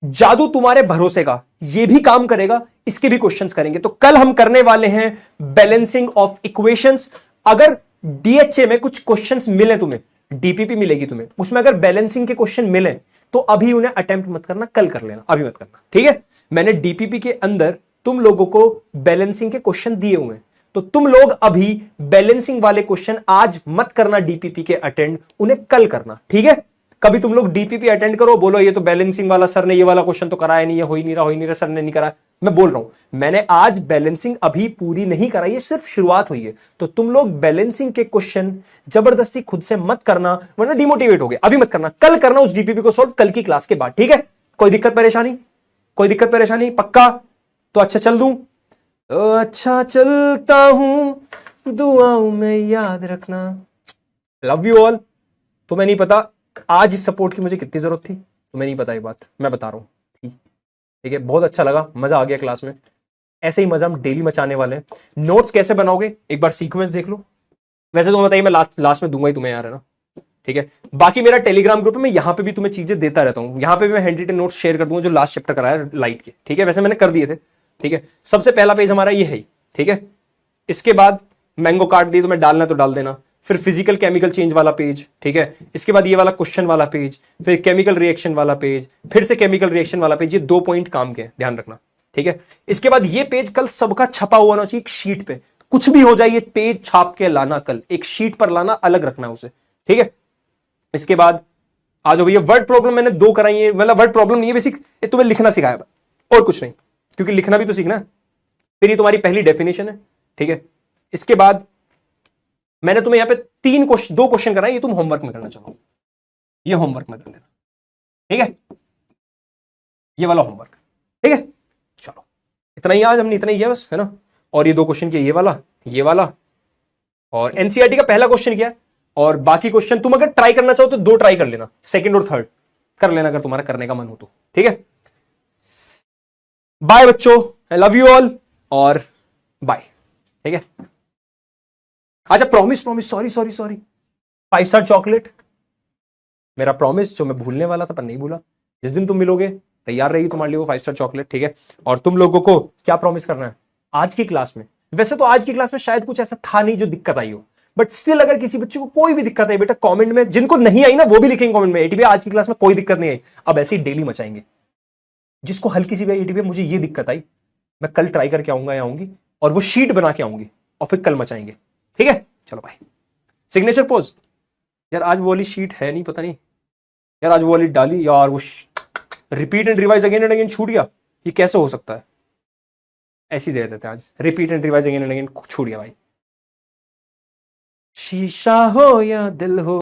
जादू तुम्हारे भरोसे का, ये भी काम करेगा, इसके भी क्वेश्चंस करेंगे। तो कल हम करने वाले हैं बैलेंसिंग ऑफ इक्वेशंस। अगर डीएचए में कुछ क्वेश्चंस मिले तुम्हें, डीपीपी मिलेगी तुम्हें, उसमें अगर बैलेंसिंग के क्वेश्चन मिले तो अभी उन्हें अटेम्प्ट मत करना, कल कर लेना, अभी मत करना, ठीक है। मैंने डीपीपी के अंदर तुम लोगों को बैलेंसिंग के क्वेश्चन दिए हुए हैं, तो तुम लोग अभी बैलेंसिंग वाले क्वेश्चन आज मत करना डीपीपी के अटेंड, उन्हें कल करना, ठीक है। कभी तुम लोग डीपीपी अटेंड करो, बोलो ये तो बैलेंसिंग वाला सर ने ये वाला क्वेश्चन तो कराया नहीं है, हो ही नहीं रहा, सर ने नहीं कराया। मैं बोल रहा हूं, मैंने आज बैलेंसिंग अभी पूरी नहीं कराई है, सिर्फ शुरुआत हुई है। तो तुम लोग बैलेंसिंग के क्वेश्चन जबरदस्ती खुद से मत करना, वरना डिमोटिवेट हो गए। अभी मत करना, कल करना उस डीपीपी को सॉल्व, कल की क्लास के बाद, ठीक है। कोई दिक्कत परेशानी, कोई दिक्कत परेशानी, पक्का? तो अच्छा चल दूं, तो अच्छा चलता हूं, दुआओं में याद रखना। Love you all. तुम्हें नहीं पता आज इस सपोर्ट की मुझे कितनी जरूरत थी, तुम्हें नहीं पता ये बात, मैं बता रहा हूं, ठीक है। बहुत अच्छा लगा, मजा आ गया क्लास में। ऐसे ही मजा हम डेली मचाने वाले हैं। नोट्स कैसे बनाओगे एक बार सीक्वेंस देख लो। वैसे तो बताइए, मैं लास्ट में दूंगा ही तुम्हें यार, है ना, ठीक है। बाकी मेरा टेलीग्राम ग्रुप है, मैं यहां पे भी तुम्हें चीजें देता रहता हूं। यहां पे भी मैं हैंड रिटन नोट्स शेयर कर दूंगा जो लास्ट चैप्टर कराया लाइट के, ठीक है। वैसे मैंने कर दिए थे, ठीक है। सबसे पहला पेज हमारा ये है, ठीक है। इसके बाद मैंगो कार्ड दी, तो मैं डालना तो डाल देना। फिर फिजिकल केमिकल चेंज वाला पेज, ठीक है। इसके बाद ये वाला क्वेश्चन वाला पेज, फिर केमिकल रिएक्शन वाला पेज, फिर से केमिकल रिएक्शन वाला पेज। ये 2 पॉइंट काम के, ध्यान रखना, ठीक है। इसके बाद ये पेज कल सबका छपा हुआ होना चाहिए एक शीट पे, कुछ भी हो जाए ये पेज छाप के लाना, कल एक शीट पर लाना, अलग रखना उसे, ठीक है। इसके बाद आ जाओ भैया, वर्ड प्रॉब्लम मैंने 2 कराई है, मतलब वर्ड प्रॉब्लम नहीं है, बेसिक तुम्हें लिखना सिखाया और कुछ नहीं, क्योंकि लिखना भी तो सीखना है। फिर ये तुम्हारी पहली डेफिनेशन है, ठीक है। इसके बाद मैंने तुम्हें यहां पे 2 क्वेश्चन कराए, ये तुम होमवर्क में करना चाहो, ये होमवर्क में कर लेना, ठीक है। ये वाला होमवर्क, ठीक है। चलो इतना ही आज हमने, इतना ही है बस, है ना। और ये 2 क्वेश्चन किया, ये वाला और एनसीईआरटी का पहला क्वेश्चन किया। और बाकी क्वेश्चन तुम अगर ट्राई करना चाहो तो 2 ट्राई कर लेना, सेकंड और थर्ड कर लेना अगर तुम्हारा करने का मन हो तो, ठीक है। बाय बच्चों, आई लव यू ऑल, और बाय, ठीक है। अच्छा प्रॉमिस, सॉरी 5 स्टार चॉकलेट मेरा प्रॉमिस, जो मैं भूलने वाला था पर नहीं भूला। जिस दिन तुम मिलोगे तैयार रहेगी तुम्हारे लिए वो 5 स्टार चॉकलेट, ठीक है। और तुम लोगों को क्या प्रॉमिस करना है आज की क्लास में? वैसे तो आज की क्लास में शायद कुछ ऐसा था नहीं जो दिक्कत आई हो, बट स्टिल अगर किसी बच्चे को कोई भी दिक्कत आई बेटा, कमेंट में, जिनको नहीं आई ना वो भी लिखेंगे कमेंट में, एटीबी आज की क्लास में कोई दिक्कत नहीं आई। अब ऐसे ही डेली मचाएंगे। जिसको हल्की सी भी एटीबी मुझे ये दिक्कत आई, मैं कल ट्राई करके आऊंगा या आऊंगी, और वो शीट बना के आऊंगी, और फिर कल मचाएंगे, ठीक है। चलो भाई, सिग्नेचर पोज। यार आज वो वाली शीट है नहीं, पता नहीं यार, आज वो वाली डाली यार, वो repeat and revise again and again छूट गया, ये कैसे हो सकता है? ऐसी दे देते हैं आज, repeat and revise again and again छूट गया भाई। शीशा हो या दिल हो।